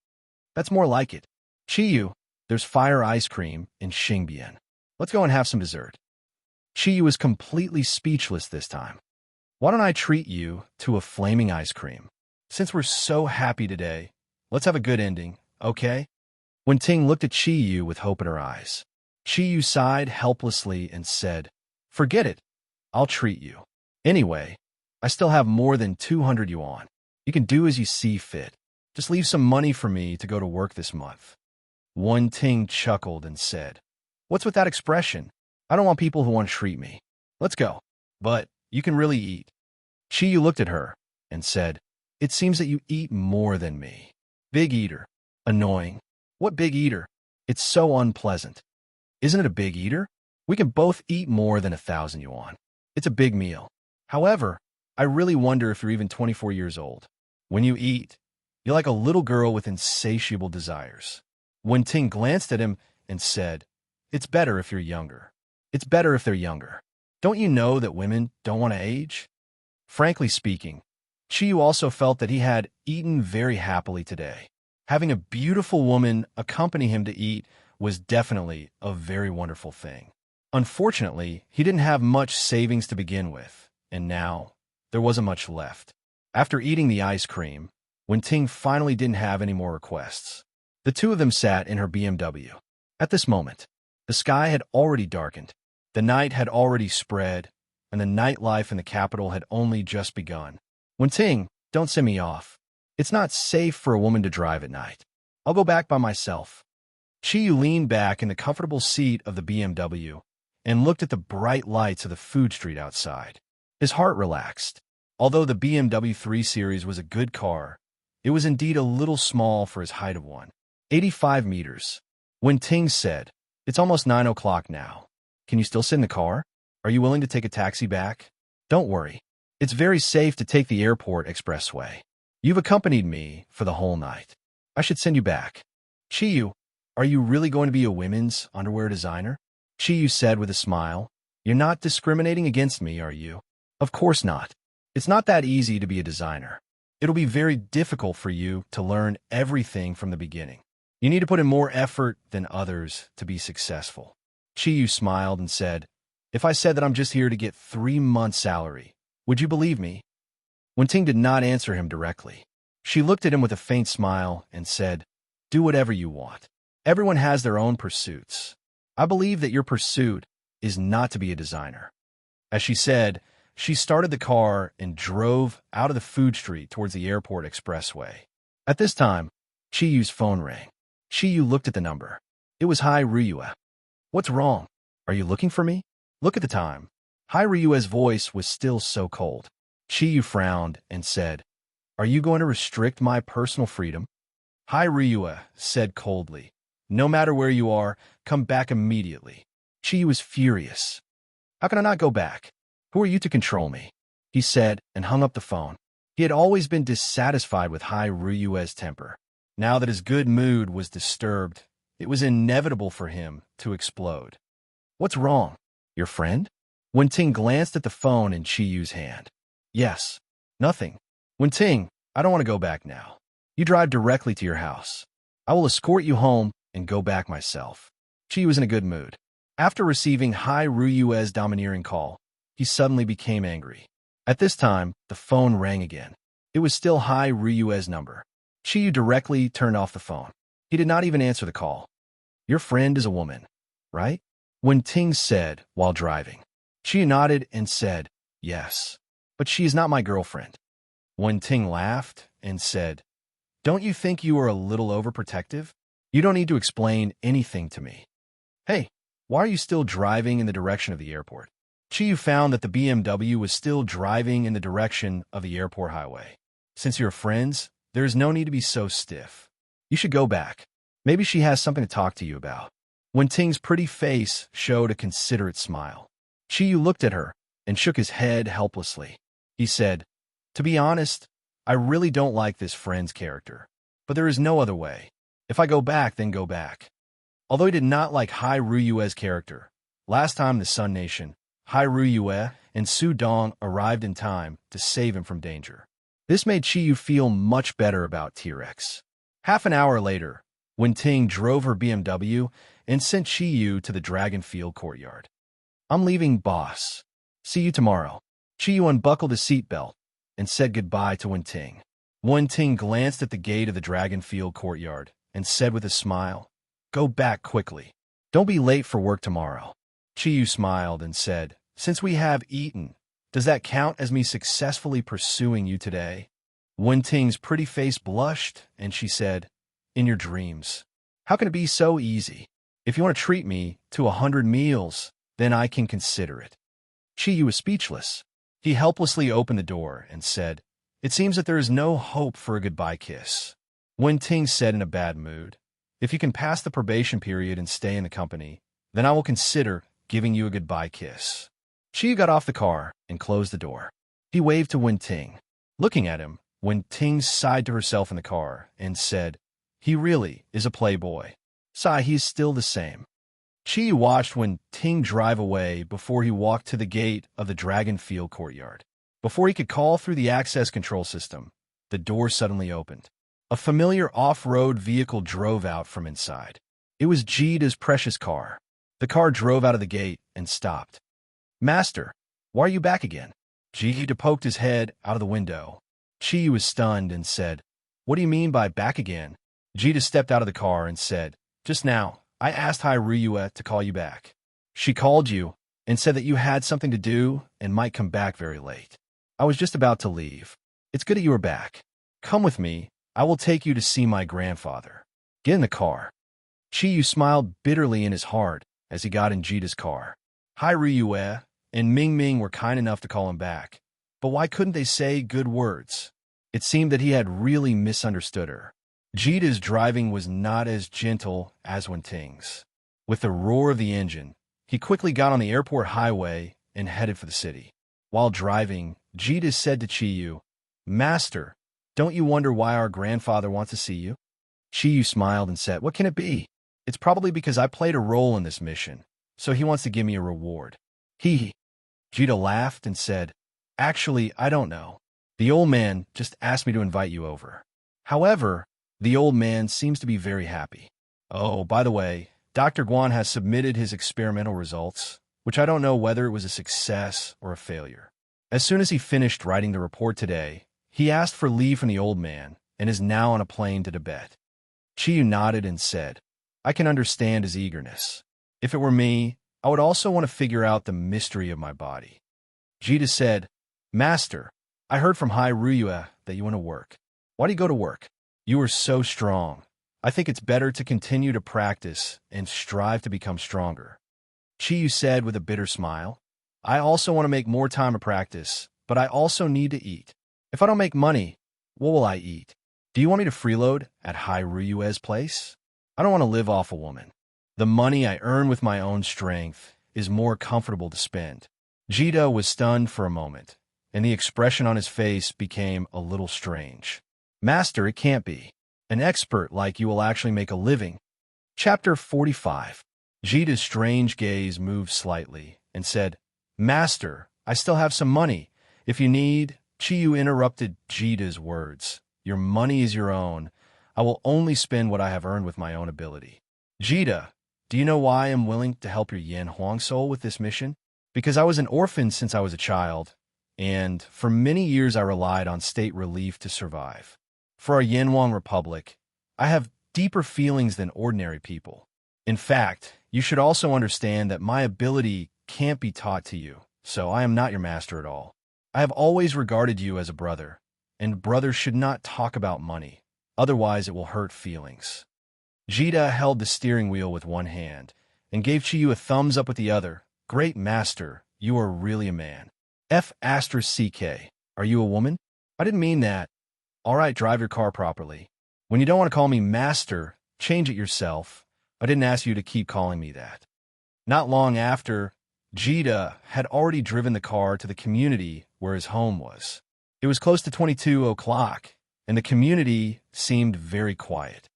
That's more like it. Chi Yu, there's fire ice cream in Xingbian. Let's go and have some dessert. Chi Yu was completely speechless this time. Why don't I treat you to a flaming ice cream? Since we're so happy today, let's have a good ending, okay? Wen Ting looked at Chi Yu with hope in her eyes. Chi Yu sighed helplessly and said, Forget it. I'll treat you. Anyway, I still have more than 200 yuan. You can do as you see fit. Just leave some money for me to go to work this month. Wen Ting chuckled and said, What's with that expression? I don't want people who want to treat me. Let's go. But you can really eat. Chi Yu looked at her and said, It seems that you eat more than me. Big eater. Annoying. What big eater? It's so unpleasant. Isn't it a big eater? We can both eat more than 1,000 yuan. It's a big meal. However, I really wonder if you're even 24 years old. When you eat, you're like a little girl with insatiable desires. Wen Ting glanced at him and said, It's better if you're younger. It's better if they're younger. Don't you know that women don't want to age? Frankly speaking, Chi Yu also felt that he had eaten very happily today. Having a beautiful woman accompany him to eat was definitely a very wonderful thing. Unfortunately, he didn't have much savings to begin with, and now there wasn't much left. After eating the ice cream, Wen Ting finally didn't have any more requests. The two of them sat in her BMW. At this moment, the sky had already darkened, the night had already spread, and the nightlife in the capital had only just begun. Wen Ting, don't send me off. It's not safe for a woman to drive at night. I'll go back by myself. Chi Yu leaned back in the comfortable seat of the BMW and looked at the bright lights of the food street outside. His heart relaxed. Although the BMW 3 Series was a good car, it was indeed a little small for his height of 185 meters. Wen Ting said, It's almost 9 o'clock now. Can you still sit in the car? Are you willing to take a taxi back? Don't worry. It's very safe to take the airport expressway. You've accompanied me for the whole night. I should send you back. Chi Yu, are you really going to be a women's underwear designer? Chi Yu said with a smile. You're not discriminating against me, are you? Of course not. It's not that easy to be a designer. It'll be very difficult for you to learn everything from the beginning. You need to put in more effort than others to be successful. Chi Yu smiled and said, If I said that I'm just here to get 3 months' salary, would you believe me? Wen Ting did not answer him directly. She looked at him with a faint smile and said, Do whatever you want. Everyone has their own pursuits. I believe that your pursuit is not to be a designer. As she said, she started the car and drove out of the food street towards the airport expressway. At this time, Chi Yu's phone rang. Chi Yu looked at the number. It was Hai Ruyue. What's wrong? Are you looking for me? Look at the time. Hai Ryue's voice was still so cold. Chi Yu frowned and said, Are you going to restrict my personal freedom? Hai Ryue said coldly, No matter where you are, come back immediately. Chi Yu was furious. How can I not go back? Who are you to control me? He said and hung up the phone. He had always been dissatisfied with Hai Ryue's temper. Now that his good mood was disturbed, it was inevitable for him to explode. What's wrong? Your friend? Wen Ting glanced at the phone in Chi Yu's hand. Yes. Nothing. Wen Ting, I don't want to go back now. You drive directly to your house. I will escort you home and go back myself. Chi Yu was in a good mood. After receiving Hai Ryue's domineering call, he suddenly became angry. At this time, the phone rang again. It was still Hai Ryue's number. Chi Yu directly turned off the phone. He did not even answer the call. Your friend is a woman, right? Wen Ting said while driving. Chi Yu nodded and said, Yes, but she is not my girlfriend. Wen Ting laughed and said, Don't you think you are a little overprotective? You don't need to explain anything to me. Hey, Why are you still driving in the direction of the airport? Chiyu found that the BMW was still driving in the direction of the airport highway. Since you're friends, there is no need to be so stiff. You should go back. Maybe she has something to talk to you about. Wenting's pretty face showed a considerate smile. Chiyu looked at her and shook his head helplessly. He said, "To be honest, I really don't like this friend's character. But there is no other way. If I go back, then go back." Although he did not like Hai Ruyue's character, last time the Sun Nation, Hai Ruyue and Su Dong arrived in time to save him from danger. This made Chiyu feel much better about T-Rex. Half an hour later, Wenting drove her BMW and sent Chiyu to the Dragonfield courtyard. "I'm leaving, boss. See you tomorrow." Chiyu unbuckled his seatbelt and said goodbye to Wenting. Wenting glanced at the gate of the Dragonfield courtyard and said with a smile, "Go back quickly. Don't be late for work tomorrow." Chiyu smiled and said, "Since we have eaten, does that count as me successfully pursuing you today?" Wenting's pretty face blushed, and she said, "In your dreams. How can it be so easy? If you want to treat me to 100 meals, then I can consider it." Chiyu was speechless. He helplessly opened the door and said, "It seems that there is no hope for a goodbye kiss." Wenting said in a bad mood, "If you can pass the probation period and stay in the company, then I will consider giving you a goodbye kiss." Chiyu got off the car and closed the door. He waved to Wenting. Looking at him, Wenting sighed to herself in the car and said, "He really is a playboy. Sigh, he's still the same." Chiyu watched Wenting drive away before he walked to the gate of the Dragonfield courtyard. Before he could call through the access control system, the door suddenly opened. A familiar off-road vehicle drove out from inside. It was Jida's precious car. The car drove out of the gate and stopped. "Master, why are you back again?" Jida poked his head out of the window. Chiyu was stunned and said, "What do you mean by back again?" Jida stepped out of the car and said, "Just now, I asked Hai Ryue to call you back. She called you and said that you had something to do and might come back very late. I was just about to leave. It's good that you are back. Come with me. I will take you to see my grandfather. Get in the car." Chiyu smiled bitterly in his heart as he got in Jida's car. Hai Ryue and Ming Ming were kind enough to call him back, but why couldn't they say good words? It seemed that he had really misunderstood her. Jida's driving was not as gentle as Wenting's. With the roar of the engine, he quickly got on the airport highway and headed for the city. While driving, Jida said to Chiyu, "Master, don't you wonder why our grandfather wants to see you?" Chiyu smiled and said, "What can it be? It's probably because I played a role in this mission, so he wants to give me a reward." Jida laughed and said, "Actually, I don't know. The old man just asked me to invite you over. However, the old man seems to be very happy. Oh, by the way, Dr. Guan has submitted his experimental results, which I don't know whether it was a success or a failure. As soon as he finished writing the report today, he asked for leave from the old man and is now on a plane to Tibet." Chiyu nodded and said, "I can understand his eagerness. If it were me, I would also want to figure out the mystery of my body." Jida said, "Master, I heard from Hai Ryue that you want to work. Why do you go to work? You are so strong. I think it's better to continue to practice and strive to become stronger." Chiyu said with a bitter smile, "I also want to make more time to practice, but I also need to eat. If I don't make money, what will I eat? Do you want me to freeload at Hai Ryue's place? I don't want to live off a woman. The money I earn with my own strength is more comfortable to spend." Jida was stunned for a moment, and the expression on his face became a little strange. "Master, it can't be. An expert like you will actually make a living." Chapter 45. Jida's strange gaze moved slightly and said, "Master, I still have some money. If you need..." Chiyu interrupted Jida's words. "Your money is your own. I will only spend what I have earned with my own ability." "Jida, do you know why I am willing to help your Yan Huang soul with this mission? Because I was an orphan since I was a child, and for many years I relied on state relief to survive. For our Yanwang Republic, I have deeper feelings than ordinary people. In fact, you should also understand that my ability can't be taught to you, so I am not your master at all. I have always regarded you as a brother, and brothers should not talk about money, otherwise it will hurt feelings." Jida held the steering wheel with one hand and gave Chiyu a thumbs up with the other. Great master, you are really a man. F***CK. Are you a woman? I didn't mean that. All right, drive your car properly. When you don't want to call me master, change it yourself. I didn't ask you to keep calling me that. Not long after, Jita had already driven the car to the community where his home was. It was close to 22 o'clock, and the community seemed very quiet.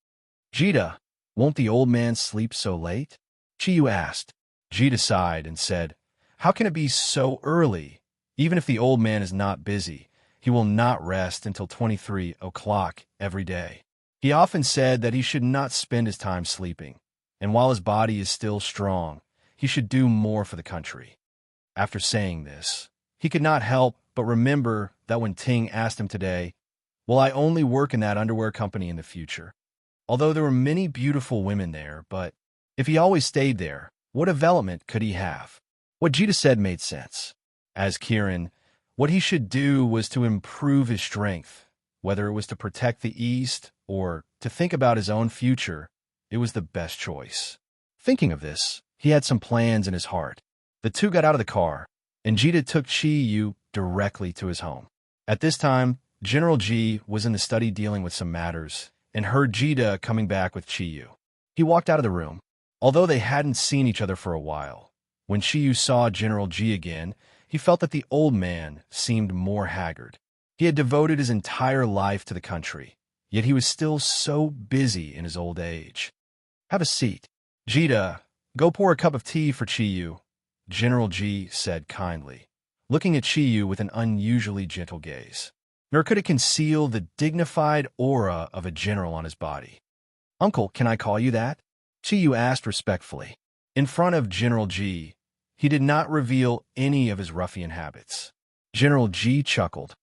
Jita, won't the old man sleep so late? Chiyu asked. Jita sighed and said, how can it be so early? Even if the old man is not busy, he will not rest until 23 o'clock every day. He often said that he should not spend his time sleeping, and while his body is still strong, he should do more for the country. After saying this, he could not help but remember that when Ting asked him today, will I only work in that underwear company in the future? Although there were many beautiful women there, but if he always stayed there, what development could he have? What Jita said made sense. As Kirin, what he should do was to improve his strength, whether it was to protect the East or to think about his own future. It was the best choice. Thinking of this, he had some plans in his heart. The two got out of the car, and Jita took Chiyu directly to his home. At this time, General G was in the study dealing with some matters and heard Jita coming back with Chiyu. He walked out of the room. Although they hadn't seen each other for a while, when Chiyu saw General G again, he felt that the old man seemed more haggard. He had devoted his entire life to the country, yet he was still so busy in his old age. Have a seat. Jita, go pour a cup of tea for Chiyu, General G said kindly, looking at Chiyu with an unusually gentle gaze. Nor could it conceal the dignified aura of a general on his body. Uncle, can I call you that? Chiyu asked respectfully. In front of General G, he did not reveal any of his ruffian habits. General G chuckled.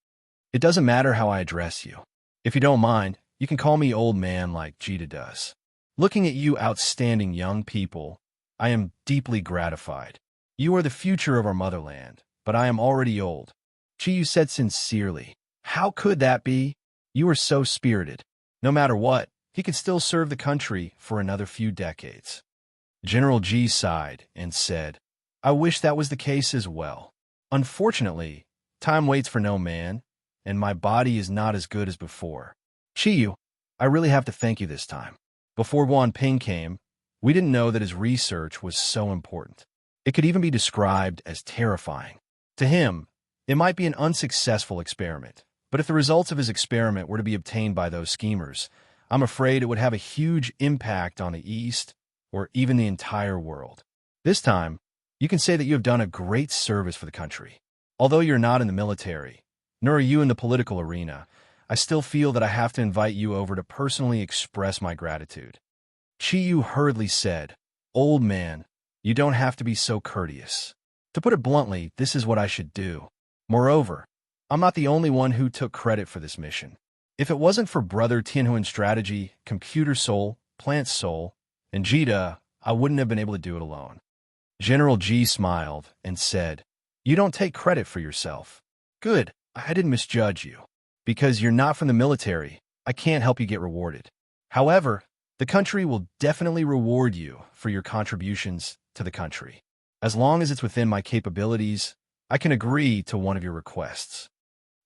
It doesn't matter how I address you. If you don't mind, you can call me old man like Jita does. Looking at you outstanding young people, I am deeply gratified. You are the future of our motherland, but I am already old. Chiyu said sincerely. How could that be? You are so spirited. No matter what, he could still serve the country for another few decades. General G sighed and said, I wish that was the case as well. Unfortunately, time waits for no man, and my body is not as good as before. Chiyu, I really have to thank you this time. Before Wan Ping came, we didn't know that his research was so important. It could even be described as terrifying. To him, it might be an unsuccessful experiment, but if the results of his experiment were to be obtained by those schemers, I'm afraid it would have a huge impact on the East or even the entire world. This time, you can say that you have done a great service for the country. Although you're not in the military, nor are you in the political arena, I still feel that I have to invite you over to personally express my gratitude. Chiyu hurriedly said, Old man, you don't have to be so courteous. To put it bluntly, this is what I should do. Moreover, I'm not the only one who took credit for this mission. If it wasn't for Brother Tianhuan's strategy, Computer Soul, Plant Soul, and Jita, I wouldn't have been able to do it alone. General G smiled and said, You don't take credit for yourself. Good, I didn't misjudge you. Because you're not from the military, I can't help you get rewarded. However, the country will definitely reward you for your contributions to the country. As long as it's within my capabilities, I can agree to one of your requests.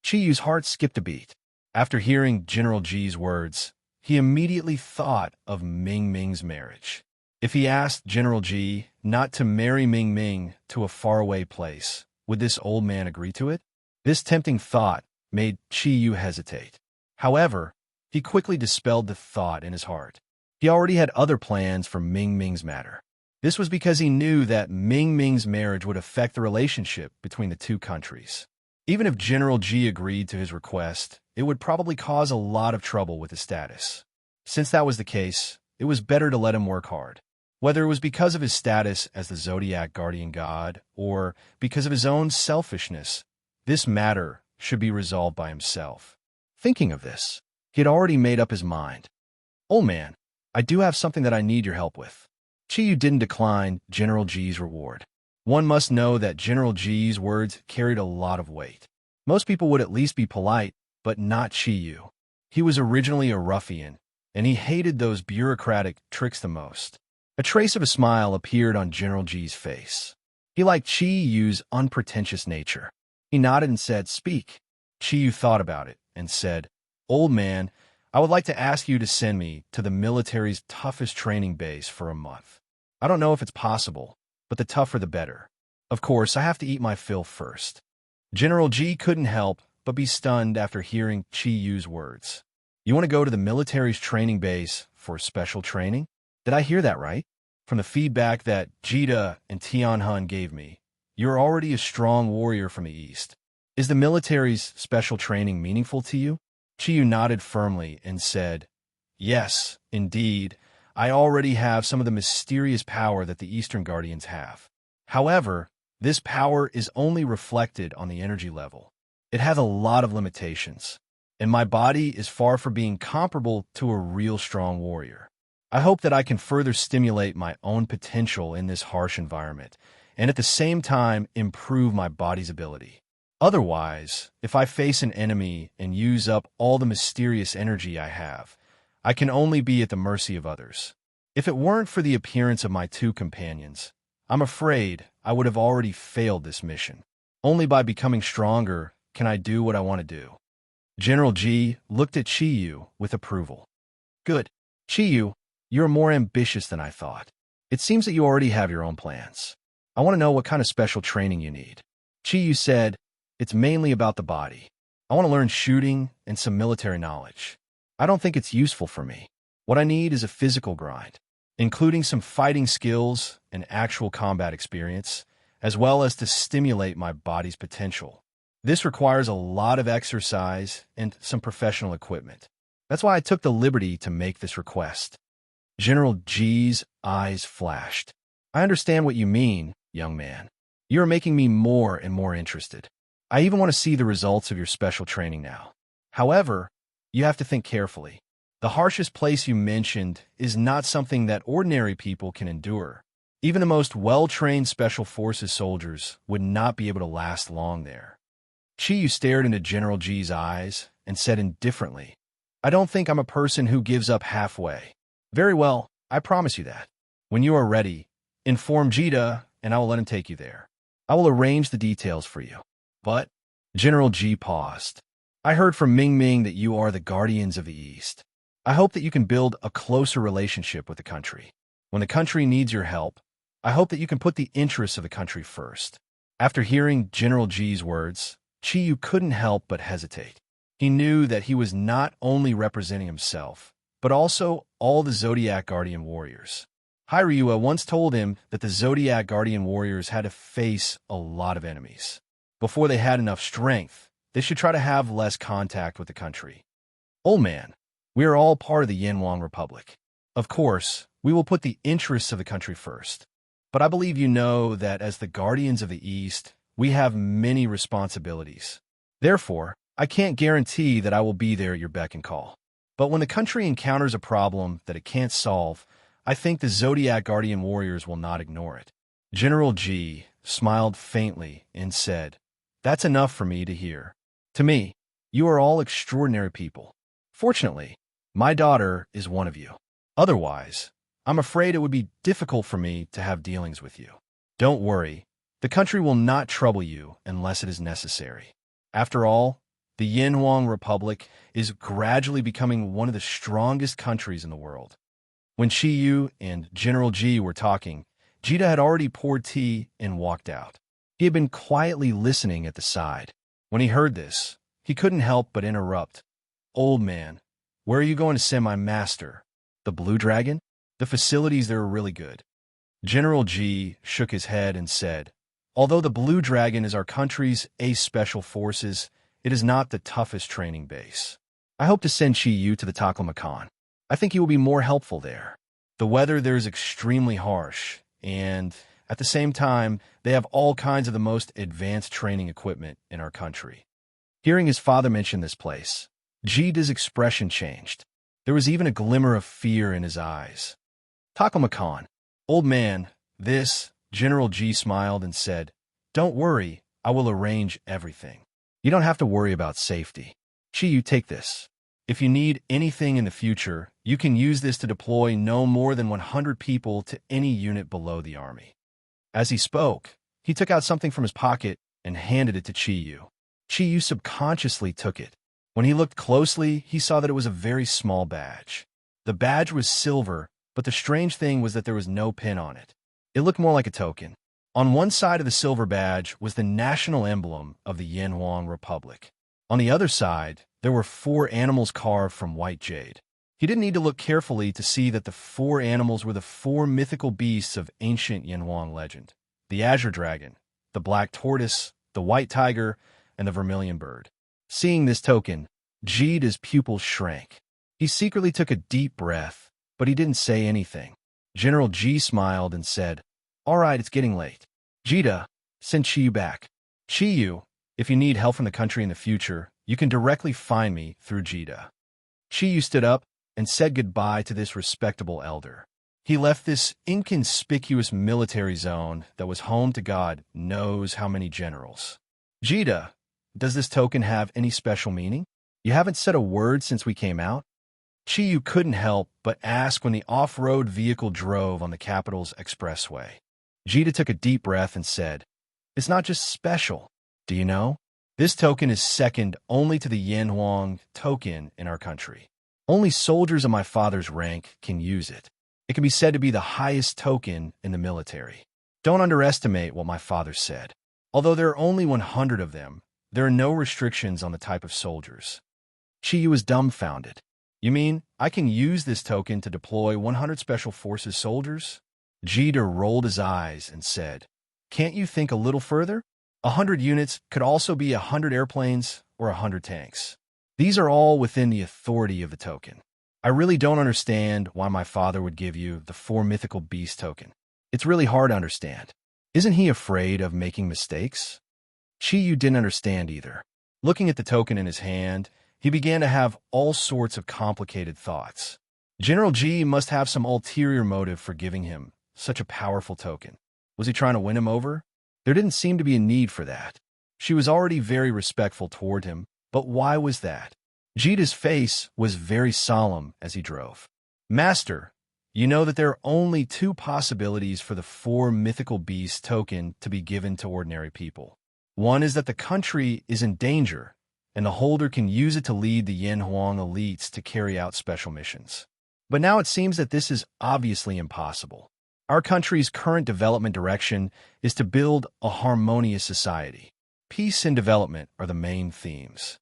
Chiyu's heart skipped a beat. After hearing General G's words, he immediately thought of Ming Ming's marriage. If he asked General G not to marry Ming Ming to a faraway place, would this old man agree to it? This tempting thought made Chiyu hesitate. However, he quickly dispelled the thought in his heart. He already had other plans for Ming Ming's matter. This was because he knew that Ming Ming's marriage would affect the relationship between the two countries. Even if General G agreed to his request, it would probably cause a lot of trouble with his status. Since that was the case, it was better to let him work hard. Whether it was because of his status as the Zodiac guardian god or because of his own selfishness, this matter should be resolved by himself. Thinking of this, he had already made up his mind. Old man, I do have something that I need your help with. Chiyu didn't decline General G's reward. One must know that General G's words carried a lot of weight. Most people would at least be polite, but not Chiyu. He was originally a ruffian, and he hated those bureaucratic tricks the most. A trace of a smile appeared on General G's face. He liked Chi Yu's unpretentious nature. He nodded and said, "Speak." Chi Yu thought about it and said, "Old man, I would like to ask you to send me to the military's toughest training base for a month. I don't know if it's possible, but the tougher the better. Of course, I have to eat my fill first." General G couldn't help but be stunned after hearing Chi Yu's words. "You want to go to the military's training base for special training? Did I hear that right? From the feedback that Jita and Tianhun gave me, you're already a strong warrior from the East. Is the military's special training meaningful to you?" Chi Yu nodded firmly and said, "Yes, indeed. I already have some of the mysterious power that the Eastern Guardians have. However, this power is only reflected on the energy level. It has a lot of limitations, and my body is far from being comparable to a real strong warrior. I hope that I can further stimulate my own potential in this harsh environment, and at the same time improve my body's ability. Otherwise, if I face an enemy and use up all the mysterious energy I have, I can only be at the mercy of others. If it weren't for the appearance of my two companions, I'm afraid I would have already failed this mission. Only by becoming stronger can I do what I want to do." General G looked at Chi Yu with approval. "Good. Chi Yu, you're more ambitious than I thought. It seems that you already have your own plans. I want to know what kind of special training you need." Chi Yu said, "It's mainly about the body. I want to learn shooting and some military knowledge. I don't think it's useful for me. What I need is a physical grind, including some fighting skills and actual combat experience, as well as to stimulate my body's potential. This requires a lot of exercise and some professional equipment. That's why I took the liberty to make this request." General G's eyes flashed. "I understand what you mean, young man. You are making me more and more interested. I even want to see the results of your special training now. However, you have to think carefully. The harshest place you mentioned is not something that ordinary people can endure. Even the most well-trained Special Forces soldiers would not be able to last long there." Chi Yu stared into General G's eyes and said indifferently, "I don't think I'm a person who gives up halfway." "Very well, I promise you that. When you are ready, inform Jita and I will let him take you there. I will arrange the details for you." "But," General G paused, "I heard from Ming Ming that you are the Guardians of the East. I hope that you can build a closer relationship with the country. When the country needs your help, I hope that you can put the interests of the country first." After hearing General G's words, Chi Yu couldn't help but hesitate. He knew that he was not only representing himself, but also all the Zodiac Guardian warriors. Hyryua once told him that the Zodiac Guardian warriors had to face a lot of enemies. Before they had enough strength, they should try to have less contact with the country. "Old man, we are all part of the Yanwang Republic. Of course, we will put the interests of the country first. But I believe you know that as the Guardians of the East, we have many responsibilities. Therefore, I can't guarantee that I will be there at your beck and call. But when the country encounters a problem that it can't solve, I think the Zodiac Guardian warriors will not ignore it." General G smiled faintly and said, "That's enough for me to hear. To me, you are all extraordinary people. Fortunately, my daughter is one of you. Otherwise, I'm afraid it would be difficult for me to have dealings with you. Don't worry, the country will not trouble you unless it is necessary. After all, the Yanwang Republic is gradually becoming one of the strongest countries in the world." When Chi Yu and General G were talking, Jita had already poured tea and walked out. He had been quietly listening at the side. When he heard this, he couldn't help but interrupt. "Old man, where are you going to send my master? The Blue Dragon? The facilities there are really good." General G shook his head and said, "Although the Blue Dragon is our country's ace special forces, it is not the toughest training base. I hope to send Chi Yu to the Taklamakan. I think he will be more helpful there. The weather there is extremely harsh, and at the same time, they have all kinds of the most advanced training equipment in our country." Hearing his father mention this place, Jita's expression changed. There was even a glimmer of fear in his eyes. "Taklamakan, old man, this," General G smiled and said, "Don't worry, I will arrange everything. You don't have to worry about safety. Chi, you take this. If you need anything in the future, You can use this to deploy no more than 100 people to any unit below the army. As he spoke, he took out something from his pocket and handed it to Chiyu. Chiyu subconsciously took it. When he looked closely, he saw that it was a very small badge. The badge was silver, but the strange thing was that there was no pin on it. It looked more like a token. On one side of the silver badge was the national emblem of the Yanhuang Republic. On the other side, there were 4 animals carved from white jade. He didn't need to look carefully to see that the 4 animals were the 4 mythical beasts of ancient Yanhuang legend: the azure dragon, the black tortoise, the white tiger, and the vermilion bird. Seeing this token, Jida's pupils shrank. He secretly took a deep breath, but he didn't say anything. General Ji smiled and said, "All right, it's getting late. Jida, send Chiyu back. Chiyu, if you need help from the country in the future, you can directly find me through Jida." Chiyu stood up and said goodbye to this respectable elder. He left this inconspicuous military zone that was home to God knows how many generals. "Jida, does this token have any special meaning? You haven't said a word since we came out." Chiyu couldn't help but ask when the off-road vehicle drove on the capital's expressway. Jida took a deep breath and said, "It's not just special. Do you know? This token is second only to the Yanhuang token in our country. Only soldiers of my father's rank can use it. It can be said to be the highest token in the military. Don't underestimate what my father said. Although there are only 100 of them, there are no restrictions on the type of soldiers." Chiyu was dumbfounded. "You mean I can use this token to deploy 100 Special Forces soldiers?" Jida rolled his eyes and said, "Can't you think a little further? 100 units could also be 100 airplanes or 100 tanks. These are all within the authority of the token. I really don't understand why my father would give you the 4 mythical beast token. It's really hard to understand. Isn't he afraid of making mistakes?" Chiyu didn't understand either. Looking at the token in his hand, he began to have all sorts of complicated thoughts. General Ji must have some ulterior motive for giving him such a powerful token. Was he trying to win him over? There didn't seem to be a need for that. She was already very respectful toward him, but why was that? Jida's face was very solemn as he drove. "Master, you know that there are only 2 possibilities for the 4 mythical beasts token to be given to ordinary people. One is that the country is in danger, and the holder can use it to lead the Yanhuang elites to carry out special missions. But now it seems that this is obviously impossible. Our country's current development direction is to build a harmonious society. Peace and development are the main themes."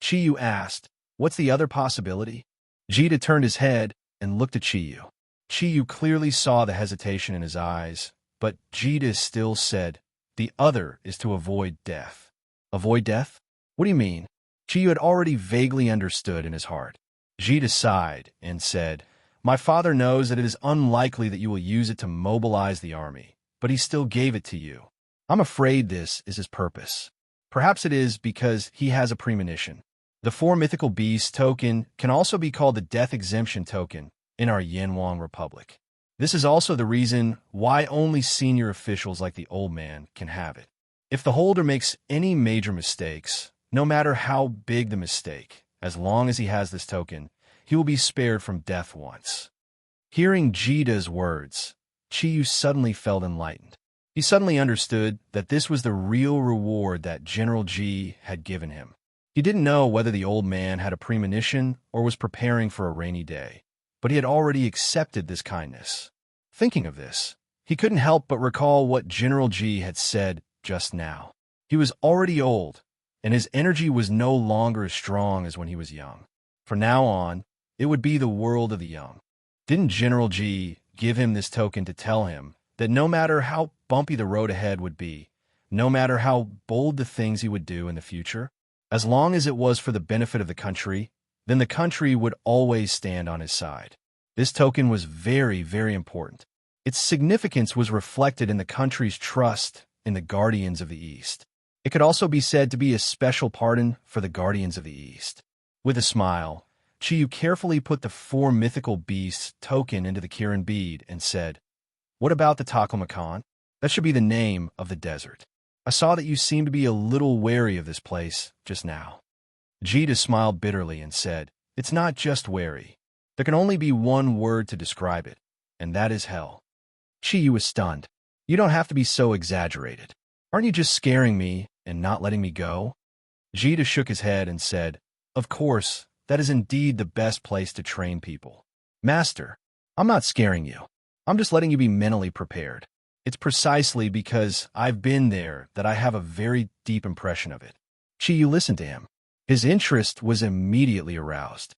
Chiyu asked, "What's the other possibility?" Jida turned his head and looked at Chiyu. Chiyu clearly saw the hesitation in his eyes, but Jida still said, "The other is to avoid death." "Avoid death? What do you mean?" Chiyu had already vaguely understood in his heart. Jida sighed and said, "My father knows that it is unlikely that you will use it to mobilize the army, but he still gave it to you. I'm afraid this is his purpose. Perhaps it is because he has a premonition. The 4 mythical beasts token can also be called the death exemption token in our Yanhuang Republic. This is also the reason why only senior officials like the old man can have it. If the holder makes any major mistakes, no matter how big the mistake, as long as he has this token, he will be spared from death once." Hearing Jida's words, Chiyu suddenly felt enlightened. He suddenly understood that this was the real reward that General Ji had given him. He didn't know whether the old man had a premonition or was preparing for a rainy day, but he had already accepted this kindness. Thinking of this, he couldn't help but recall what General Ji had said just now. He was already old, and his energy was no longer as strong as when he was young. From now on, it would be the world of the young. Didn't General Ji give him this token to tell him that no matter how bumpy the road ahead would be, no matter how bold the things he would do in the future, as long as it was for the benefit of the country, then the country would always stand on his side? This token was very, very important. Its significance was reflected in the country's trust in the Guardians of the East. It could also be said to be a special pardon for the Guardians of the East. With a smile, Chiyu carefully put the 4 mythical beasts token into the Kirin bead and said, "What about the Taklamakan? That should be the name of the desert. I saw that you seemed to be a little wary of this place just now." Jida smiled bitterly and said, "It's not just wary. There can only be one word to describe it, and that is hell. Chiyu was stunned. You don't have to be so exaggerated. Aren't you just scaring me and not letting me go? Jita shook his head and said, Of course, that is indeed the best place to train people. Master, I'm not scaring you. I'm just letting you be mentally prepared. It's precisely because I've been there that I have a very deep impression of it. Chiyu listened to him. His interest was immediately aroused.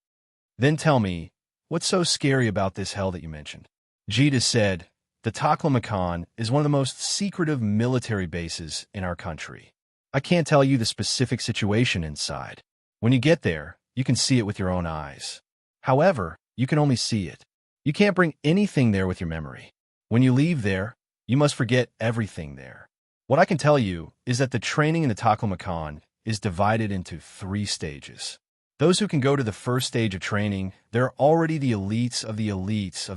Then tell me, what's so scary about this hell that you mentioned? Jita said, the Taklamakan is one of the most secretive military bases in our country. I can't tell you the specific situation inside. When you get there, you can see it with your own eyes. However, you can only see it. You can't bring anything there with your memory. When you leave there, you must forget everything there. What I can tell you is that the training in the Taklamakan is divided into 3 stages. Those who can go to the first stage of training, they're already the elites of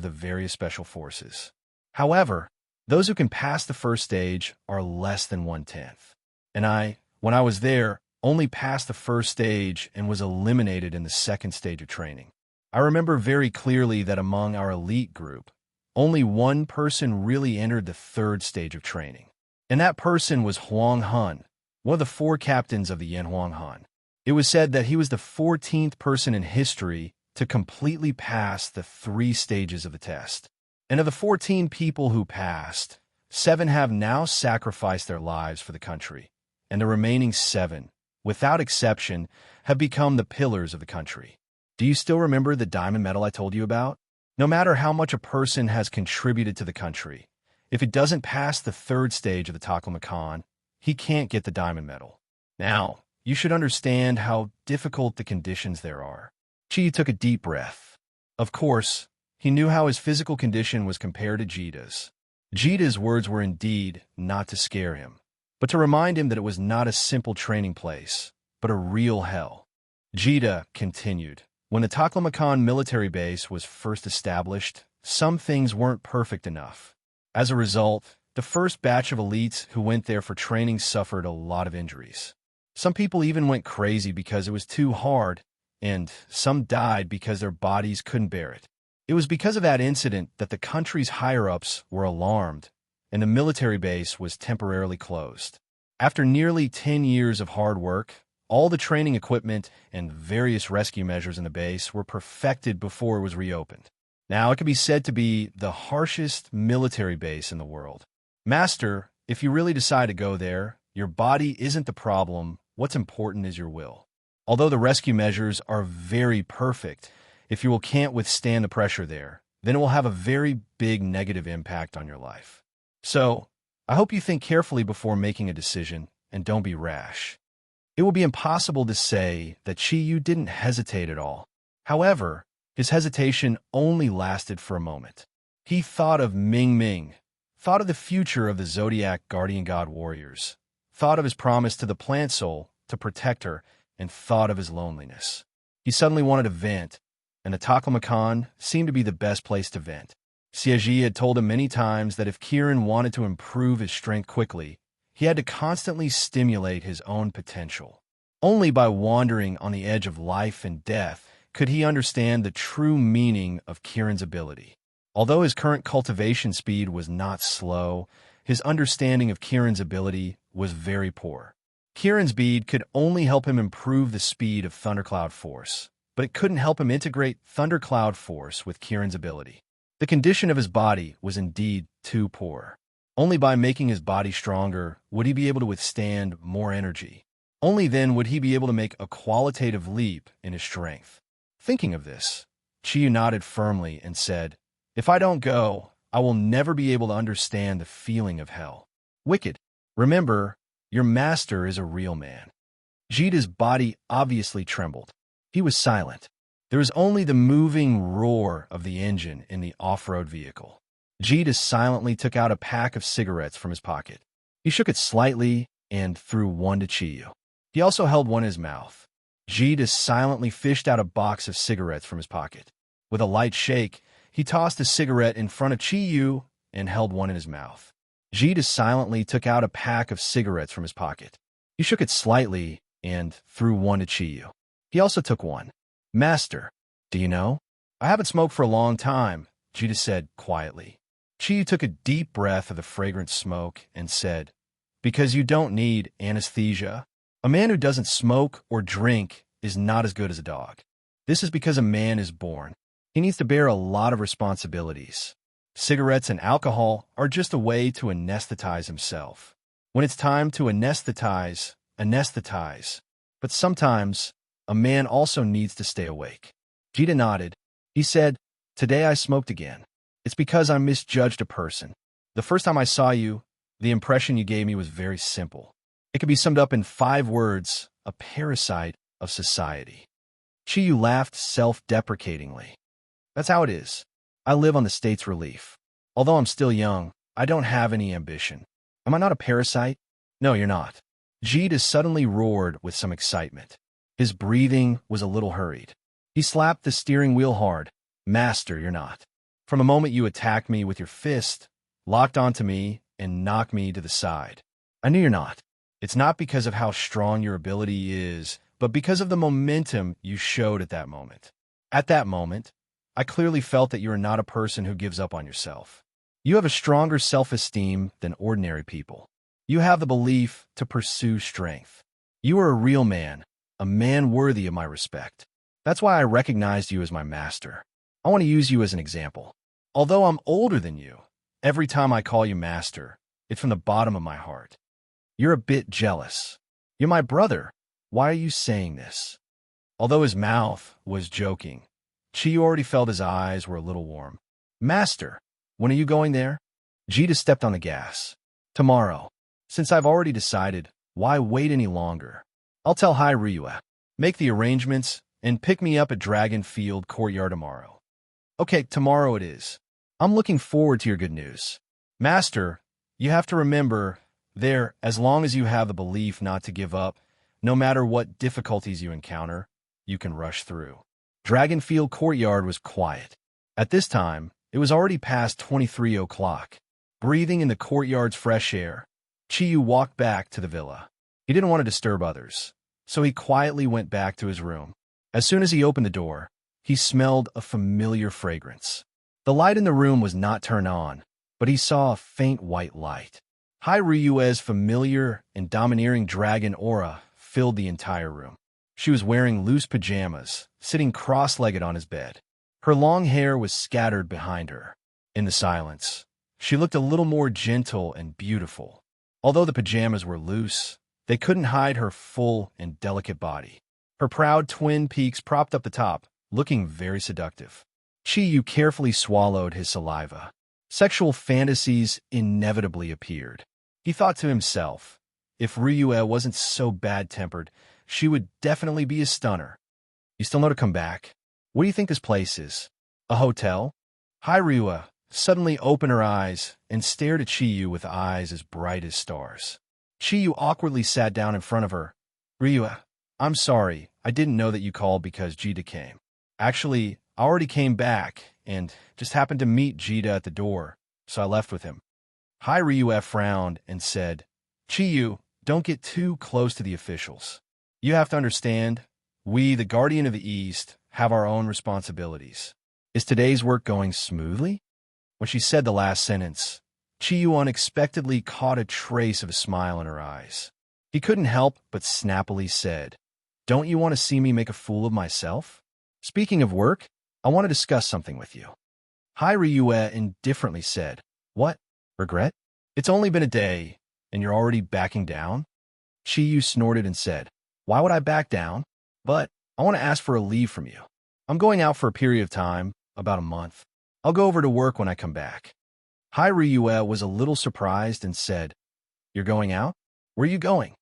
the various special forces. However, those who can pass the first stage are less than 1/10. And I, when I was there, only passed the first stage and was eliminated in the second stage of training. I remember very clearly that among our elite group, only one person really entered the third stage of training. And that person was Huang Han, one of the 4 captains of the Yanhuang Han. It was said that he was the 14th person in history to completely pass the 3 stages of the test. And of the 14 people who passed, 7 have now sacrificed their lives for the country, and the remaining 7, without exception, have become the pillars of the country. Do you still remember the diamond medal I told you about? No matter how much a person has contributed to the country, if it doesn't pass the 3rd stage of the Taklamakan, he can't get the diamond medal. Now, you should understand how difficult the conditions there are. Chi took a deep breath. Of course, he knew how his physical condition was compared to Jita's. Jita's words were indeed not to scare him, but to remind him that it was not a simple training place, but a real hell. Jita continued, when the Taklamakan military base was first established, some things weren't perfect enough. As a result, the first batch of elites who went there for training suffered a lot of injuries. Some people even went crazy because it was too hard, and some died because their bodies couldn't bear it. It was because of that incident that the country's higher-ups were alarmed, and the military base was temporarily closed. After nearly 10 years of hard work, all the training equipment and various rescue measures in the base were perfected before it was reopened. Now, it can be said to be the harshest military base in the world. Master, if you really decide to go there, your body isn't the problem. What's important is your will. Although the rescue measures are very perfect, if you can't withstand the pressure there, then it will have a very big negative impact on your life. So, I hope you think carefully before making a decision, and don't be rash. It will be impossible to say that Chiyu didn't hesitate at all. However, his hesitation only lasted for a moment. He thought of Ming Ming, thought of the future of the Zodiac guardian god warriors, thought of his promise to the plant soul to protect her, and thought of his loneliness. He suddenly wanted to vent, and the Taklamakan seemed to be the best place to vent. Siaji had told him many times that if Kirin wanted to improve his strength quickly, he had to constantly stimulate his own potential. Only by wandering on the edge of life and death could he understand the true meaning of Kirin's ability. Although his current cultivation speed was not slow, his understanding of Kirin's ability was very poor. Kirin's bead could only help him improve the speed of Thundercloud Force, but it couldn't help him integrate Thundercloud Force with Kirin's ability. The condition of his body was indeed too poor. Only by making his body stronger would he be able to withstand more energy. Only then would he be able to make a qualitative leap in his strength. Thinking of this, Chiyu nodded firmly and said, If I don't go, I will never be able to understand the feeling of hell. Wicked, remember, your master is a real man. Jita's body obviously trembled. He was silent. There was only the moving roar of the engine in the off-road vehicle. Jita silently took out a pack of cigarettes from his pocket. He shook it slightly and threw one to Chiyu. He also held one in his mouth. Jita silently fished out a box of cigarettes from his pocket. With a light shake, he tossed a cigarette in front of Chiyu and held one in his mouth. Jita silently took out a pack of cigarettes from his pocket. He shook it slightly and threw one to Chiyu. He also took one. Master, do you know? I haven't smoked for a long time, Jita said quietly. Chiyu took a deep breath of the fragrant smoke and said, because you don't need anesthesia. A man who doesn't smoke or drink is not as good as a dog. This is because a man is born. He needs to bear a lot of responsibilities. Cigarettes and alcohol are just a way to anesthetize himself. When it's time to anesthetize, anesthetize. But sometimes, a man also needs to stay awake. Jita nodded. He said, today I smoked again. It's because I misjudged a person. The first time I saw you, the impression you gave me was very simple. It could be summed up in 5 words, a parasite of society. Chiyu laughed self-deprecatingly. That's how it is. I live on the state's relief. Although I'm still young, I don't have any ambition. Am I not a parasite? No, you're not. Jita suddenly roared with some excitement. His breathing was a little hurried. He slapped the steering wheel hard. Master, you're not. From the moment you attacked me with your fist, locked onto me, and knocked me to the side. I knew you're not. It's not because of how strong your ability is, but because of the momentum you showed at that moment. At that moment, I clearly felt that you are not a person who gives up on yourself. You have a stronger self-esteem than ordinary people. You have the belief to pursue strength. You are a real man, a man worthy of my respect. That's why I recognized you as my master. I want to use you as an example. Although I'm older than you, every time I call you master, it's from the bottom of my heart. You're a bit jealous. You're my brother. Why are you saying this? Although his mouth was joking, Chiyu already felt his eyes were a little warm. Master, when are you going there? Jita stepped on the gas. Tomorrow. Since I've already decided, why wait any longer? I'll tell Hai Ryue. Make the arrangements and pick me up at Dragon Field Courtyard tomorrow. Okay, tomorrow it is. I'm looking forward to your good news. Master, you have to remember, as long as you have the belief not to give up, no matter what difficulties you encounter, you can rush through. Dragonfield Courtyard was quiet. At this time, it was already past 23 o'clock. Breathing in the courtyard's fresh air, Chiyu walked back to the villa. He didn't want to disturb others, so he quietly went back to his room. As soon as he opened the door, he smelled a familiar fragrance. The light in the room was not turned on, but he saw a faint white light. Hai Ryue's familiar and domineering dragon aura filled the entire room. She was wearing loose pajamas, sitting cross-legged on his bed. Her long hair was scattered behind her. In the silence, she looked a little more gentle and beautiful. Although the pajamas were loose, they couldn't hide her full and delicate body. Her proud twin peaks propped up the top, looking very seductive. Chiyu carefully swallowed his saliva. Sexual fantasies inevitably appeared. He thought to himself, if Ryue wasn't so bad-tempered, she would definitely be a stunner. You still know to come back? What do you think this place is? A hotel? Hai Ryue suddenly opened her eyes and stared at Chiyu with eyes as bright as stars. Chiyu awkwardly sat down in front of her. Ryue, I'm sorry, I didn't know that you called because Jita came. Actually, I already came back and just happened to meet Jita at the door, so I left with him. Hai Ryue frowned and said, Chiyu, don't get too close to the officials. You have to understand, we, the Guardian of the East, have our own responsibilities. Is today's work going smoothly? When she said the last sentence, Chiyu unexpectedly caught a trace of a smile in her eyes. He couldn't help but snappily said, Don't you want to see me make a fool of myself? Speaking of work, I want to discuss something with you. Hai Ryue indifferently said, What? Regret? It's only been a day, and you're already backing down? Chiyu snorted and said, Why would I back down? But I want to ask for a leave from you. I'm going out for a period of time, about a month. I'll go over to work when I come back. Hai Ryue was a little surprised and said, You're going out? Where are you going?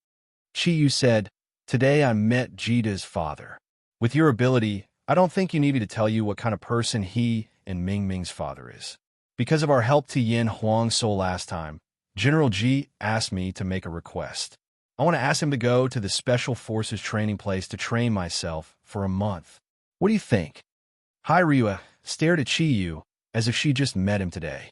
Chiyu said, Today I met Jita's father. With your ability, I don't think you need me to tell you what kind of person he and Ming Ming's father is. Because of our help to Yin Huangso last time, General Ji asked me to make a request. I want to ask him to go to the Special Forces training place to train myself for a month. What do you think? Hai Ryue stared at Chiyu as if she just met him today.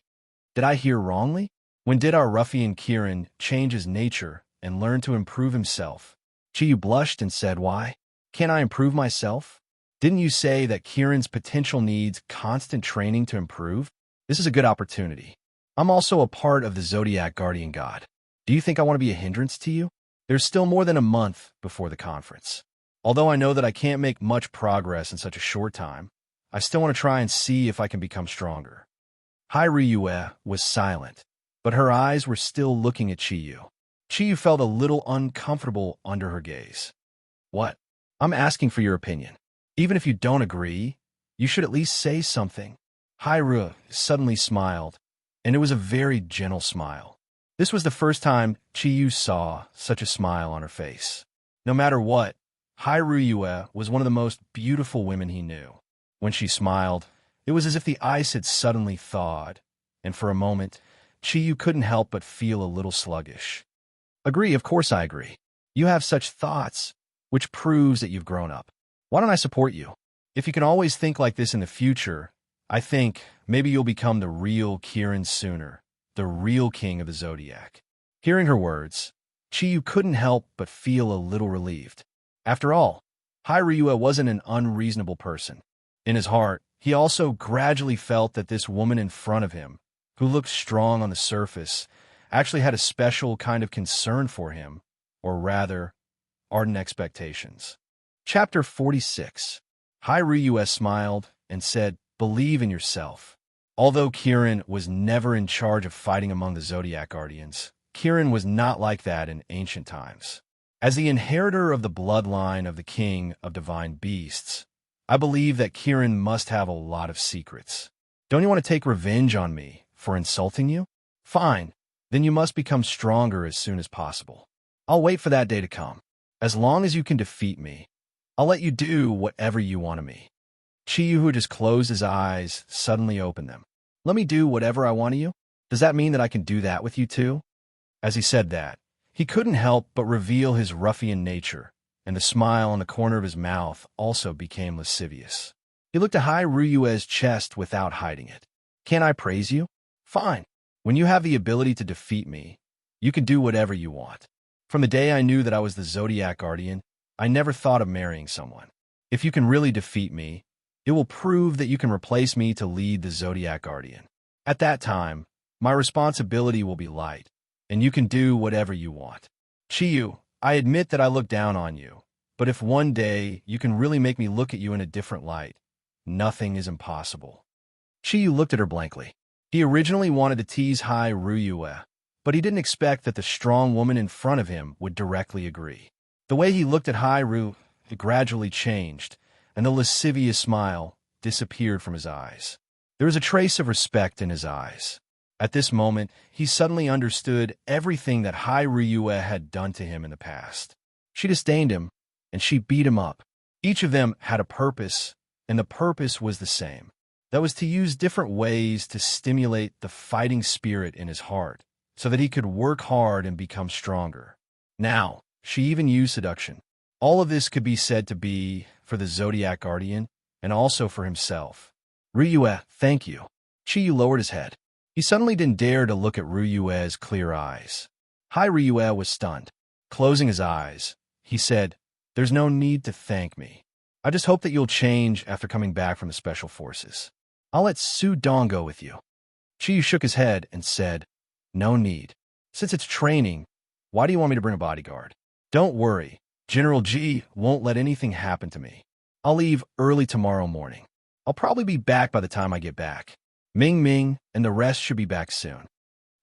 Did I hear wrongly? When did our ruffian Kirin change his nature and learn to improve himself? Chiyu blushed and said, Why? Can't I improve myself? Didn't you say that Kieran's potential needs constant training to improve? This is a good opportunity. I'm also a part of the Zodiac Guardian God. Do you think I want to be a hindrance to you? There's still more than a month before the conference. Although I know that I can't make much progress in such a short time, I still want to try and see if I can become stronger. Hai Ryue was silent, but her eyes were still looking at Chiyu. Chiyu felt a little uncomfortable under her gaze. What? I'm asking for your opinion. Even if you don't agree, you should at least say something. Hai Ryue suddenly smiled, and it was a very gentle smile. This was the first time Chiyu saw such a smile on her face. No matter what, Hai Ryue was one of the most beautiful women he knew. When she smiled, it was as if the ice had suddenly thawed, and for a moment, Chiyu couldn't help but feel a little sluggish. Agree, of course I agree. You have such thoughts, which proves that you've grown up. Why don't I support you? If you can always think like this in the future, I think maybe you'll become the real Kieran sooner, the real king of the Zodiac. Hearing her words, Chiyu couldn't help but feel a little relieved. After all, Hai Ryue wasn't an unreasonable person. In his heart, he also gradually felt that this woman in front of him, who looked strong on the surface, actually had a special kind of concern for him, or rather, ardent expectations. Chapter 46. Hai Ryue smiled and said, "Believe in yourself." Although Kieran was never in charge of fighting among the Zodiac Guardians, Kieran was not like that in ancient times. As the inheritor of the bloodline of the king of divine beasts, I believe that Kieran must have a lot of secrets. Don't you want to take revenge on me for insulting you? Fine, then you must become stronger as soon as possible. I'll wait for that day to come. As long as you can defeat me, I'll let you do whatever you want of me. Chiyu, who just closed his eyes, suddenly opened them. Let me do whatever I want of you? Does that mean that I can do that with you too? As he said that, he couldn't help but reveal his ruffian nature, and the smile on the corner of his mouth also became lascivious. He looked at Hai Ryue's chest without hiding it. Can't I praise you? Fine. When you have the ability to defeat me, you can do whatever you want. From the day I knew that I was the Zodiac Guardian, I never thought of marrying someone. If you can really defeat me, it will prove that you can replace me to lead the Zodiac Guardian. At that time, my responsibility will be light, and you can do whatever you want. Chiyu, I admit that I look down on you, but if one day you can really make me look at you in a different light, nothing is impossible. Chiyu looked at her blankly. He originally wanted to tease Hai Ryue, but he didn't expect that the strong woman in front of him would directly agree. The way he looked at Hai Ryue gradually changed, and the lascivious smile disappeared from his eyes. There was a trace of respect in his eyes. At this moment, he suddenly understood everything that Hai Ryue had done to him in the past. She disdained him, and she beat him up. Each of them had a purpose, and the purpose was the same. That was to use different ways to stimulate the fighting spirit in his heart, so that he could work hard and become stronger. Now, she even used seduction. All of this could be said to be for the Zodiac Guardian, and also for himself. Ryue, thank you. Chiyu lowered his head. He suddenly didn't dare to look at Ryue's clear eyes. Hai Ryue was stunned. Closing his eyes, he said, "There's no need to thank me. I just hope that you'll change after coming back from the Special Forces. I'll let Su Dong go with you." Chiyu shook his head and said, "No need. Since it's training, why do you want me to bring a bodyguard? Don't worry. General G won't let anything happen to me. I'll leave early tomorrow morning. I'll probably be back by the time I get back. Ming Ming and the rest should be back soon."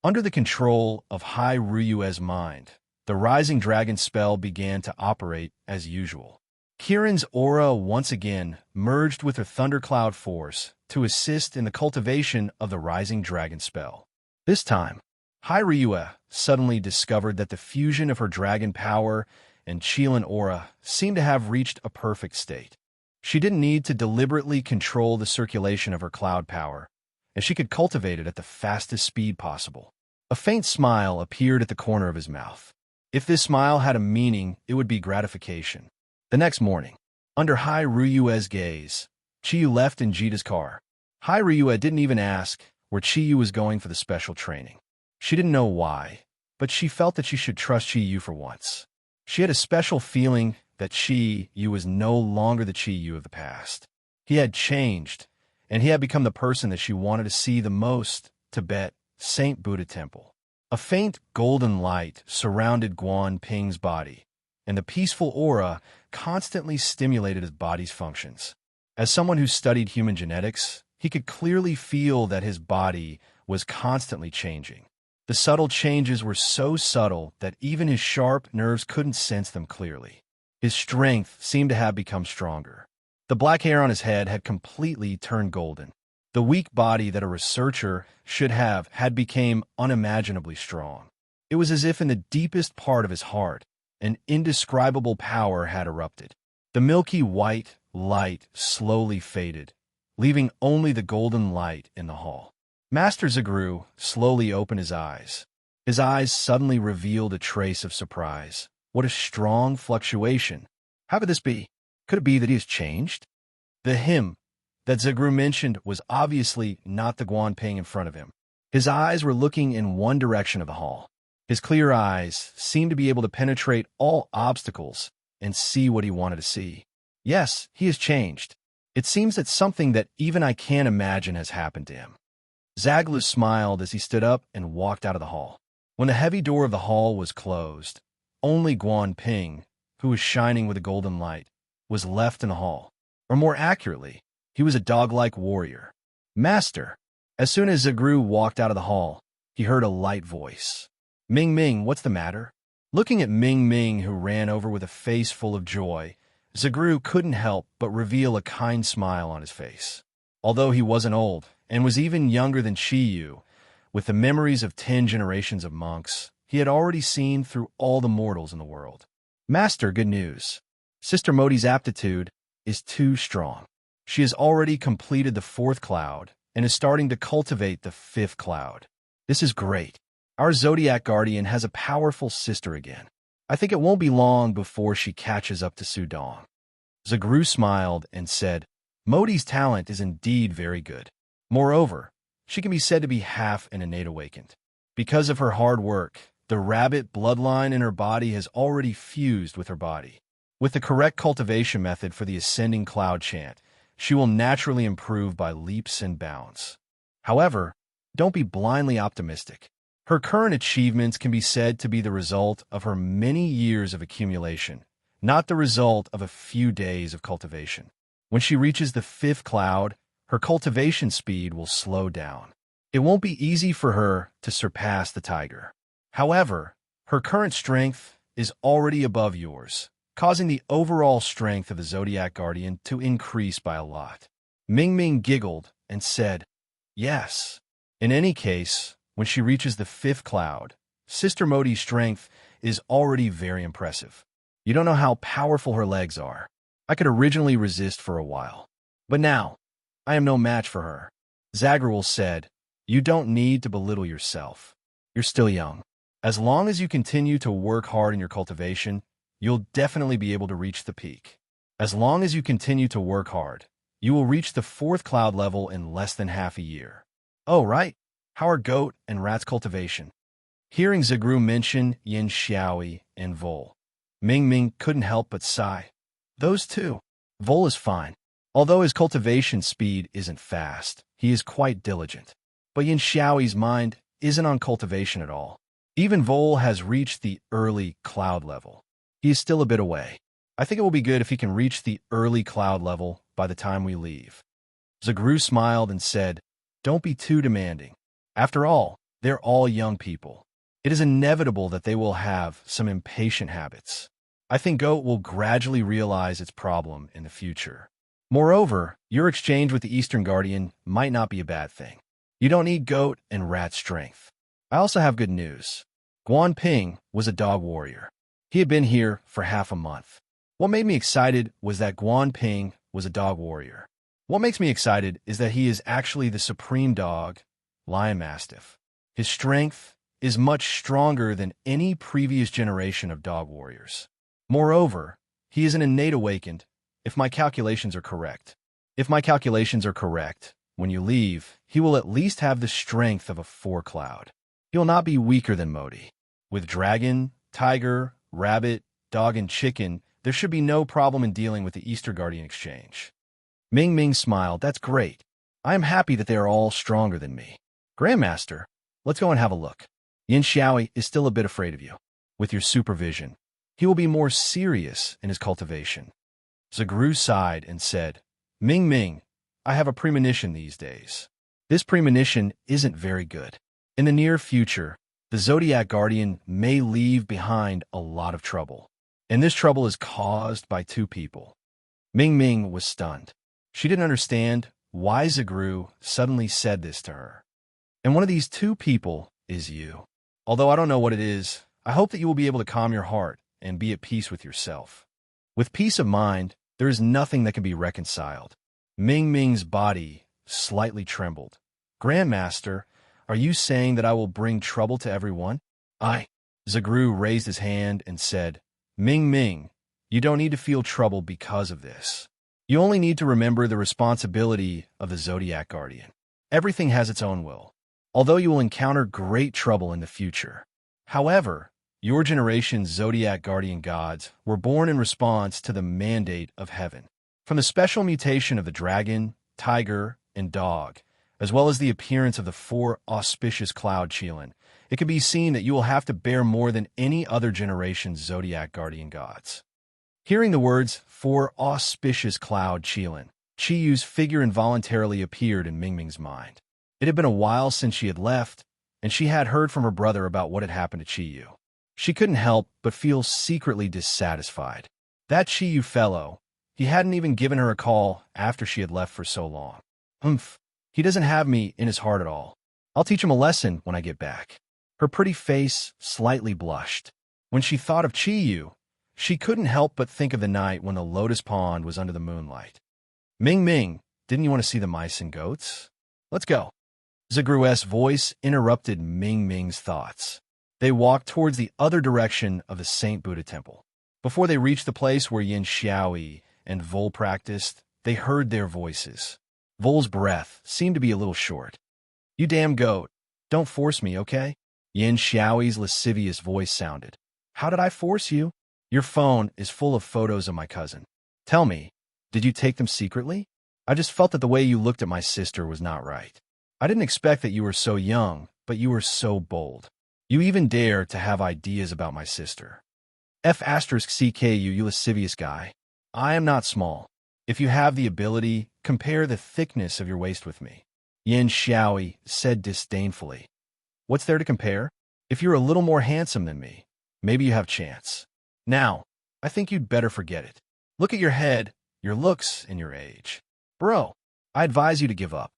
Under the control of Hai Ryue's mind, the Rising Dragon spell began to operate as usual. Kieran's aura once again merged with her thundercloud force to assist in the cultivation of the Rising Dragon spell. This time, Hai Ryue suddenly discovered that the fusion of her dragon power and Qilin aura seemed to have reached a perfect state. She didn't need to deliberately control the circulation of her cloud power, and she could cultivate it at the fastest speed possible. A faint smile appeared at the corner of his mouth. If this smile had a meaning, it would be gratification. The next morning, under Hai Ryue's gaze, Chiyu left in Jita's car. Hai Ryue didn't even ask where Chiyu was going for the special training. She didn't know why, but she felt that she should trust Chiyu for once. She had a special feeling that Chi Yu was no longer the Chi Yu of the past. He had changed, and he had become the person that she wanted to see the most: Tibet, Saint Buddha Temple. A faint golden light surrounded Guan Ping's body, and the peaceful aura constantly stimulated his body's functions. As someone who studied human genetics, he could clearly feel that his body was constantly changing. The subtle changes were so subtle that even his sharp nerves couldn't sense them clearly. His strength seemed to have become stronger. The black hair on his head had completely turned golden. The weak body that a researcher should have had became unimaginably strong. It was as if in the deepest part of his heart, an indescribable power had erupted. The milky white light slowly faded, leaving only the golden light in the hall. Master Zagru slowly opened his eyes. His eyes suddenly revealed a trace of surprise. What a strong fluctuation! How could this be? Could it be that he has changed? The him that Zagru mentioned was obviously not the Guan Ping in front of him. His eyes were looking in one direction of the hall. His clear eyes seemed to be able to penetrate all obstacles and see what he wanted to see. Yes, he has changed. It seems that something that even I can't imagine has happened to him. Zaglu smiled as he stood up and walked out of the hall. When the heavy door of the hall was closed, only Guan Ping, who was shining with a golden light, was left in the hall. Or more accurately, he was a dog-like warrior. Master! As soon as Zagru walked out of the hall, he heard a light voice. Ming Ming, what's the matter? Looking at Ming Ming, who ran over with a face full of joy, Zagru couldn't help but reveal a kind smile on his face. Although he wasn't old, and was even younger than Chi Yu, with the memories of 10 generations of monks, he had already seen through all the mortals in the world. Master, good news. Sister Modi's aptitude is too strong. She has already completed the 4th cloud and is starting to cultivate the 5th cloud. This is great. Our Zodiac guardian has a powerful sister again. I think it won't be long before she catches up to Sudong. Zagru smiled and said, Modi's talent is indeed very good. Moreover, she can be said to be half an innate awakened. Because of her hard work, the rabbit bloodline in her body has already fused with her body. With the correct cultivation method for the ascending cloud chant, she will naturally improve by leaps and bounds. However, don't be blindly optimistic. Her current achievements can be said to be the result of her many years of accumulation, not the result of a few days of cultivation. When she reaches the 5th cloud, her cultivation speed will slow down. It won't be easy for her to surpass the tiger. However, her current strength is already above yours, causing the overall strength of the Zodiac Guardian to increase by a lot. Ming Ming giggled and said, Yes. In any case, when she reaches the 5th cloud, Sister Modi's strength is already very impressive. You don't know how powerful her legs are. I could originally resist for a while, but now, I am no match for her. Zagruel said, You don't need to belittle yourself. You're still young. As long as you continue to work hard in your cultivation, you'll definitely be able to reach the peak. As long as you continue to work hard, you will reach the 4th cloud level in less than half a year. Oh, right. How are goat and rat's cultivation? Hearing Zagru mention Yin Xiaoi and Vol, Ming Ming couldn't help but sigh. Those two. Vol is fine. Although his cultivation speed isn't fast, he is quite diligent. But Yin Xiaoi's mind isn't on cultivation at all. Even Vol has reached the early cloud level. He is still a bit away. I think it will be good if he can reach the early cloud level by the time we leave. Zagru smiled and said, Don't be too demanding. After all, they're all young people. It is inevitable that they will have some impatient habits. I think Goat will gradually realize its problem in the future. Moreover, your exchange with the Eastern Guardian might not be a bad thing. You don't need Goat and Rat strength. I also have good news. Guan Ping was a dog warrior. He had been here for half a month. What made me excited was that Guan Ping was a dog warrior. What makes me excited is that he is actually the supreme dog, Lion Mastiff. His strength is much stronger than any previous generation of dog warriors. Moreover, he is an innate awakened, if my calculations are correct. If my calculations are correct, when you leave, he will at least have the strength of a 4 cloud. He will not be weaker than Modi. With dragon, tiger, rabbit, dog, and chicken there should be no problem in dealing with the Easter Guardian exchange. Ming Ming smiled. That's great. I am happy that they are all stronger than me. Grandmaster, let's go and have a look. Yin Xiaoi is still a bit afraid of you. With your supervision, he will be more serious in his cultivation. Zagru sighed and said, Ming Ming, I have a premonition these days. This premonition isn't very good. In the near future, the Zodiac Guardian may leave behind a lot of trouble. And this trouble is caused by two people. Ming Ming was stunned. She didn't understand why Zagru suddenly said this to her. And one of these two people is you. Although I don't know what it is, I hope that you will be able to calm your heart and be at peace with yourself. With peace of mind, there is nothing that can be reconciled. Ming Ming's body slightly trembled. Grandmaster, are you saying that I will bring trouble to everyone? Zagru raised his hand and said, Ming Ming, you don't need to feel trouble because of this. You only need to remember the responsibility of the Zodiac Guardian. Everything has its own will, although you will encounter great trouble in the future. However, your generation's Zodiac Guardian gods were born in response to the mandate of heaven. From the special mutation of the dragon, tiger, and dog, as well as the appearance of the 4 auspicious cloud Qilin, it can be seen that you will have to bear more than any other generation's Zodiac Guardian gods. Hearing the words 4 auspicious cloud Qilin, Qiyu's figure involuntarily appeared in Ming Ming's mind. It had been a while since she had left, and she had heard from her brother about what had happened to Qiyu. She couldn't help but feel secretly dissatisfied. That Qiyu fellow, he hadn't even given her a call after she had left for so long. He doesn't have me in his heart at all. I'll teach him a lesson when I get back. Her pretty face slightly blushed. When she thought of Qiyu, she couldn't help but think of the night when the lotus pond was under the moonlight. Ming Ming, didn't you want to see the mice and goats? Let's go. Zagru's voice interrupted Ming Ming's thoughts. They walked towards the other direction of the Saint Buddha temple. Before they reached the place where Yin Xiaoi and Vol practiced, they heard their voices. Vol's breath seemed to be a little short. You damn goat, don't force me, okay? Yin Xiaoi's lascivious voice sounded. How did I force you? Your phone is full of photos of my cousin. Tell me, did you take them secretly? I just felt that the way you looked at my sister was not right. I didn't expect that you were so young, but you were so bold. You even dare to have ideas about my sister. F*CKU, you lascivious guy. I am not small. If you have the ability, compare the thickness of your waist with me. Yin Xiaoi said disdainfully. What's there to compare? If you're a little more handsome than me, maybe you have chance. Now, I think you'd better forget it. Look at your head, your looks, and your age. Bro, I advise you to give up.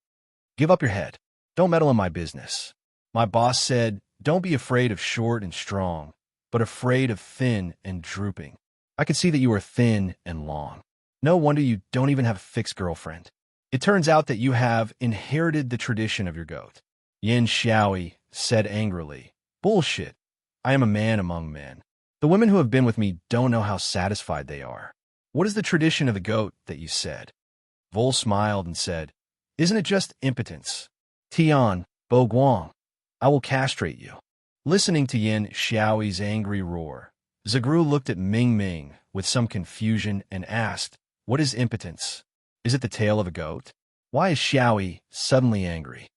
Give up your head. Don't meddle in my business. My boss said, don't be afraid of short and strong, but afraid of thin and drooping. I can see that you are thin and long. No wonder you don't even have a fixed girlfriend. It turns out that you have inherited the tradition of your goat. Yin Xiaoi said angrily, Bullshit. I am a man among men. The women who have been with me don't know how satisfied they are. What is the tradition of the goat that you said? Vol smiled and said, Isn't it just impotence? Tian, Bo Guang, I will castrate you. Listening to Yin Xiaoi's angry roar, Zagru looked at Ming Ming with some confusion and asked, What is impotence? Is it the tail of a goat? Why is Xiaoi suddenly angry?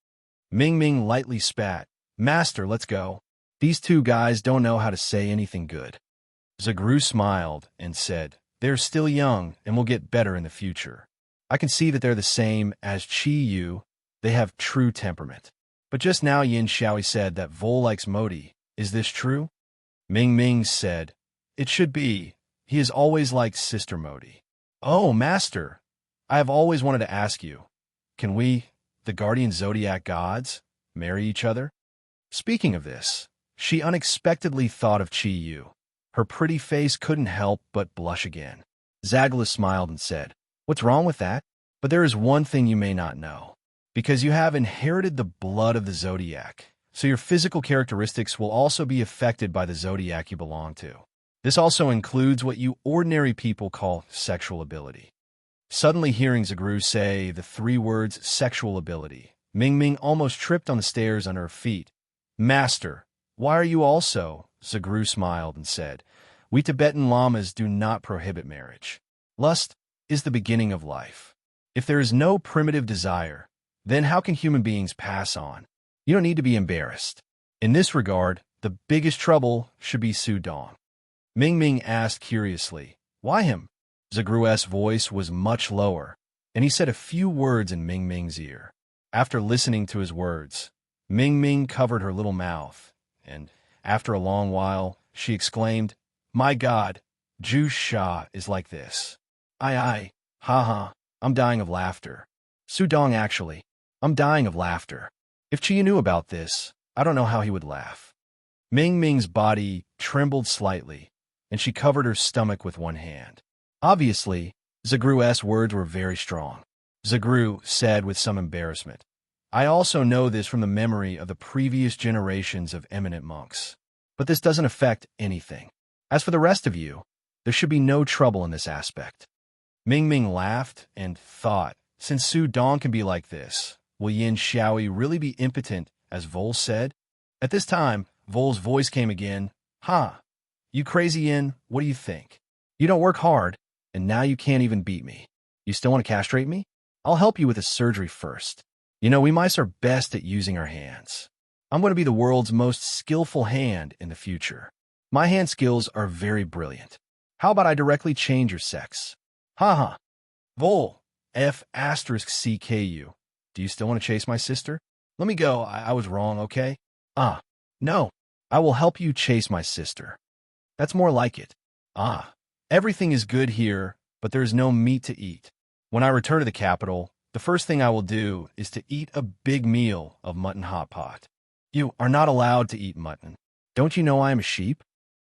Ming Ming lightly spat. Master, let's go. These two guys don't know how to say anything good. Zagru smiled and said, They're still young and will get better in the future. I can see that they're the same as Qiyu. They have true temperament. But just now Yin Xiaoi said that Vol likes Modi. Is this true? Ming Ming said, It should be. He has always liked Sister Modi. Oh, Master, I have always wanted to ask you, can we, the guardian Zodiac gods, marry each other? Speaking of this, she unexpectedly thought of Qiyu. Her pretty face couldn't help but blush again. Zagla smiled and said, What's wrong with that? But there is one thing you may not know. Because you have inherited the blood of the Zodiac, so your physical characteristics will also be affected by the Zodiac you belong to. This also includes what you ordinary people call sexual ability. Suddenly hearing Zagru say the 3 words sexual ability, Ming Ming almost tripped on the stairs under her feet. Master, why are you also? Zagru smiled and said, We Tibetan lamas do not prohibit marriage. Lust is the beginning of life. If there is no primitive desire, then how can human beings pass on? You don't need to be embarrassed. In this regard, the biggest trouble should be Su Dong. Ming Ming asked curiously, "Why him?" Zagru's voice was much lower, and he said a few words in Ming Ming's ear. After listening to his words, Ming Ming covered her little mouth, and, after a long while, she exclaimed, "My God, Ju Sha is like this. I, ha, I'm dying of laughter. Su Dong actually, I'm dying of laughter. If Chia knew about this, I don't know how he would laugh." Ming Ming's body trembled slightly, and she covered her stomach with one hand. Obviously, Zagru's words were very strong. Zagru said with some embarrassment, "I also know this from the memory of the previous generations of eminent monks. But this doesn't affect anything. As for the rest of you, there should be no trouble in this aspect." Ming Ming laughed and thought, since Su Dong can be like this, will Yin Xiaoyi really be impotent, as Vol said? At this time, Vol's voice came again. "Ha! You crazy Yin, what do you think? You don't work hard, and now you can't even beat me. You still want to castrate me? I'll help you with the surgery first. You know, we mice are best at using our hands. I'm going to be the world's most skillful hand in the future. My hand skills are very brilliant. How about I directly change your sex? Ha. Vol, F*CKU. Do you still want to chase my sister? Let me go, I was wrong, okay? No. I will help you chase my sister. That's more like it. Everything is good here, but there is no meat to eat. When I return to the capital, the first thing I will do is to eat a big meal of mutton hot pot. You are not allowed to eat mutton. Don't you know I am a sheep?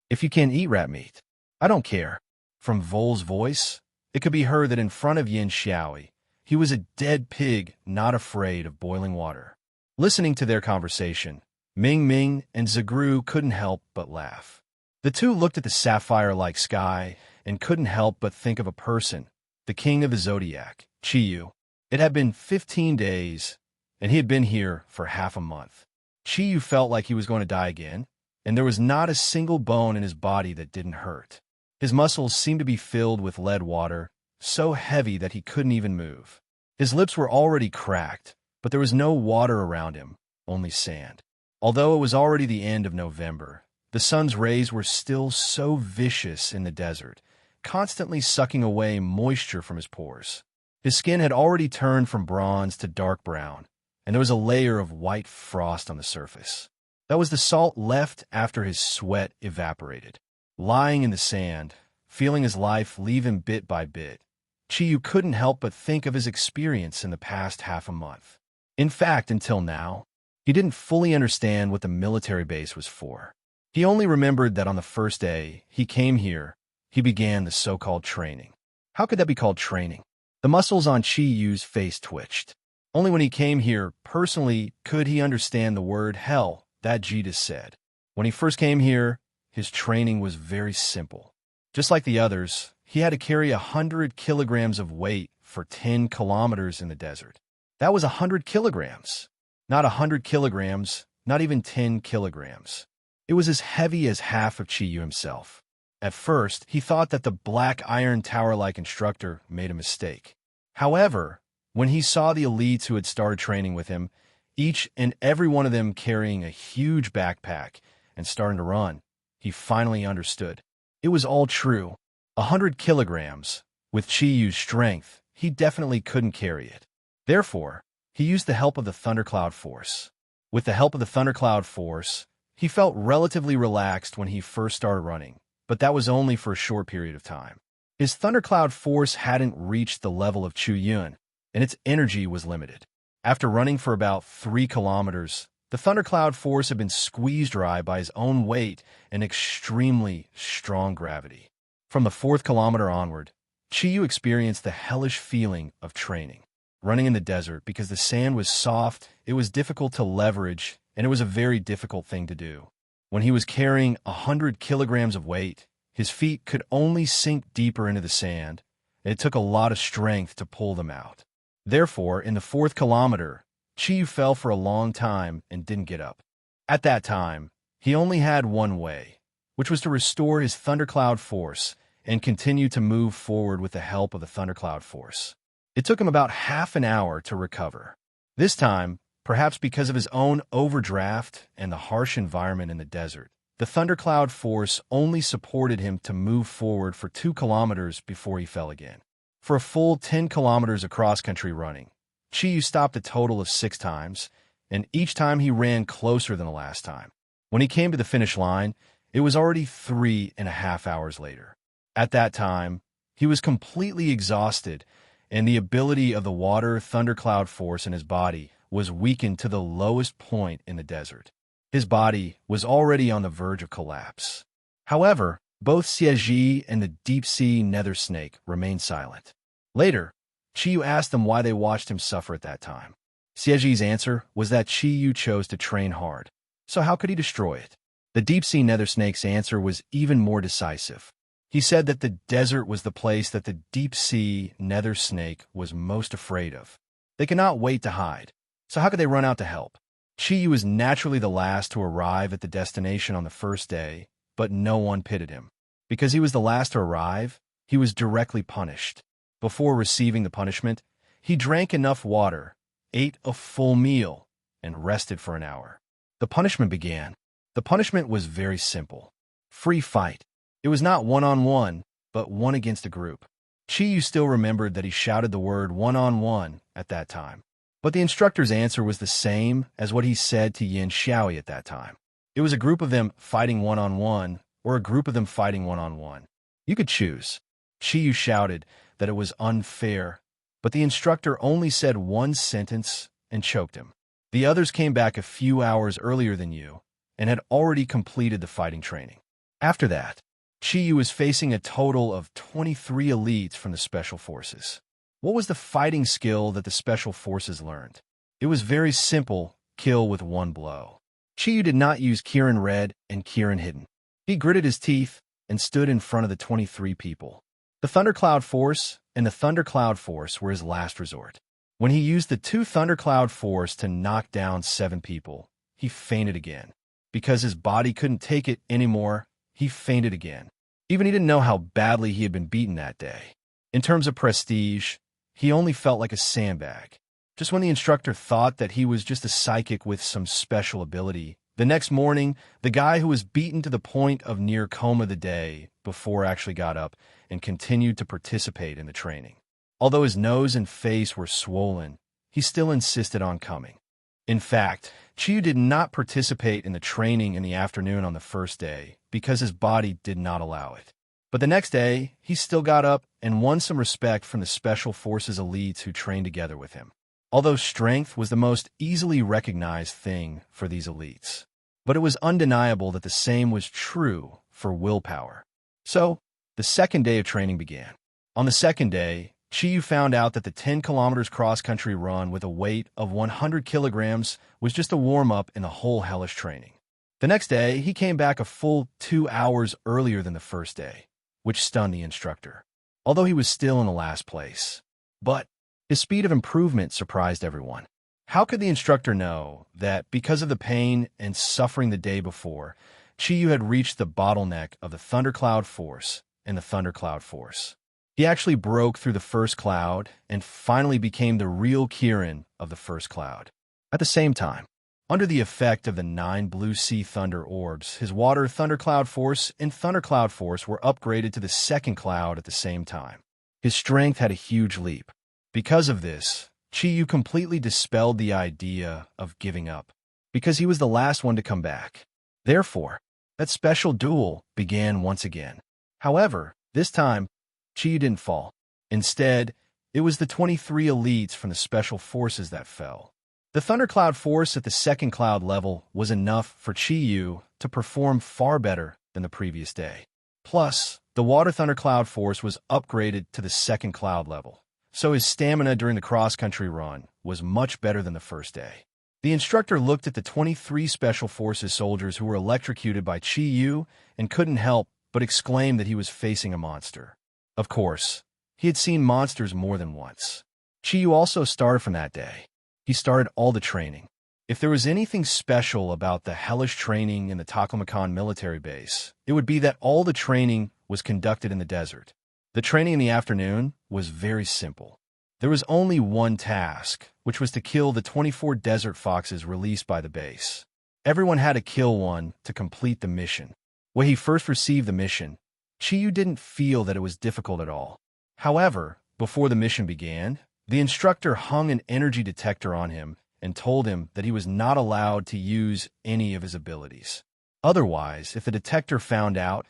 If you can't eat rat meat, I don't care." From Vol's voice, it could be heard that in front of Yin Xiaoyi, he was a dead pig not afraid of boiling water. Listening to their conversation, Ming Ming and Zagru couldn't help but laugh. The two looked at the sapphire-like sky and couldn't help but think of a person, the king of the Zodiac, Chiyu. It had been 15 days, and he had been here for half a month. Chiyu felt like he was going to die again, and there was not a single bone in his body that didn't hurt. His muscles seemed to be filled with lead water, so heavy that he couldn't even move. His lips were already cracked, but there was no water around him, only sand. Although it was already the end of November, the sun's rays were still so vicious in the desert, constantly sucking away moisture from his pores. His skin had already turned from bronze to dark brown, and there was a layer of white frost on the surface. That was the salt left after his sweat evaporated. Lying in the sand, feeling his life leave him bit by bit, Chiyu couldn't help but think of his experience in the past half a month. In fact, until now, he didn't fully understand what the military base was for. He only remembered that on the first day he came here, he began the so-called training. How could that be called training? The muscles on Chiyu's face twitched. Only when he came here personally could he understand the word hell that Jesus said. When he first came here, his training was very simple. Just like the others, he had to carry 100 kilograms of weight for 10 kilometers in the desert. That was 100 kilograms. Not 100 kilograms, not even 10 kilograms. It was as heavy as half of Chiyu himself. At first, he thought that the black iron tower-like instructor made a mistake. However, when he saw the elites who had started training with him, each and every one of them carrying a huge backpack and starting to run, he finally understood. It was all true. 100 kilograms. With Chiyu's strength, he definitely couldn't carry it. Therefore, he used the help of the Thundercloud Force. With the help of the Thundercloud Force, he felt relatively relaxed when he first started running, but that was only for a short period of time. His Thundercloud Force hadn't reached the level of Chu Yun, and its energy was limited. After running for about 3 kilometers, the Thundercloud Force had been squeezed dry by his own weight and extremely strong gravity. From the 4th kilometer onward, Chiyu experienced the hellish feeling of training. Running in the desert because the sand was soft, it was difficult to leverage, and it was a very difficult thing to do. When he was carrying 100 kilograms of weight, his feet could only sink deeper into the sand, and it took a lot of strength to pull them out. Therefore, in the 4th kilometer, Chiyu fell for a long time and didn't get up. At that time, he only had one way, which was to restore his thundercloud force and continue to move forward with the help of the thundercloud force. It took him about half an hour to recover. This time, perhaps because of his own overdraft and the harsh environment in the desert, the thundercloud force only supported him to move forward for 2 kilometers before he fell again. For a full 10 kilometers of cross-country running, Chiyu stopped a total of 6 times, and each time he ran closer than the last time. When he came to the finish line, it was already 3.5 hours later. At that time, he was completely exhausted, and the ability of the water thundercloud force in his body was weakened to the lowest point in the desert. His body was already on the verge of collapse. However, both Xieji and the deep-sea nether snake remained silent. Later, Chiyu asked them why they watched him suffer at that time. Xieji's answer was that Chiyu chose to train hard, so how could he destroy it? The deep-sea nether snake's answer was even more decisive. He said that the desert was the place that the deep-sea nether snake was most afraid of. They could not wait to hide, so how could they run out to help? Chiyu was naturally the last to arrive at the destination on the first day, but no one pitied him. Because he was the last to arrive, he was directly punished. Before receiving the punishment, he drank enough water, ate a full meal, and rested for an hour. The punishment began. The punishment was very simple. Free fight. It was not one-on-one, but one against a group. Chiyu still remembered that he shouted the word one-on-one at that time. But the instructor's answer was the same as what he said to Yin Xiaoi at that time. It was a group of them fighting one-on-one, or a group of them fighting one-on-one. You could choose. Chiyu shouted that it was unfair, but the instructor only said one sentence and choked him. The others came back a few hours earlier than you and had already completed the fighting training. After that, Chiyu was facing a total of 23 elites from the Special Forces. What was the fighting skill that the Special Forces learned? It was very simple, kill with one blow. Chiyu did not use Kirin Red and Kirin Hidden. He gritted his teeth and stood in front of the 23 people. The Thundercloud Force and the Thundercloud Force were his last resort. When he used the 2 Thundercloud Force to knock down 7 people, he fainted again. Because his body couldn't take it anymore, he fainted again. Even he didn't know how badly he had been beaten that day. In terms of prestige, he only felt like a sandbag. Just when the instructor thought that he was just a psychic with some special ability, the next morning, the guy who was beaten to the point of near coma the day before actually got up and continued to participate in the training. Although his nose and face were swollen, he still insisted on coming. In fact, Chiyu did not participate in the training in the afternoon on the first day because his body did not allow it. But the next day, he still got up and won some respect from the Special Forces elites who trained together with him. Although strength was the most easily recognized thing for these elites. But it was undeniable that the same was true for willpower. So, the second day of training began. On the second day, Chiyu found out that the 10 kilometers cross-country run with a weight of 100 kilograms was just a warm-up in the whole hellish training. The next day, he came back a full 2 hours earlier than the first day, which stunned the instructor, although he was still in the last place. But his speed of improvement surprised everyone. How could the instructor know that because of the pain and suffering the day before, Chiyu had reached the bottleneck of the Thundercloud Force and the Thundercloud Force? He actually broke through the first cloud and finally became the real Kirin of the first cloud. At the same time, under the effect of the 9 blue sea thunder orbs, his water Thundercloud Force and Thundercloud Force were upgraded to the second cloud at the same time. His strength had a huge leap. Because of this, Chiyu completely dispelled the idea of giving up, because he was the last one to come back. Therefore, that special duel began once again. However, this time, Chiyu didn't fall. Instead, it was the 23 elites from the Special Forces that fell. The Thundercloud Force at the second cloud level was enough for Chiyu to perform far better than the previous day. Plus, the Water Thundercloud Force was upgraded to the second cloud level, so his stamina during the cross-country run was much better than the first day. The instructor looked at the 23 Special Forces soldiers who were electrocuted by Chiyu and couldn't help but exclaim that he was facing a monster. Of course, he had seen monsters more than once. Chiyu also started from that day. He started all the training. If there was anything special about the hellish training in the Taklamakan military base, it would be that all the training was conducted in the desert. The training in the afternoon was very simple. There was only one task, which was to kill the 24 desert foxes released by the base. Everyone had to kill one to complete the mission. When he first received the mission, Chiyu didn't feel that it was difficult at all. However, before the mission began, the instructor hung an energy detector on him and told him that he was not allowed to use any of his abilities. Otherwise, if the detector found out,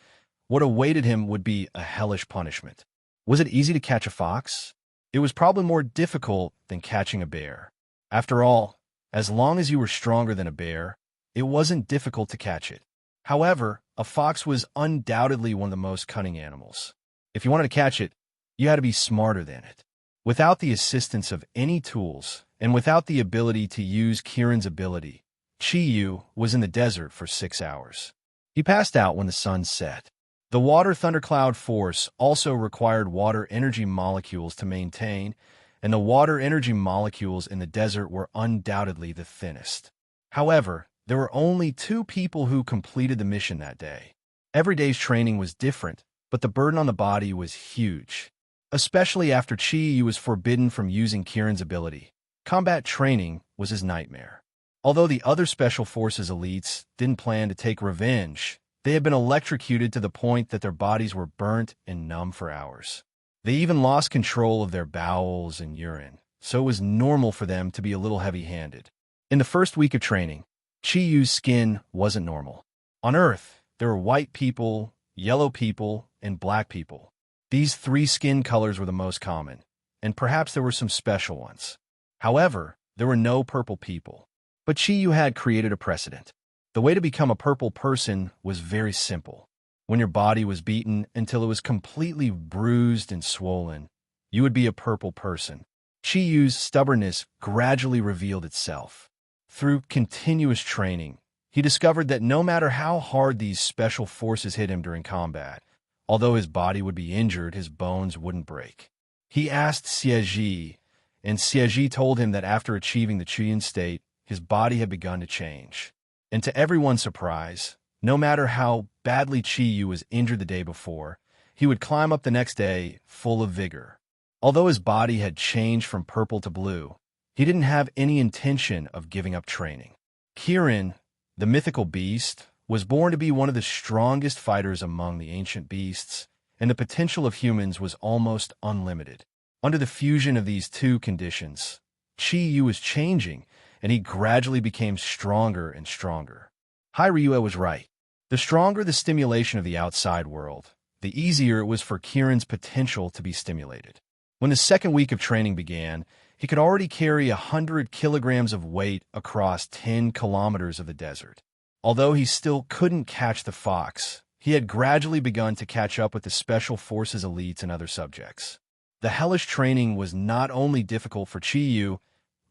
what awaited him would be a hellish punishment. Was it easy to catch a fox? It was probably more difficult than catching a bear. After all, as long as you were stronger than a bear, it wasn't difficult to catch it. However, a fox was undoubtedly one of the most cunning animals. If you wanted to catch it, you had to be smarter than it. Without the assistance of any tools, and without the ability to use Kirin's ability, Chiyu was in the desert for 6 hours. He passed out when the sun set. The water thundercloud force also required water energy molecules to maintain, and the water energy molecules in the desert were undoubtedly the thinnest. However, there were only 2 people who completed the mission that day. Every day's training was different, but the burden on the body was huge. Especially after Chiyu was forbidden from using Kirin's ability. Combat training was his nightmare. Although the other Special Forces elites didn't plan to take revenge, they had been electrocuted to the point that their bodies were burnt and numb for hours. They even lost control of their bowels and urine, so it was normal for them to be a little heavy-handed. In the first week of training, Chiyu's skin wasn't normal. On Earth, there were white people, yellow people, and black people. These 3 skin colors were the most common, and perhaps there were some special ones. However, there were no purple people. But Chiyu had created a precedent. The way to become a purple person was very simple. When your body was beaten until it was completely bruised and swollen, you would be a purple person. Chiyu's stubbornness gradually revealed itself. Through continuous training, he discovered that no matter how hard these special forces hit him during combat, although his body would be injured, his bones wouldn't break. He asked Xieji, and Xieji told him that after achieving the Qian state, his body had begun to change. And to everyone's surprise, no matter how badly Chiyu was injured the day before, he would climb up the next day full of vigor. Although his body had changed from purple to blue, he didn't have any intention of giving up training. Kirin, the mythical beast, was born to be one of the strongest fighters among the ancient beasts, and the potential of humans was almost unlimited. Under the fusion of these 2 conditions, Chiyu was changing, and he gradually became stronger and stronger. Ryue was right. The stronger the stimulation of the outside world, the easier it was for Kirin's potential to be stimulated. When the second week of training began, he could already carry 100 kilograms of weight across 10 kilometers of the desert. Although he still couldn't catch the fox, he had gradually begun to catch up with the Special Forces elites and other subjects. The hellish training was not only difficult for Chiyu,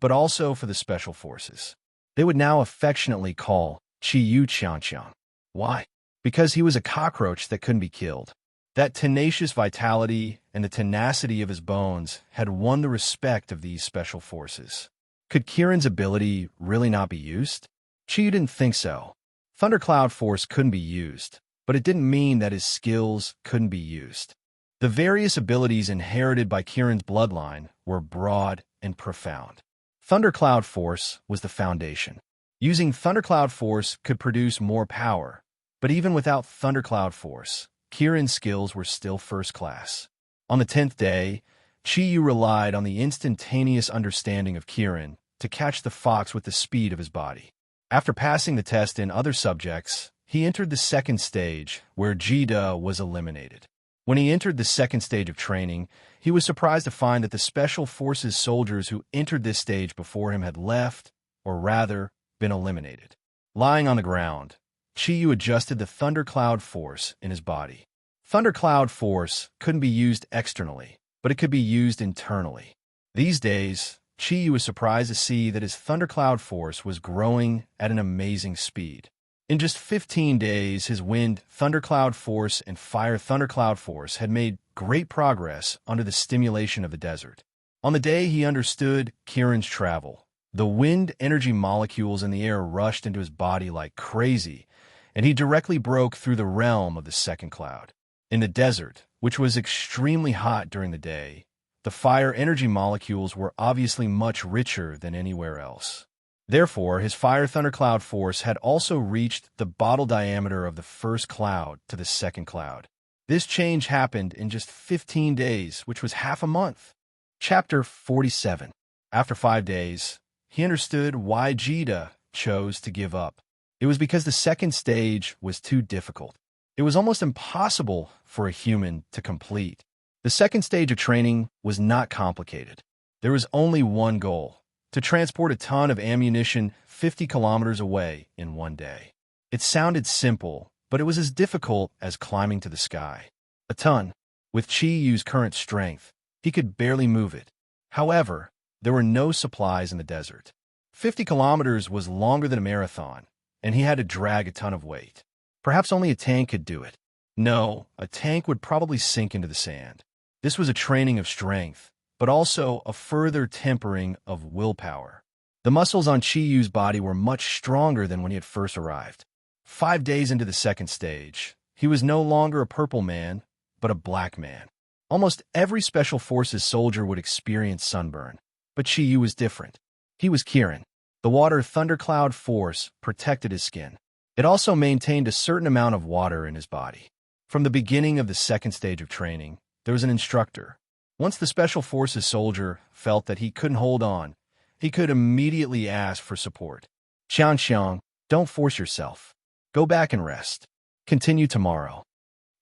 but also for the Special Forces. They would now affectionately call Chiyu Qianqiang. Why? Because he was a cockroach that couldn't be killed. That tenacious vitality and the tenacity of his bones had won the respect of these Special Forces. Could Kirin's ability really not be used? Chiyu didn't think so. Thundercloud Force couldn't be used, but it didn't mean that his skills couldn't be used. The various abilities inherited by Kirin's bloodline were broad and profound. Thundercloud Force was the foundation. Using Thundercloud Force could produce more power, but even without Thundercloud Force, Kirin's skills were still first class. On the 10th day, Chiyu relied on the instantaneous understanding of Kirin to catch the fox with the speed of his body. After passing the test in other subjects, he entered the second stage, where Jida was eliminated. When he entered the second stage of training, he was surprised to find that the Special Forces soldiers who entered this stage before him had left, or rather, been eliminated. Lying on the ground, Chiyu adjusted the Thundercloud Force in his body. Thundercloud Force couldn't be used externally, but it could be used internally. These days, Chiyu was surprised to see that his Thundercloud Force was growing at an amazing speed. In just 15 days, his Wind Thundercloud Force and Fire Thundercloud Force had made great progress under the stimulation of the desert. On the day he understood Kirin's travel, The wind energy molecules in the air rushed into his body like crazy, and he directly broke through the realm of the second cloud. In the desert, which was extremely hot during the day, the fire energy molecules were obviously much richer than anywhere else. Therefore, his fire thundercloud force had also reached the bottle diameter of the first cloud to the second cloud. This change happened in just 15 days, which was half a month. Chapter 47. After 5 days, he understood why Jita chose to give up. It was because the second stage was too difficult. It was almost impossible for a human to complete. The second stage of training was not complicated. There was only one goal: to transport a ton of ammunition 50 kilometers away in one day. It sounded simple, but it was as difficult as climbing to the sky. A ton. With Chi-Yu's current strength, he could barely move it. However, there were no supplies in the desert. 50 kilometers was longer than a marathon, and he had to drag a ton of weight. Perhaps only a tank could do it. No, a tank would probably sink into the sand. This was a training of strength, but also a further tempering of willpower. The muscles on Chi-Yu's body were much stronger than when he had first arrived. 5 days into the second stage, he was no longer a purple man, but a black man. Almost every Special Forces soldier would experience sunburn, but Chi-Yu was different. He was Kirin. The water thundercloud force protected his skin. It also maintained a certain amount of water in his body. From the beginning of the second stage of training, there was an instructor. Once the Special Forces soldier felt that he couldn't hold on, he could immediately ask for support. Xiang, don't force yourself. Go back and rest. Continue tomorrow.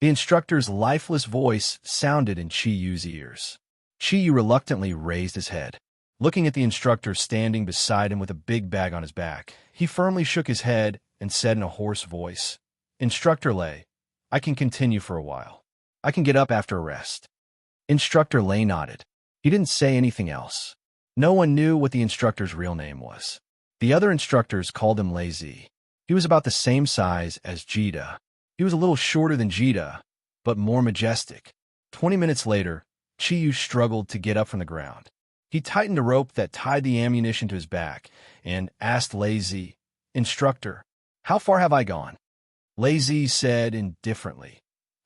The instructor's lifeless voice sounded in Chi-Yu's ears. Chi-Yu reluctantly raised his head. Looking at the instructor standing beside him with a big bag on his back, he firmly shook his head and said in a hoarse voice, "Instructor Lei, I can continue for a while. I can get up after a rest." Instructor Lei nodded. He didn't say anything else. No one knew what the instructor's real name was. The other instructors called him Lazy. He was about the same size as Jita. He was a little shorter than Jita, but more majestic. 20 minutes later, Chi-Yu struggled to get up from the ground. He tightened a rope that tied the ammunition to his back and asked Lazy, "Instructor, how far have I gone?" Lazy said indifferently,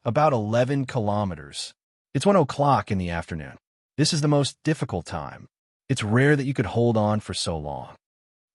"About 11 kilometers. It's 1 o'clock in the afternoon. This is the most difficult time. It's rare that you could hold on for so long."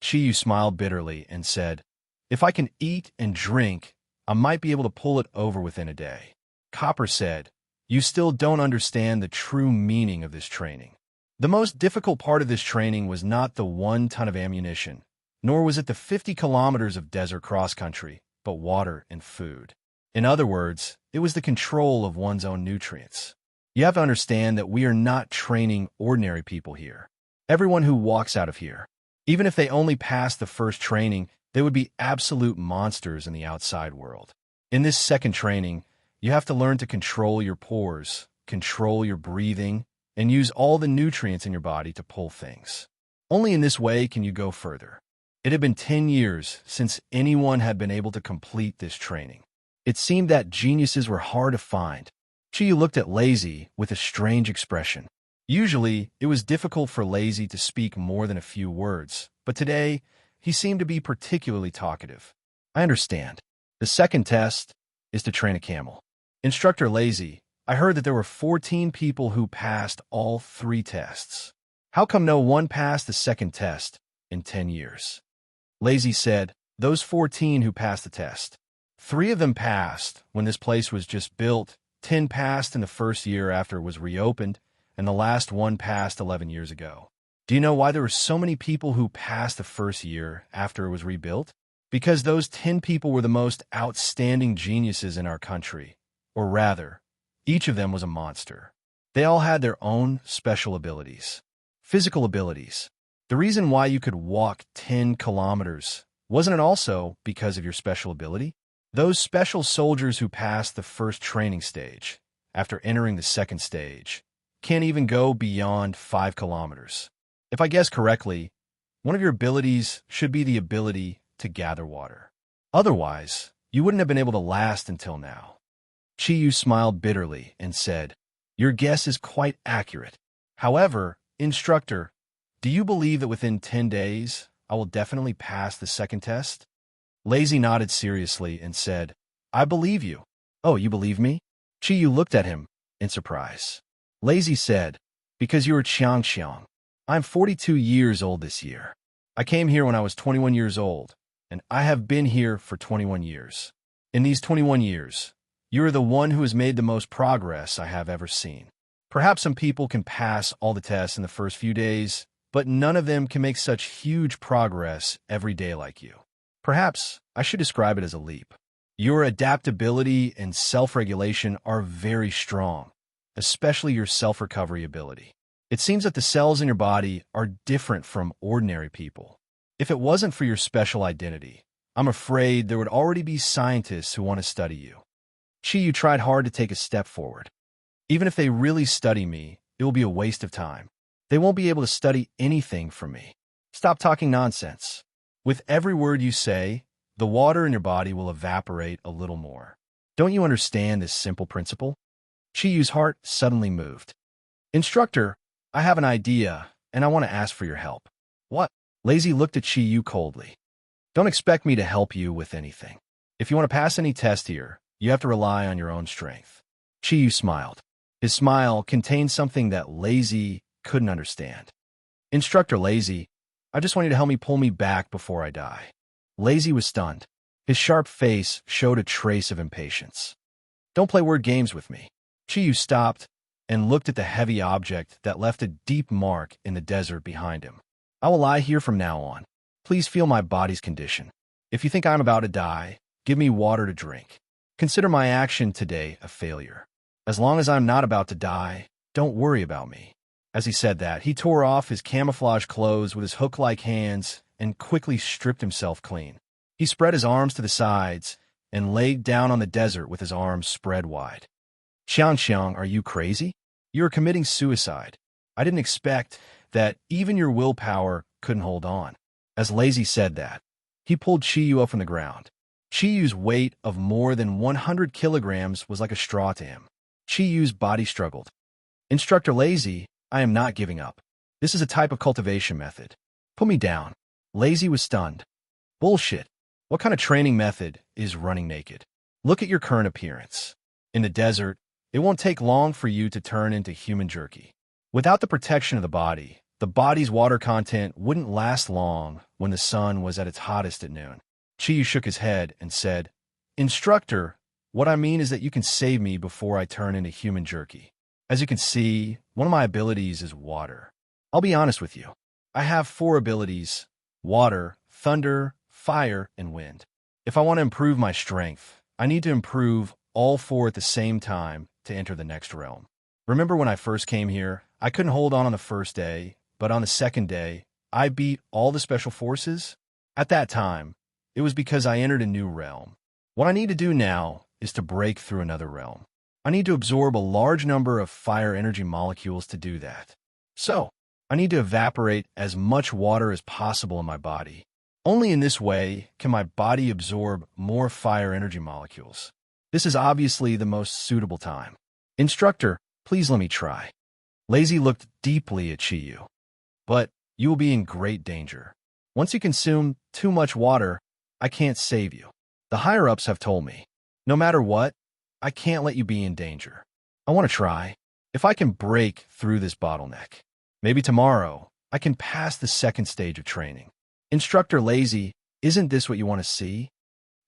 Chi-Yu smiled bitterly and said, "If I can eat and drink, I might be able to pull it over within a day." Copper said, "You still don't understand the true meaning of this training. The most difficult part of this training was not the 1 ton of ammunition, nor was it the 50 kilometers of desert cross-country, but water and food. In other words, it was the control of one's own nutrients. You have to understand that we are not training ordinary people here. Everyone who walks out of here, even if they only pass the first training, they would be absolute monsters in the outside world. In this second training, you have to learn to control your pores, control your breathing, and use all the nutrients in your body to pull things. Only in this way can you go further." It had been 10 years since anyone had been able to complete this training. It seemed that geniuses were hard to find. Chi looked at Lazy with a strange expression. Usually, it was difficult for Lazy to speak more than a few words, but today, he seemed to be particularly talkative. "I understand. The second test is to train a camel. Instructor Lazy, I heard that there were 14 people who passed all 3 tests. How come no one passed the second test in 10 years? Lazy said, "Those 14 who passed the test. 3 of them passed when this place was just built, 10 passed in the first year after it was reopened, and the last one passed 11 years ago. Do you know why there were so many people who passed the first year after it was rebuilt? Because those 10 people were the most outstanding geniuses in our country. Or rather, each of them was a monster. They all had their own special abilities. Physical abilities. The reason why you could walk 10 kilometers wasn't it also because of your special ability? Those special soldiers who passed the first training stage, after entering the second stage, can't even go beyond 5 kilometers. If I guess correctly, one of your abilities should be the ability to gather water. Otherwise, you wouldn't have been able to last until now." Chi-Yu smiled bitterly and said, "Your guess is quite accurate. However, instructor, do Do you believe that within 10 days, I will definitely pass the second test? Lazy nodded seriously and said, I believe you. Oh, you believe me? Chiyu looked at him in surprise. Lazy said, because you are Xiang. I'm 42 years old this year. I came here when I was 21 years old, and I have been here for 21 years. In these 21 years, you are the one who has made the most progress I have ever seen. Perhaps some people can pass all the tests in the first few days, but none of them can make such huge progress every day like you. Perhaps I should describe it as a leap. Your adaptability and self-regulation are very strong, especially your self-recovery ability. It seems that the cells in your body are different from ordinary people. If it wasn't for your special identity, I'm afraid there would already be scientists who want to study you. Chiyu tried hard to take a step forward. Even if they really study me, it will be a waste of time. They won't be able to study anything from me. Stop talking nonsense. With every word you say, the water in your body will evaporate a little more. Don't you understand this simple principle? Chiyu's heart suddenly moved. Instructor, I have an idea, and I want to ask for your help. What? Lazy looked at Chiyu coldly. Don't expect me to help you with anything. If you want to pass any test here, you have to rely on your own strength. Chiyu smiled. His smile contained something that Lazy couldn't understand. Instructor Lazy, I just want you to help me pull me back before I die. Lazy was stunned. His sharp face showed a trace of impatience. Don't play word games with me. Chiyu stopped and looked at the heavy object that left a deep mark in the desert behind him. I will lie here from now on. Please feel my body's condition. If you think I'm about to die, give me water to drink. Consider my action today a failure. As long as I'm not about to die, don't worry about me. As he said that, he tore off his camouflage clothes with his hook-like hands and quickly stripped himself clean. He spread his arms to the sides and laid down on the desert with his arms spread wide. Xiang, are you crazy? You are committing suicide. I didn't expect that even your willpower couldn't hold on. As Lazy said that, he pulled Chiyu up from the ground. Chiyu's weight of more than 100 kilograms was like a straw to him. Chiyu's body struggled. Instructor Lazy, I am not giving up. This is a type of cultivation method. Put me down. Lazy was stunned. Bullshit. What kind of training method is running naked? Look at your current appearance. In the desert, it won't take long for you to turn into human jerky. Without the protection of the body's water content wouldn't last long when the sun was at its hottest at noon. Chiyu shook his head and said, Instructor, what I mean is that you can save me before I turn into human jerky. As you can see, one of my abilities is water. I'll be honest with you. I have 4 abilities: water, thunder, fire, and wind. If I want to improve my strength, I need to improve all 4 at the same time to enter the next realm. Remember when I first came here, I couldn't hold on the first day, but on the second day, I beat all the special forces? At that time, it was because I entered a new realm. What I need to do now is to break through another realm. I need to absorb a large number of fire energy molecules to do that. So, I need to evaporate as much water as possible in my body. Only in this way can my body absorb more fire energy molecules. This is obviously the most suitable time. Instructor, please let me try. Lazy looked deeply at Chiyu. But you will be in great danger. Once you consume too much water, I can't save you. The higher-ups have told me. No matter what, I can't let you be in danger. I want to try. If I can break through this bottleneck, maybe tomorrow I can pass the second stage of training. Instructor Lazy, isn't this what you want to see?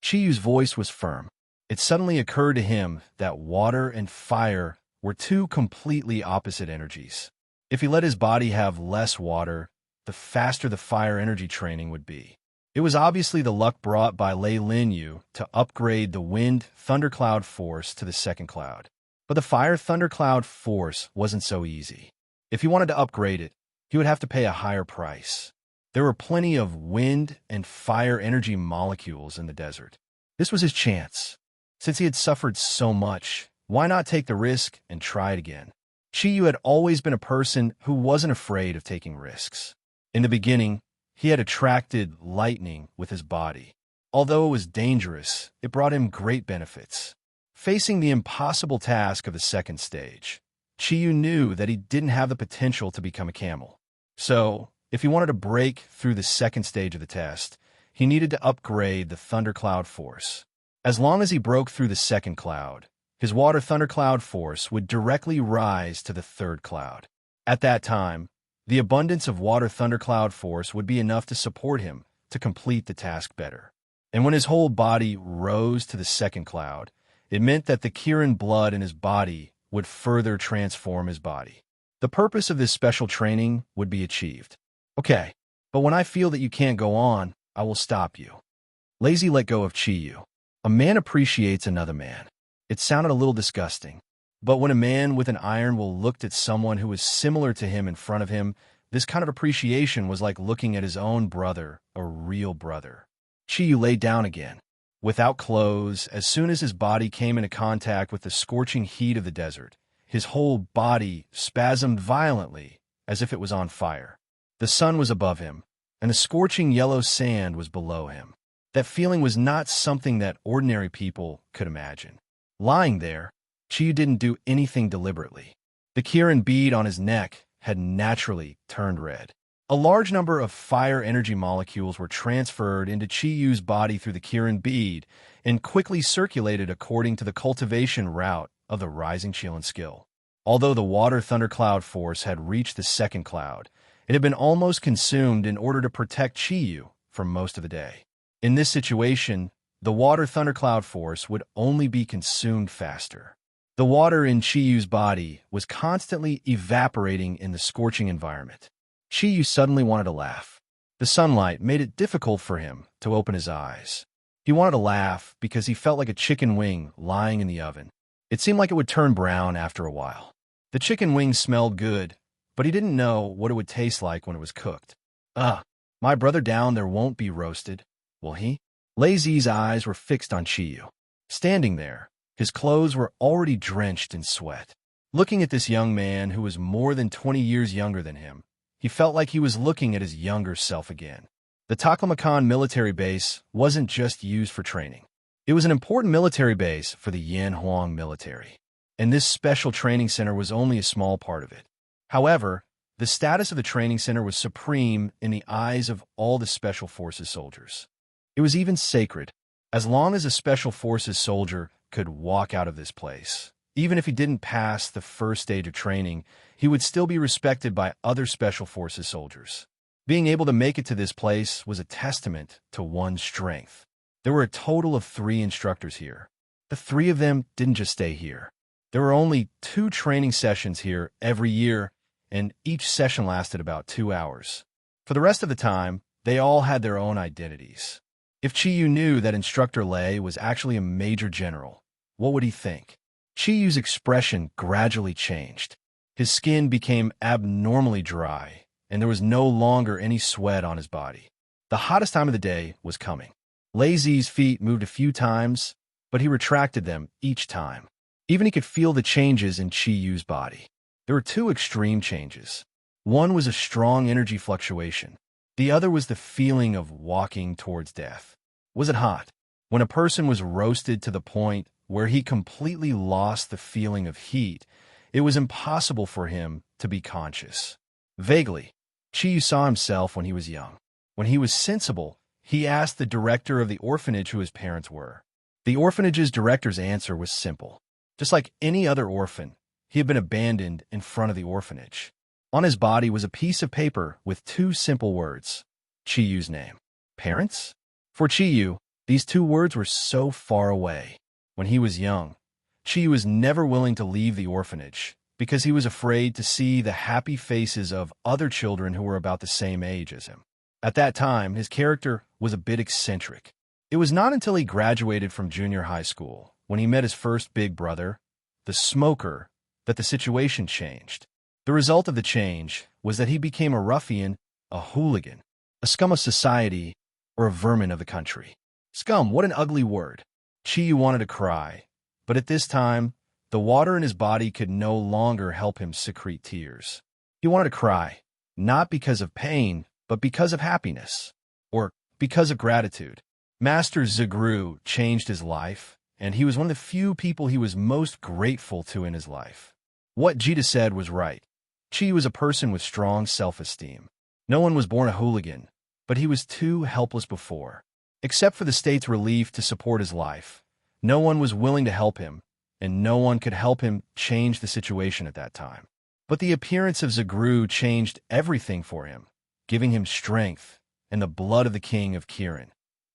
Chiyu's voice was firm. It suddenly occurred to him that water and fire were 2 completely opposite energies. If he let his body have less water, the faster the fire energy training would be. It was obviously the luck brought by Lei Linyu to upgrade the wind thundercloud force to the second cloud. But the fire thundercloud force wasn't so easy. If he wanted to upgrade it, he would have to pay a higher price. There were plenty of wind and fire energy molecules in the desert. This was his chance. Since he had suffered so much, why not take the risk and try it again? Chiyu had always been a person who wasn't afraid of taking risks. In the beginning, he had attracted lightning with his body. Although it was dangerous, it brought him great benefits. Facing the impossible task of the second stage, Chiyu knew that he didn't have the potential to become a camel. So, If he wanted to break through the second stage of the test, he needed to upgrade the thundercloud force. As long as he broke through the second cloud, his water thundercloud force would directly rise to the third cloud. At that time, the abundance of water thundercloud force would be enough to support him to complete the task better. And when his whole body rose to the second cloud, it meant that the Kirin blood in his body would further transform his body. The purpose of this special training would be achieved. Okay, but when I feel that you can't go on, I will stop you. Lazy let go of Chiyu. A man appreciates another man. It sounded a little disgusting. But when a man with an iron will looked at someone who was similar to him in front of him, this kind of appreciation was like looking at his own brother, a real brother. Chiyu lay down again. Without clothes, as soon as his body came into contact with the scorching heat of the desert, his whole body spasmed violently, as if it was on fire. The sun was above him, and the scorching yellow sand was below him. That feeling was not something that ordinary people could imagine. Lying there, Chiyu didn't do anything deliberately. The Kirin bead on his neck had naturally turned red. A large number of fire energy molecules were transferred into Chiyu's body through the Kirin bead and quickly circulated according to the cultivation route of the rising Qilin skill. Although the water thundercloud force had reached the second cloud, it had been almost consumed in order to protect Chiyu for most of the day. In this situation, the water thundercloud force would only be consumed faster. The water in Chiyu's body was constantly evaporating in the scorching environment. Chiyu suddenly wanted to laugh. The sunlight made it difficult for him to open his eyes. He wanted to laugh because he felt like a chicken wing lying in the oven. It seemed like it would turn brown after a while. The chicken wing smelled good, but he didn't know what it would taste like when it was cooked. My brother down there won't be roasted, will he? Lazy's eyes were fixed on Chiyu. Standing there, his clothes were already drenched in sweat. Looking at this young man who was more than 20 years younger than him, he felt like he was looking at his younger self again. The Taklamakan military base wasn't just used for training. It was an important military base for the Yanhuang military, and this special training center was only a small part of it. However, the status of the training center was supreme in the eyes of all the Special Forces soldiers. It was even sacred, as long as a Special Forces soldier could walk out of this place. Even if he didn't pass the first stage of training, he would still be respected by other Special Forces soldiers. Being able to make it to this place was a testament to one's strength. There were a total of 3 instructors here. The 3 of them didn't just stay here. There were only 2 training sessions here every year, and each session lasted about 2 hours. For the rest of the time, they all had their own identities. If Chiyu knew that Instructor Lei was actually a major general, what would he think? Chiyu's expression gradually changed. His skin became abnormally dry, and there was no longer any sweat on his body. The hottest time of the day was coming. Lazy's feet moved a few times, but he retracted them each time. Even he could feel the changes in Chiyu's body. There were 2 extreme changes. One was a strong energy fluctuation. The other was the feeling of walking towards death. Was it hot? When a person was roasted to the point where he completely lost the feeling of heat, it was impossible for him to be conscious. Vaguely, Chiyu saw himself when he was young. When he was sensible, he asked the director of the orphanage who his parents were. The orphanage's director's answer was simple. Just like any other orphan, he had been abandoned in front of the orphanage. On his body was a piece of paper with 2 simple words. Chiyu's name. Parents? For Chiyu, these 2 words were so far away. When he was young, Chiyu was never willing to leave the orphanage because he was afraid to see the happy faces of other children who were about the same age as him. At that time, his character was a bit eccentric. It was not until he graduated from junior high school, when he met his first big brother, the smoker, that the situation changed. The result of the change was that he became a ruffian, a hooligan, a scum of society, or a vermin of the country. Scum, what an ugly word. Chiyu wanted to cry, but at this time, the water in his body could no longer help him secrete tears. He wanted to cry, not because of pain, but because of happiness, or because of gratitude. Master Zagru changed his life, and he was one of the few people he was most grateful to in his life. What Jita said was right. Chiyu was a person with strong self-esteem. No one was born a hooligan, but he was too helpless before. Except for the state's relief to support his life, no one was willing to help him, and no one could help him change the situation at that time. But the appearance of Zagru changed everything for him, giving him strength and the blood of the king of Kirin,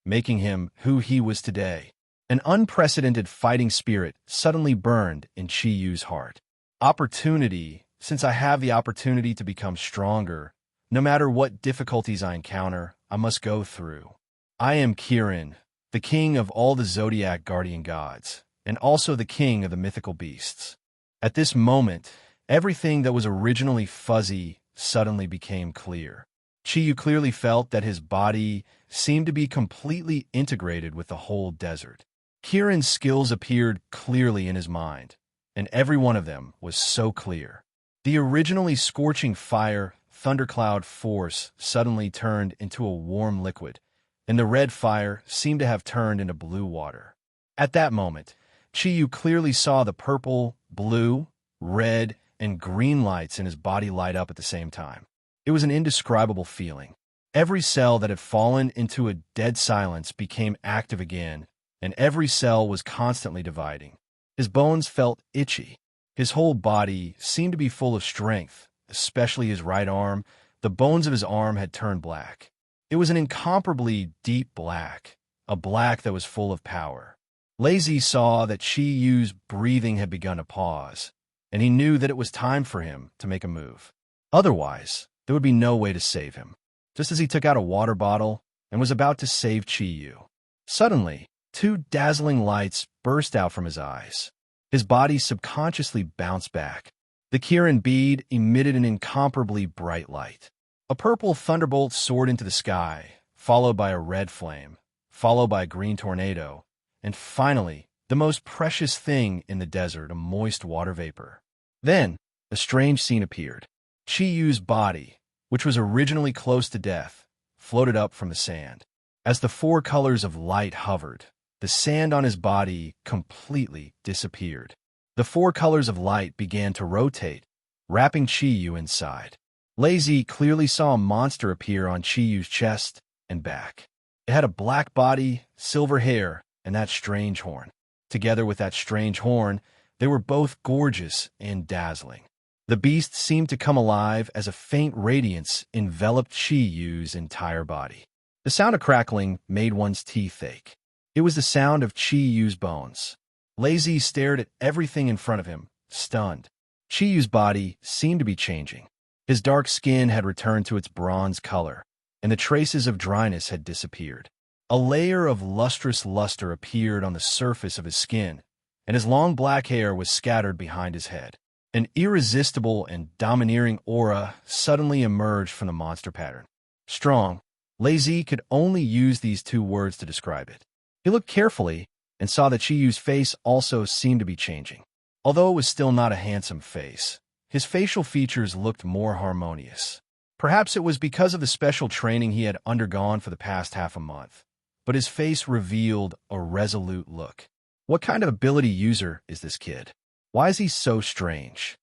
making him who he was today. An unprecedented fighting spirit suddenly burned in Chi Yu's heart. Opportunity, since I have the opportunity to become stronger, no matter what difficulties I encounter, I must go through. I am Kirin, the king of all the Zodiac guardian gods, and also the king of the mythical beasts. At this moment, everything that was originally fuzzy suddenly became clear. Chi Yu clearly felt that his body seemed to be completely integrated with the whole desert. Kirin's skills appeared clearly in his mind, and every one of them was so clear. The originally scorching fire, thundercloud force suddenly turned into a warm liquid, and the red fire seemed to have turned into blue water. At that moment, Chi Yu clearly saw the purple, blue, red, and green lights in his body light up at the same time. It was an indescribable feeling. Every cell that had fallen into a dead silence became active again, and every cell was constantly dividing. His bones felt itchy. His whole body seemed to be full of strength, especially his right arm. The bones of his arm had turned black. It was an incomparably deep black, a black that was full of power. Lazy saw that Chi Yu's breathing had begun to pause, and he knew that it was time for him to make a move. Otherwise, there would be no way to save him. Just as he took out a water bottle and was about to save Chi Yu, suddenly, two dazzling lights burst out from his eyes. His body subconsciously bounced back. The Kirin bead emitted an incomparably bright light. A purple thunderbolt soared into the sky, followed by a red flame, followed by a green tornado, and finally, the most precious thing in the desert, a moist water vapor. Then, a strange scene appeared. Chi Yu's body, which was originally close to death, floated up from the sand. As the four colors of light hovered, the sand on his body completely disappeared. The four colors of light began to rotate, wrapping Chi Yu inside. Lazy clearly saw a monster appear on Chi Yu's chest and back. It had a black body, silver hair, and that strange horn. Together with that strange horn, they were both gorgeous and dazzling. The beast seemed to come alive as a faint radiance enveloped Chi Yu's entire body. The sound of crackling made one's teeth ache. It was the sound of Chi Yu's bones. Lazy stared at everything in front of him, stunned. Chi Yu's body seemed to be changing. His dark skin had returned to its bronze color, and the traces of dryness had disappeared. A layer of lustrous luster appeared on the surface of his skin, and his long black hair was scattered behind his head. An irresistible and domineering aura suddenly emerged from the monster pattern. Strong. Lazy could only use these two words to describe it. He looked carefully and saw that Chi Yu's face also seemed to be changing. Although it was still not a handsome face, his facial features looked more harmonious. Perhaps it was because of the special training he had undergone for the past half a month, but his face revealed a resolute look. What kind of ability user is this kid? Why is he so strange?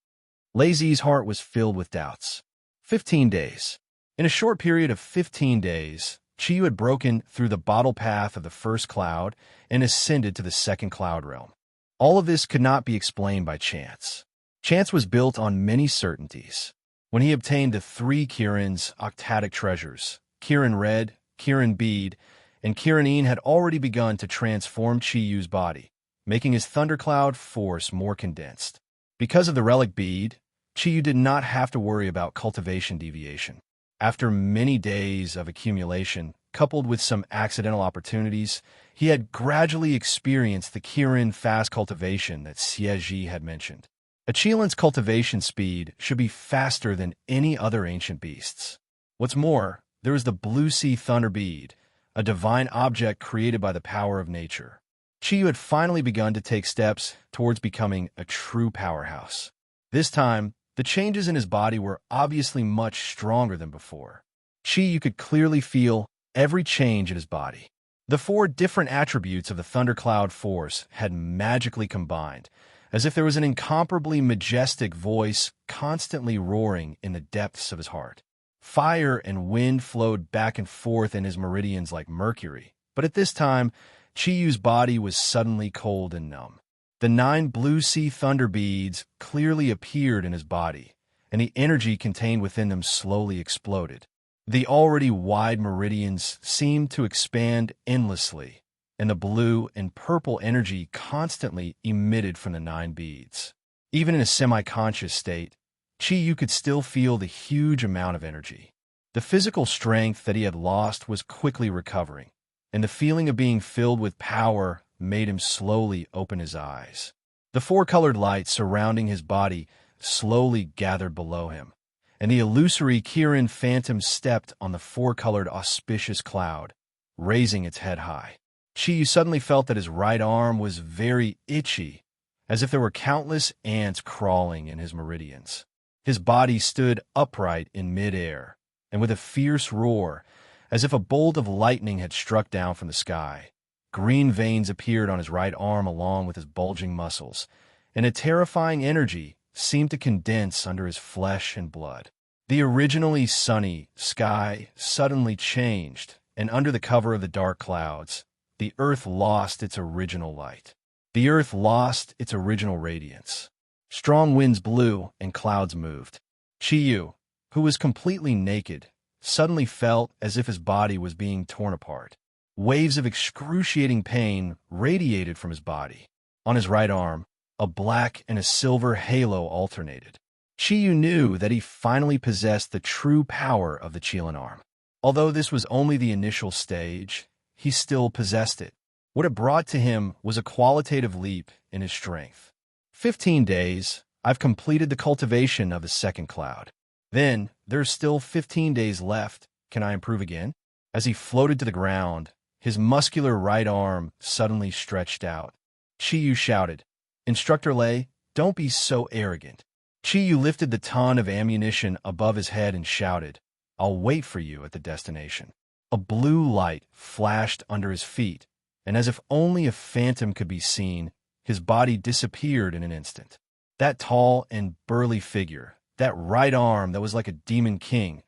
Lazy's heart was filled with doubts. 15 days. In a short period of 15 days, Chi Yu had broken through the bottle path of the first cloud and ascended to the second cloud realm. All of this could not be explained by chance. Chance was built on many certainties. When he obtained the three Kirin's octatic treasures, Kirin Red, Kirin Bead, and Kirin had already begun to transform Chi Yu's body, making his thundercloud force more condensed. Because of the relic bead, Chi Yu did not have to worry about cultivation deviation. After many days of accumulation, coupled with some accidental opportunities, he had gradually experienced the Kirin fast cultivation that Xie had mentioned. A Qilin's cultivation speed should be faster than any other ancient beasts. What's more, there is the Blue Sea Thunder Bead, a divine object created by the power of nature. Chi Yu had finally begun to take steps towards becoming a true powerhouse. This time, the changes in his body were obviously much stronger than before. Chi Yu could clearly feel every change in his body. The four different attributes of the thundercloud force had magically combined, as if there was an incomparably majestic voice constantly roaring in the depths of his heart. Fire and wind flowed back and forth in his meridians like mercury. But at this time, Chiyu's body was suddenly cold and numb. The 9 blue sea thunder beads clearly appeared in his body, and the energy contained within them slowly exploded. The already wide meridians seemed to expand endlessly, and the blue and purple energy constantly emitted from the 9 beads. Even in a semi-conscious state, Chiyu could still feel the huge amount of energy. The physical strength that he had lost was quickly recovering, and the feeling of being filled with power made him slowly open his eyes. The 4-colored light surrounding his body slowly gathered below him, and the illusory Kirin phantom stepped on the 4-colored auspicious cloud, raising its head high. Chiyu suddenly felt that his right arm was very itchy, as if there were countless ants crawling in his meridians. His body stood upright in midair, and with a fierce roar, as if a bolt of lightning had struck down from the sky, green veins appeared on his right arm along with his bulging muscles, and a terrifying energy seemed to condense under his flesh and blood. The originally sunny sky suddenly changed, and under the cover of the dark clouds, the earth lost its original light. The earth lost its original radiance. Strong winds blew and clouds moved. Chiyu, who was completely naked, suddenly felt as if his body was being torn apart. Waves of excruciating pain radiated from his body. On his right arm, a black and a silver halo alternated. Chiyu knew that he finally possessed the true power of the Qilin arm. Although this was only the initial stage, he still possessed it. What it brought to him was a qualitative leap in his strength. 15 days, I've completed the cultivation of the second cloud. Then, there's still 15 days left. Can I improve again? As he floated to the ground, his muscular right arm suddenly stretched out. Chiyu shouted, "Instructor Lei, don't be so arrogant." Chiyu lifted the ton of ammunition above his head and shouted, "I'll wait for you at the destination." A blue light flashed under his feet, and as if only a phantom could be seen, his body disappeared in an instant. That tall and burly figure, that right arm that was like a demon king,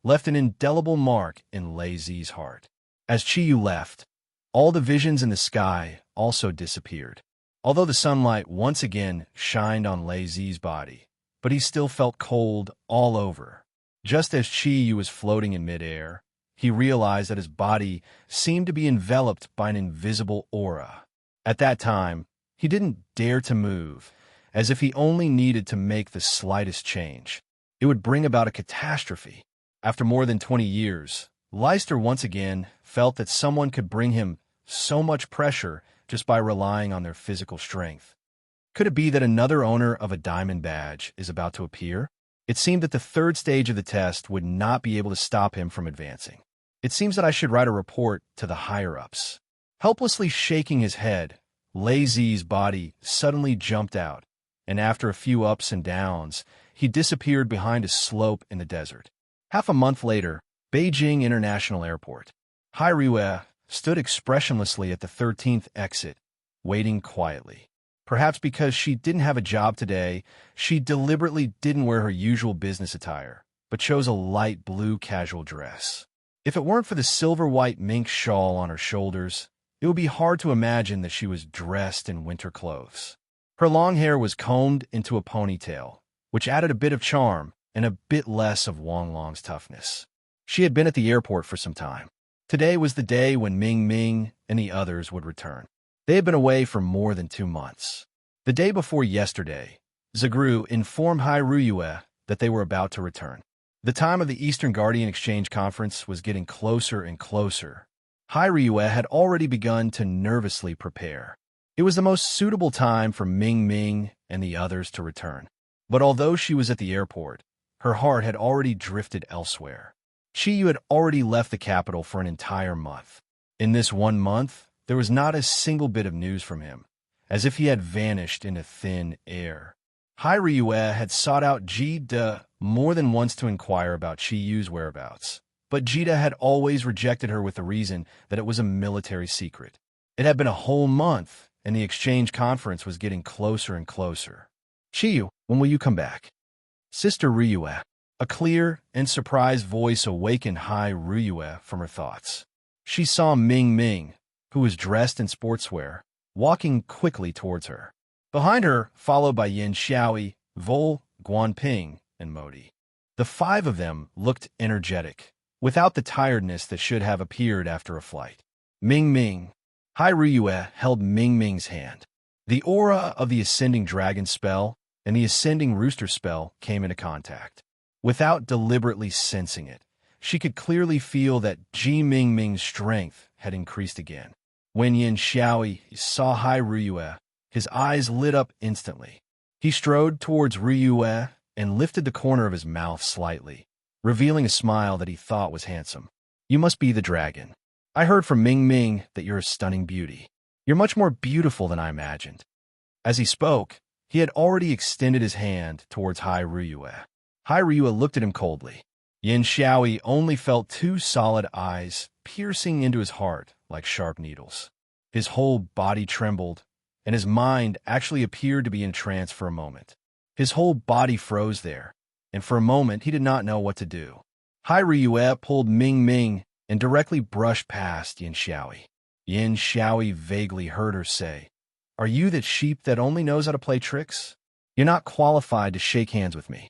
left an indelible mark in Lei Zi's heart. As Chiyu left, all the visions in the sky also disappeared. Although the sunlight once again shined on Lei Zi's body, but he still felt cold all over. Just as Chiyu was floating in midair, he realized that his body seemed to be enveloped by an invisible aura. At that time, he didn't dare to move, as if he only needed to make the slightest change. It would bring about a catastrophe. After more than 20 years, Leicester once again felt that someone could bring him so much pressure just by relying on their physical strength. Could it be that another owner of a diamond badge is about to appear? It seemed that the 3rd stage of the test would not be able to stop him from advancing. It seems that I should write a report to the higher-ups. Helplessly shaking his head, Lei Zi's body suddenly jumped out, and after a few ups and downs, he disappeared behind a slope in the desert. Half a month later, Beijing International Airport. Hai Rui stood expressionlessly at the 13th exit, waiting quietly. Perhaps because she didn't have a job today, she deliberately didn't wear her usual business attire, but chose a light blue casual dress. If it weren't for the silver-white mink shawl on her shoulders, it would be hard to imagine that she was dressed in winter clothes. Her long hair was combed into a ponytail, which added a bit of charm and a bit less of Wang Long's toughness. She had been at the airport for some time. Today was the day when Ming Ming and the others would return. They had been away for more than 2 months. The day before yesterday, Zagru informed Hai Rui that they were about to return. The time of the Eastern Guardian Exchange Conference was getting closer and closer. Hai Rui had already begun to nervously prepare. It was the most suitable time for Ming Ming and the others to return. But although she was at the airport, her heart had already drifted elsewhere. Chiyu had already left the capital for an entire month. In this 1 month, there was not a single bit of news from him, as if he had vanished into thin air. Hai Rui had sought out Jida more than once to inquire about Chiyu's whereabouts, but Jida had always rejected her with the reason that it was a military secret. It had been a whole month, and the exchange conference was getting closer and closer. "Chiyu, when will you come back?" "Sister Ryue, A clear and surprised voice awakened Hai Ruyue from her thoughts. She saw Ming Ming, who was dressed in sportswear, walking quickly towards her. Behind her, followed by Yin Xiaoi, Vol, Guanping, and Modi. The five of them looked energetic, without the tiredness that should have appeared after a flight. Ming Ming. Hai Ruyue held Ming Ming's hand. The aura of the ascending dragon spell and the ascending rooster spell came into contact. Without deliberately sensing it, she could clearly feel that Ji Ming Ming's strength had increased again. When Yin Xiaoi saw Hai Ruyue, his eyes lit up instantly. He strode towards Ruyue and lifted the corner of his mouth slightly, revealing a smile that he thought was handsome. You must be the dragon. I heard from Ming Ming that you're a stunning beauty. You're much more beautiful than I imagined. As he spoke, he had already extended his hand towards Hai Ruyue. Hai Ruyue looked at him coldly. Yin Xiaoi only felt two solid eyes piercing into his heart like sharp needles. His whole body trembled, and his mind actually appeared to be in trance for a moment. His whole body froze there, and for a moment he did not know what to do. Hai Ruyue pulled Ming Ming and directly brushed past Yin Xiaoi. Yin Xiaoi vaguely heard her say, "Are you that sheep that only knows how to play tricks? You're not qualified to shake hands with me."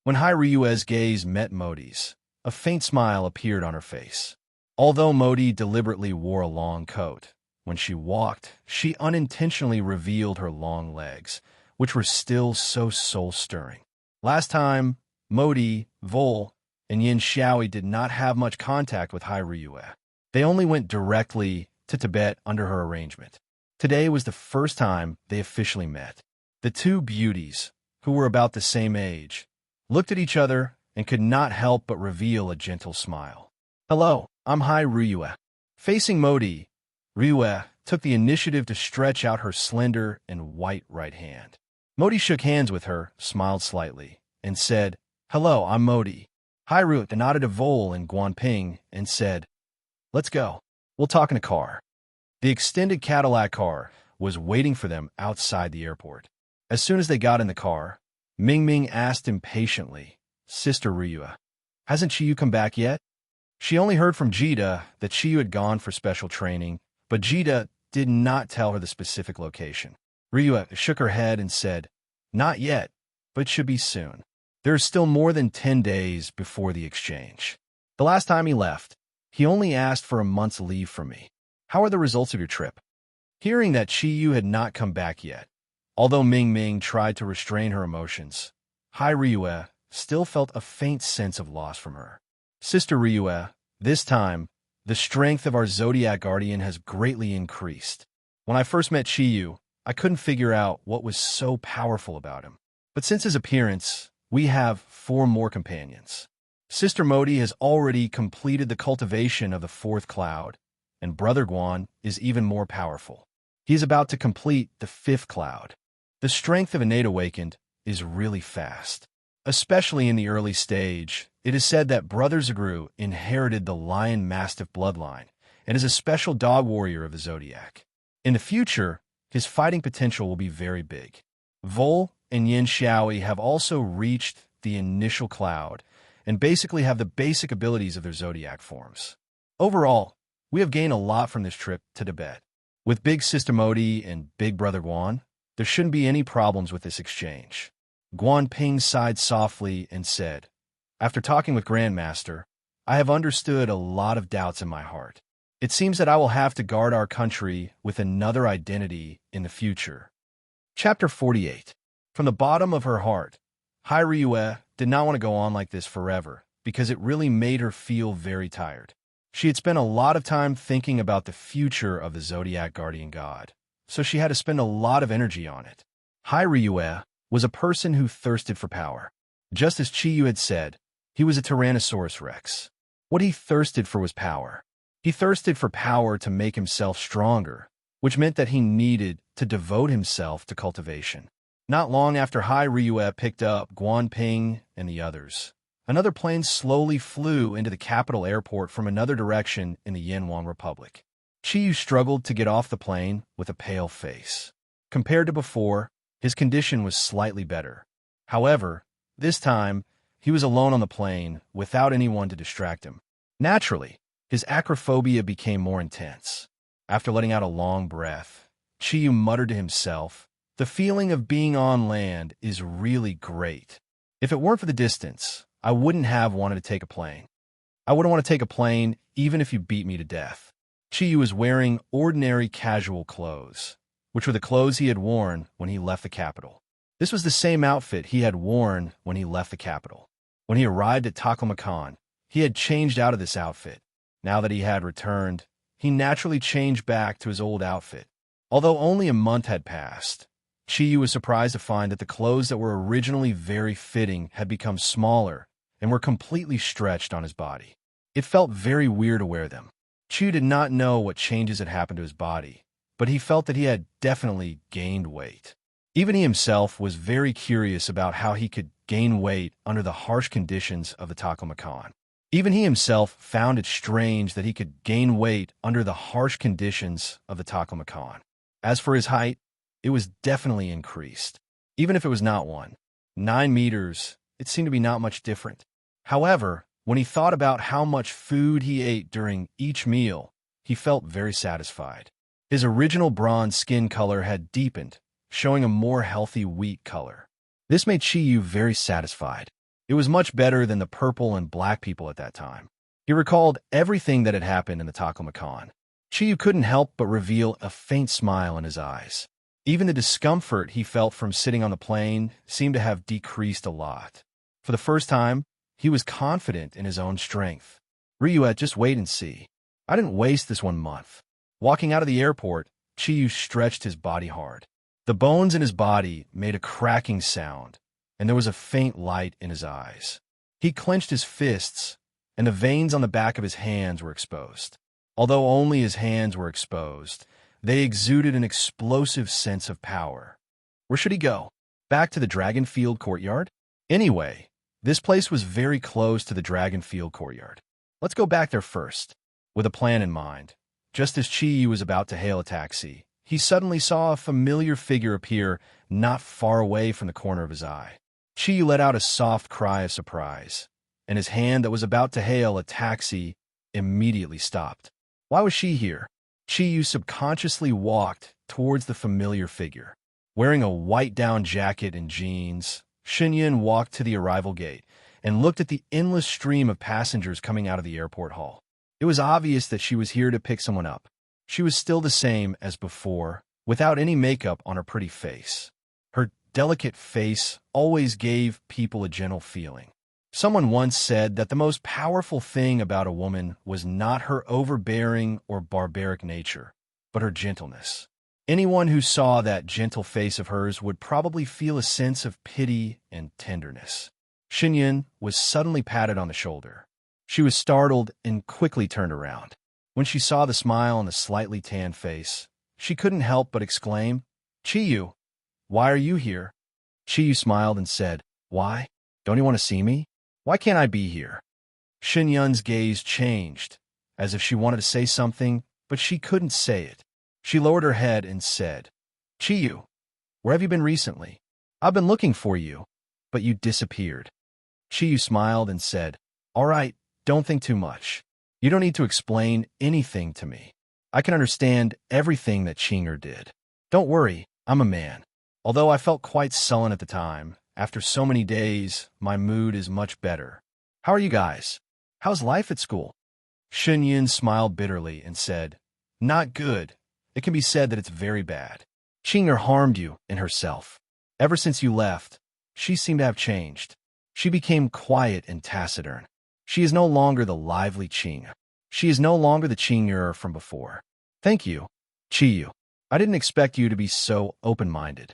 When Hai Ruyue's gaze met Modi's, a faint smile appeared on her face. Although Modi deliberately wore a long coat, when she walked, she unintentionally revealed her long legs, which were still so soul-stirring. Last time, Modi, Vol, and Yin Xiaoi did not have much contact with Hai Ruyue. They only went directly to Tibet under her arrangement. Today was the first time they officially met. The two beauties, who were about the same age, looked at each other and could not help but reveal a gentle smile. "Hello, I'm Hai Ruyue." Facing Modi, Ruyue took the initiative to stretch out her slender and white right hand. Modi shook hands with her, smiled slightly, and said, "Hello, I'm Modi." Hai Ruyue nodded to Vol and Guanping and said, "Let's go. We'll talk in a car." The extended Cadillac car was waiting for them outside the airport. As soon as they got in the car, Ming Ming asked impatiently, "Sister Ruyue, hasn't Chiyu come back yet?" She only heard from Jida that Chiyu had gone for special training, but Jida did not tell her the specific location. Ruyue shook her head and said, "Not yet, but should be soon. There is still more than 10 days before the exchange. The last time he left, he only asked for a month's leave from me. How are the results of your trip?" Hearing that Chiyu had not come back yet, although Ming Ming tried to restrain her emotions, Hai Ruyue still felt a faint sense of loss from her. "Sister Ruyue, this time, the strength of our Zodiac guardian has greatly increased. When I first met Chiyu, I couldn't figure out what was so powerful about him. But since his appearance, we have 4 more companions. Sister Modi has already completed the cultivation of the 4th cloud, and Brother Guan is even more powerful. He is about to complete the 5th cloud. The strength of innate awakened is really fast. Especially in the early stage, it is said that Brother Zagru inherited the lion mastiff bloodline and is a special dog warrior of the Zodiac. In the future, his fighting potential will be very big. Vol and Yin Xiaoi have also reached the initial cloud and basically have the basic abilities of their Zodiac forms. Overall, we have gained a lot from this trip to Tibet. With Big Sister Modi and Big Brother Guan, there shouldn't be any problems with this exchange." Guanping sighed softly and said, "After talking with Grandmaster, I have understood a lot of doubts in my heart. It seems that I will have to guard our country with another identity in the future." Chapter 48. From the bottom of her heart, Hai Ruyue did not want to go on like this forever because it really made her feel very tired. She had spent a lot of time thinking about the future of the Zodiac Guardian God, so she had to spend a lot of energy on it. Hai Ruyue was a person who thirsted for power. Just as Chiyu had said, he was a Tyrannosaurus Rex. What he thirsted for was power. He thirsted for power to make himself stronger, which meant that he needed to devote himself to cultivation. Not long after Hai Ruyue picked up Guanping and the others, another plane slowly flew into the capital airport from another direction in the Yanwang Republic. Chiyu struggled to get off the plane with a pale face. Compared to before, his condition was slightly better. However, this time, he was alone on the plane, without anyone to distract him. Naturally, his acrophobia became more intense. After letting out a long breath, Chiyu muttered to himself, "The feeling of being on land is really great. If it weren't for the distance, I wouldn't have wanted to take a plane. I wouldn't want to take a plane even if you beat me to death." Chiyu was wearing ordinary casual clothes, which were the clothes he had worn when he left the capital. This was the same outfit he had worn when he left the capital. When he arrived at Taklamakan, he had changed out of this outfit. Now that he had returned, he naturally changed back to his old outfit. Although only a month had passed, Chiyu was surprised to find that the clothes that were originally very fitting had become smaller and were completely stretched on his body. It felt very weird to wear them. Chiyu did not know what changes had happened to his body, but he felt that he had definitely gained weight. Even he himself was very curious about how he could gain weight under the harsh conditions of the Taklamakan. Even he himself found it strange that he could gain weight under the harsh conditions of the Taklamakan. As for his height, it was definitely increased. Even if it was not 9 meters, it seemed to be not much different. However, when he thought about how much food he ate during each meal, he felt very satisfied. His original bronze skin color had deepened, showing a more healthy wheat color. This made Chiyu very satisfied. It was much better than the purple and black people at that time. He recalled everything that had happened in the Taklamakan. Chiyu couldn't help but reveal a faint smile in his eyes. Even the discomfort he felt from sitting on the plane seemed to have decreased a lot. For the first time, he was confident in his own strength. "Ryuet, just wait and see. I didn't waste this 1 month." Walking out of the airport, Chiyu stretched his body hard. The bones in his body made a cracking sound, and there was a faint light in his eyes. He clenched his fists, and the veins on the back of his hands were exposed. Although only his hands were exposed, they exuded an explosive sense of power. Where should he go? Back to the Dragonfield courtyard? Anyway, this place was very close to the Dragonfield courtyard. Let's go back there first. With a plan in mind, just as Chiyu was about to hail a taxi, he suddenly saw a familiar figure appear not far away from the corner of his eye. Chiyu let out a soft cry of surprise, and his hand that was about to hail a taxi immediately stopped. Why was she here? Chiyu subconsciously walked towards the familiar figure. Wearing a white down jacket and jeans, Shinyan walked to the arrival gate and looked at the endless stream of passengers coming out of the airport hall. It was obvious that she was here to pick someone up. She was still the same as before, without any makeup on her pretty face. Her delicate face always gave people a gentle feeling. Someone once said that the most powerful thing about a woman was not her overbearing or barbaric nature, but her gentleness. Anyone who saw that gentle face of hers would probably feel a sense of pity and tenderness. Shinyan was suddenly patted on the shoulder. She was startled and quickly turned around. When she saw the smile on the slightly tanned face, she couldn't help but exclaim, "Chiyu, why are you here?" Chiyu smiled and said, "Why? Don't you want to see me? Why can't I be here?" Shinyan's gaze changed, as if she wanted to say something, but she couldn't say it. She lowered her head and said, "Chiyu, where have you been recently? I've been looking for you, but you disappeared." Chiyu smiled and said, "All right, don't think too much. You don't need to explain anything to me. I can understand everything that Chinger did. Don't worry, I'm a man." Although I felt quite sullen at the time, after so many days, my mood is much better. "How are you guys? How's life at school?" Shinyan smiled bitterly and said, "Not good. It can be said that it's very bad. Chinger harmed you in herself. Ever since you left, she seemed to have changed. She became quiet and taciturn. She is no longer the lively Chinger. She is no longer the Chinger from before." "Thank you, Chiyu. I didn't expect you to be so open-minded."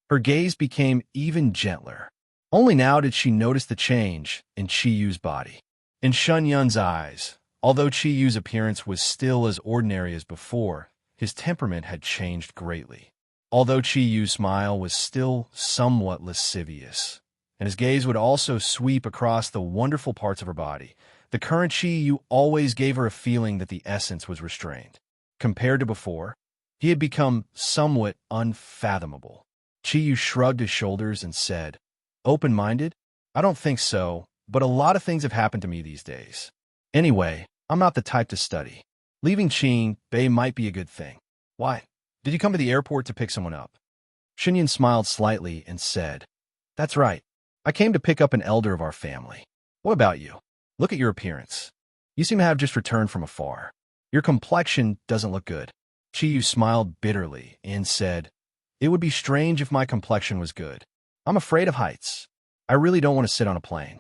Her gaze became even gentler. Only now did she notice the change in Chiyu's body. In Shunyun's eyes, although Chiyu's appearance was still as ordinary as before, his temperament had changed greatly. Although Chiyu's smile was still somewhat lascivious, and his gaze would also sweep across the wonderful parts of her body, the current Chiyu always gave her a feeling that the essence was restrained. Compared to before, he had become somewhat unfathomable. Chiyu shrugged his shoulders and said, "Open-minded? I don't think so, but a lot of things have happened to me these days. Anyway, I'm not the type to study. Leaving Qing Bay might be a good thing. Why? Did you come to the airport to pick someone up? Xinyan smiled slightly and said, That's right. I came to pick up an elder of our family. What about you? Look at your appearance. You seem to have just returned from afar. Your complexion doesn't look good. Qiyu smiled bitterly and said, It would be strange if my complexion was good. I'm afraid of heights. I really don't want to sit on a plane.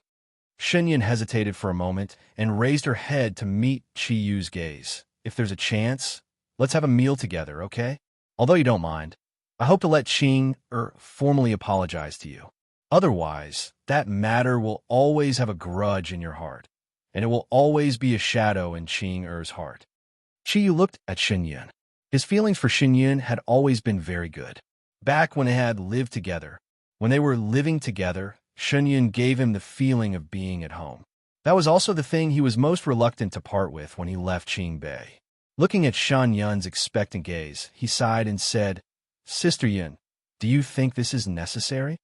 Xinyan hesitated for a moment and raised her head to meet Qiyu's gaze. If there's a chance, let's have a meal together, okay? Although you don't mind, I hope to let Qing formally apologize to you. Otherwise, that matter will always have a grudge in your heart, and it will always be a shadow in Qing Er's heart. Qiyu looked at Xinyan. His feelings for Xinyan had always been very good. Back when they had lived together, when they were living together, Xinyan gave him the feeling of being at home. That was also the thing he was most reluctant to part with when he left Qing Bay. Looking at Shan Yun's expectant gaze, he sighed and said, Sister Yun, do you think this is necessary?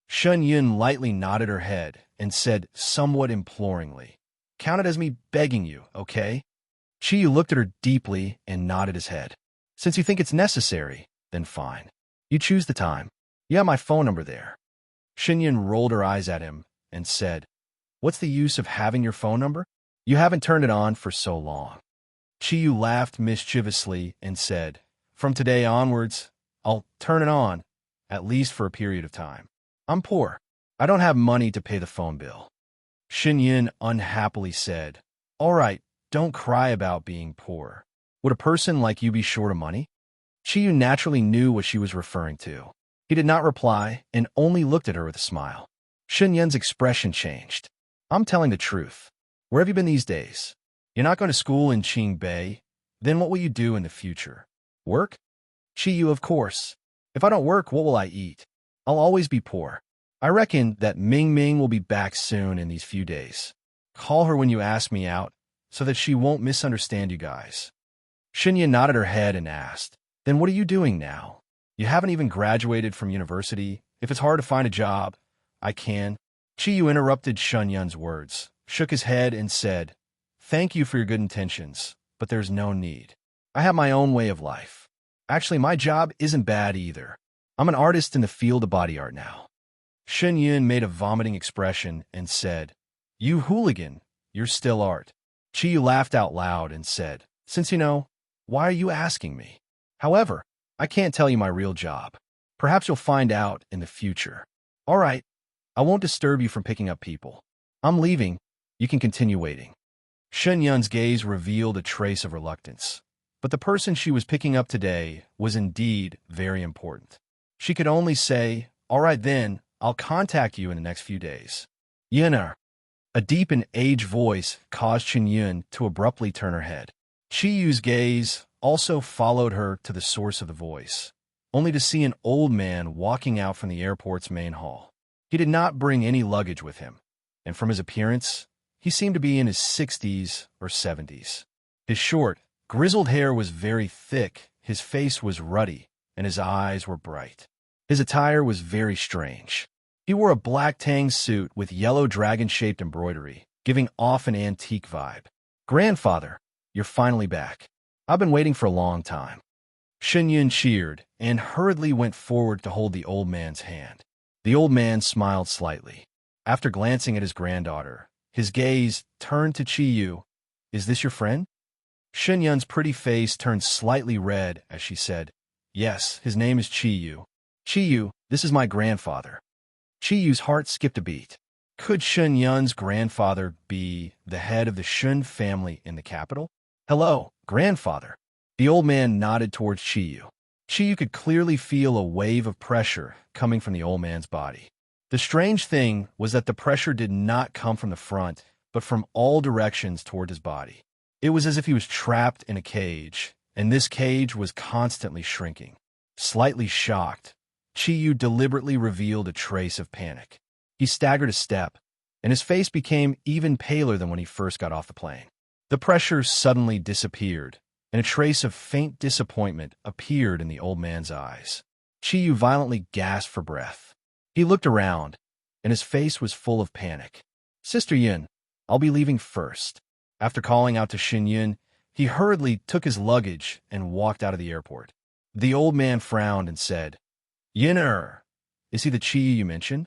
Shan Yun lightly nodded her head and said somewhat imploringly, Count it as me begging you, okay? Qiyu looked at her deeply and nodded his head. Since you think it's necessary, then fine. You choose the time. You have my phone number there. Xinyan rolled her eyes at him and said, What's the use of having your phone number? You haven't turned it on for so long. Qiyu laughed mischievously and said, From today onwards, I'll turn it on, at least for a period of time. I'm poor. I don't have money to pay the phone bill. Xinyan unhappily said, All right, don't cry about being poor. Would a person like you be short of money? Qiyu naturally knew what she was referring to. He did not reply and only looked at her with a smile. Xinyan's expression changed. I'm telling the truth. Where have you been these days? You're not going to school in Qing Bay? Then what will you do in the future? Work? Qiyu, of course. If I don't work, what will I eat? I'll always be poor. I reckon that Ming Ming will be back soon in these few days. Call her when you ask me out, so that she won't misunderstand you guys. Xinyan nodded her head and asked, Then what are you doing now? You haven't even graduated from university. If it's hard to find a job, I can. Qiyu interrupted Xunyun's words, shook his head and said, Thank you for your good intentions, but there's no need. I have my own way of life. Actually, my job isn't bad either. I'm an artist in the field of body art now. Xunyun made a vomiting expression and said, You hooligan, you're still art. Qiyu laughed out loud and said, Since you know, why are you asking me? However, I can't tell you my real job. Perhaps you'll find out in the future. All right, I won't disturb you from picking up people. I'm leaving. You can continue waiting. Xunyun's gaze revealed a trace of reluctance, but the person she was picking up today was indeed very important. She could only say, All right then, I'll contact you in the next few days. Yunar. A deep and aged voice caused Xunyun to abruptly turn her head. Qiyu's gaze also followed her to the source of the voice, only to see an old man walking out from the airport's main hall. He did not bring any luggage with him, and from his appearance, he seemed to be in his 60s or 70s. His short, grizzled hair was very thick, his face was ruddy, and his eyes were bright. His attire was very strange. He wore a black tang suit with yellow dragon-shaped embroidery, giving off an antique vibe. Grandfather, you're finally back. I've been waiting for a long time. Xunyun cheered and hurriedly went forward to hold the old man's hand. The old man smiled slightly. After glancing at his granddaughter, his gaze turned to Qiyu. Is this your friend? Xunyun's pretty face turned slightly red as she said, Yes, his name is Qiyu. Qiyu, this is my grandfather. Qiyu's heart skipped a beat. Could Xunyun's grandfather be the head of the Shun family in the capital? Hello, grandfather. The old man nodded towards Qiyu. Qiyu could clearly feel a wave of pressure coming from the old man's body. The strange thing was that the pressure did not come from the front, but from all directions toward his body. It was as if he was trapped in a cage, and this cage was constantly shrinking. Slightly shocked, Qiyu deliberately revealed a trace of panic. He staggered a step, and his face became even paler than when he first got off the plane. The pressure suddenly disappeared, and a trace of faint disappointment appeared in the old man's eyes. Qiyu violently gasped for breath. He looked around, and his face was full of panic. Sister Yin, I'll be leaving first. After calling out to Xin Yun, he hurriedly took his luggage and walked out of the airport. The old man frowned and said, Yin, is he the Chi you mentioned?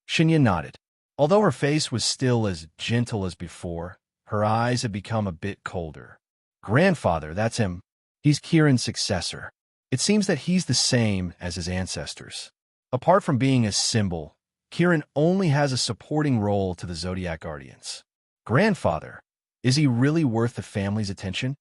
Xin Yun nodded. Although her face was still as gentle as before, her eyes had become a bit colder. Grandfather, that's him. He's Kiran's successor. It seems that he's the same as his ancestors. Apart from being a symbol, Kiran only has a supporting role to the Zodiac Guardians. Grandfather, is he really worth the family's attention?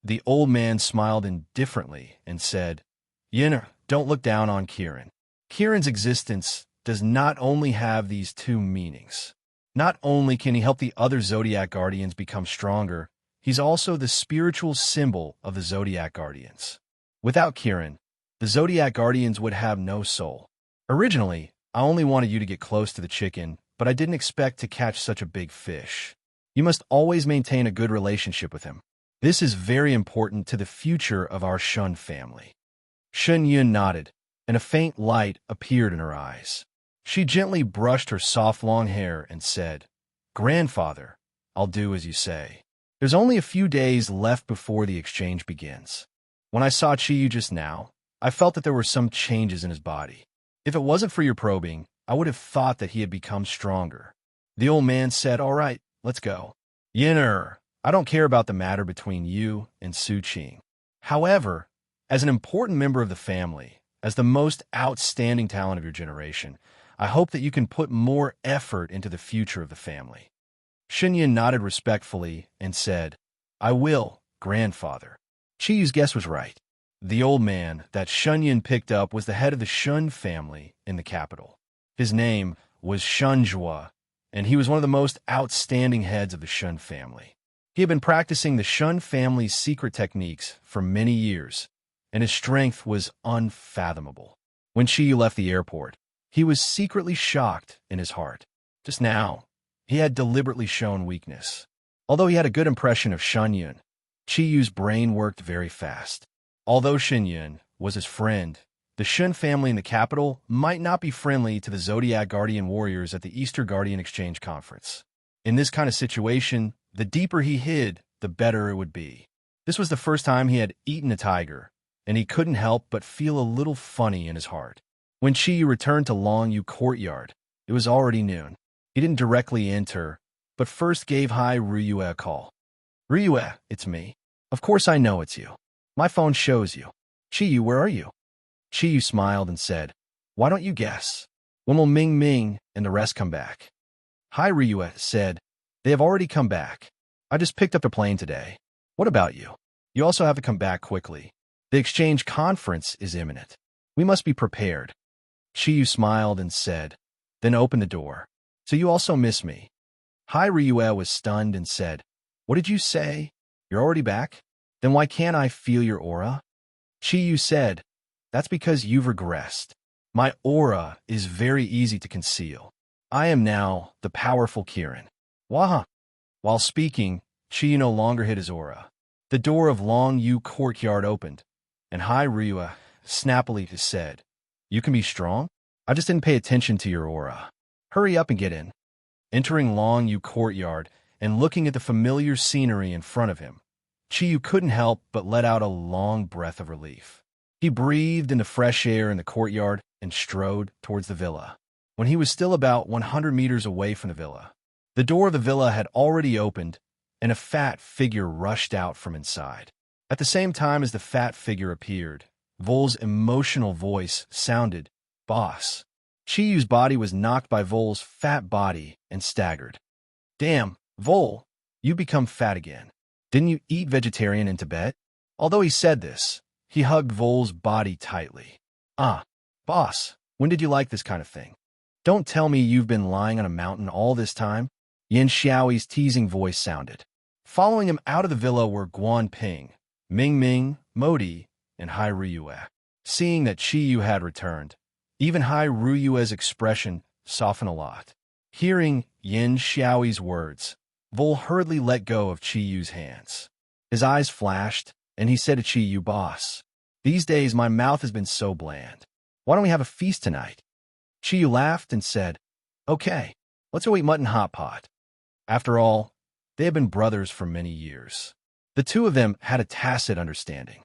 The old man smiled indifferently and said, Yin, don't look down on Kiran. Kiran's existence does not only have these two meanings. Not only can he help the other Zodiac Guardians become stronger, he's also the spiritual symbol of the Zodiac Guardians. Without Kiran, the Zodiac Guardians would have no soul. Originally, I only wanted you to get close to the chicken, but I didn't expect to catch such a big fish. You must always maintain a good relationship with him. This is very important to the future of our Shun family. Shun Yun nodded, and a faint light appeared in her eyes. She gently brushed her soft long hair and said, Grandfather, I'll do as you say. There's only a few days left before the exchange begins. When I saw Chiyu just now, I felt that there were some changes in his body. If it wasn't for your probing, I would have thought that he had become stronger. The old man said, All right, let's go. Yin, I don't care about the matter between you and Su Qing. However, as an important member of the family, as the most outstanding talent of your generation, I hope that you can put more effort into the future of the family. Xinyan nodded respectfully and said, I will, grandfather. Chiyu's guess was right. The old man that Shunyan picked up was the head of the Shun family in the capital. His name was Shunjua, and he was one of the most outstanding heads of the Shun family. He had been practicing the Shun family's secret techniques for many years, and his strength was unfathomable. When Chiyu left the airport, he was secretly shocked in his heart. Just now, he had deliberately shown weakness. Although he had a good impression of Shunyun, Chiyu's brain worked very fast. Although Shunyun was his friend, the Shun family in the capital might not be friendly to the Zodiac Guardian warriors at the Easter Guardian Exchange Conference. In this kind of situation, the deeper he hid, the better it would be. This was the first time he had eaten a tiger, and he couldn't help but feel a little funny in his heart. When Chiyu returned to Longyu Courtyard, it was already noon. He didn't directly enter, but first gave Hai Ryue a call. Ryue, it's me. Of course I know it's you. My phone shows you. Chiyu, where are you? Chiyu smiled and said, Why don't you guess? When will Ming Ming and the rest come back? Hai Ryue said, They have already come back. I just picked up the plane today. What about you? You also have to come back quickly. The exchange conference is imminent. We must be prepared. Chiyu smiled and said, Then open the door. So you also miss me. Hai Ryue was stunned and said, What did you say? You're already back? Then why can't I feel your aura? Chiyu said, That's because you've regressed. My aura is very easy to conceal. I am now the powerful Kiran. Wah! While speaking, Chiyu no longer hid his aura. The door of Longyu Courtyard opened, and Hai Ryue snappily said, You can be strong? I just didn't pay attention to your aura. Hurry up and get in. Entering Longyu Courtyard and looking at the familiar scenery in front of him, Chiyu couldn't help but let out a long breath of relief. He breathed in the fresh air in the courtyard and strode towards the villa. When he was still about 100 meters away from the villa, the door of the villa had already opened, and a fat figure rushed out from inside. At the same time as the fat figure appeared, Vol's emotional voice sounded, Boss. Chiyu's body was knocked by Vol's fat body and staggered. Damn, Vol, you become fat again. Didn't you eat vegetarian in Tibet? Although he said this, he hugged Vol's body tightly. Boss, when did you like this kind of thing? Don't tell me you've been lying on a mountain all this time? Yin Xiaoyi's teasing voice sounded. Following him out of the villa were Guan Ping, Ming Ming, Modi, and Hai Ryue. Seeing that Chiyu had returned, even Hai Ryue's expression softened a lot. Hearing Yin Xiaoyi's words, Vol hurriedly let go of Chiyu's hands. His eyes flashed, and he said to Chiyu, Boss, these days my mouth has been so bland. Why don't we have a feast tonight? Chiyu laughed and said, Okay. Let's go eat mutton hot pot. After all, they had been brothers for many years. The two of them had a tacit understanding.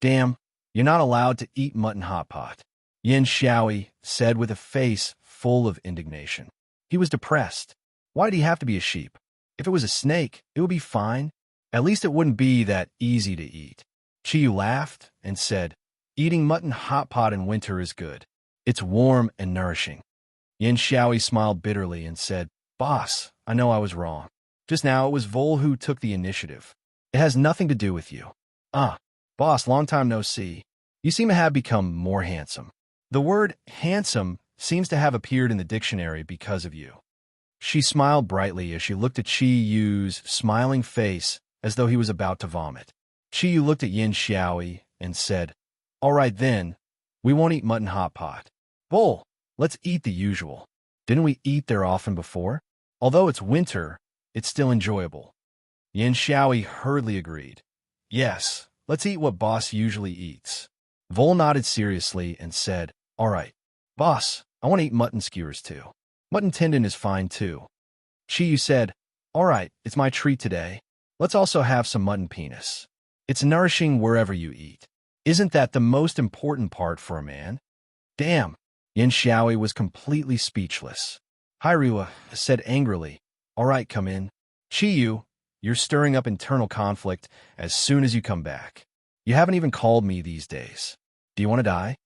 Damn, you're not allowed to eat mutton hot pot, Yin Xiaoi said with a face full of indignation. He was depressed. Why did he have to be a sheep? If it was a snake, it would be fine. At least it wouldn't be that easy to eat. Chiyu laughed and said, eating mutton hot pot in winter is good. It's warm and nourishing. Yin Xiaoi smiled bitterly and said, Boss, I know I was wrong. Just now it was Vol who took the initiative. It has nothing to do with you. Boss, long time no see. You seem to have become more handsome. The word handsome seems to have appeared in the dictionary because of you. She smiled brightly as she looked at Chi Yu's smiling face as though he was about to vomit. Chi Yu looked at Yin Xiaoi and said, All right then, we won't eat mutton hot pot. Vol, let's eat the usual. Didn't we eat there often before? Although it's winter, it's still enjoyable. Yin Xiaoi hurriedly agreed. Yes, let's eat what boss usually eats. Vol nodded seriously and said, All right, boss, I want to eat mutton skewers too. Mutton tendon is fine too. Chi Yu said, All right, it's my treat today. Let's also have some mutton penis. It's nourishing wherever you eat. Isn't that the most important part for a man? Damn, Yin Xiaoi was completely speechless. Hairua said angrily, All right, come in. Chi Yu, you're stirring up internal conflict as soon as you come back. You haven't even called me these days. Do you want to die?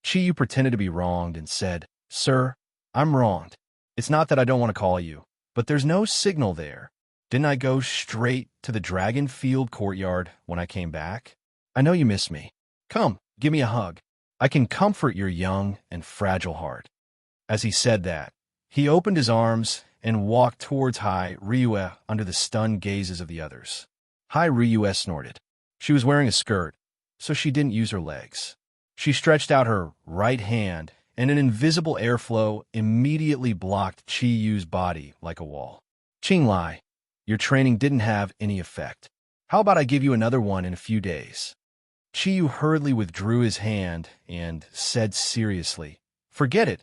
Chi Yu pretended to be wronged and said, Sir, I'm wronged. It's not that I don't want to call you, but there's no signal there. Didn't I go straight to the Dragon Field courtyard when I came back? I know you miss me. Come, give me a hug. I can comfort your young and fragile heart. As he said that, he opened his arms and walked towards Hai Ryue under the stunned gazes of the others. Hai Ryue snorted. She was wearing a skirt, so she didn't use her legs. She stretched out her right hand, and an invisible airflow immediately blocked Chi Yu's body like a wall. Qinglai, your training didn't have any effect. How about I give you another one in a few days? Chi Yu hurriedly withdrew his hand and said seriously, Forget it.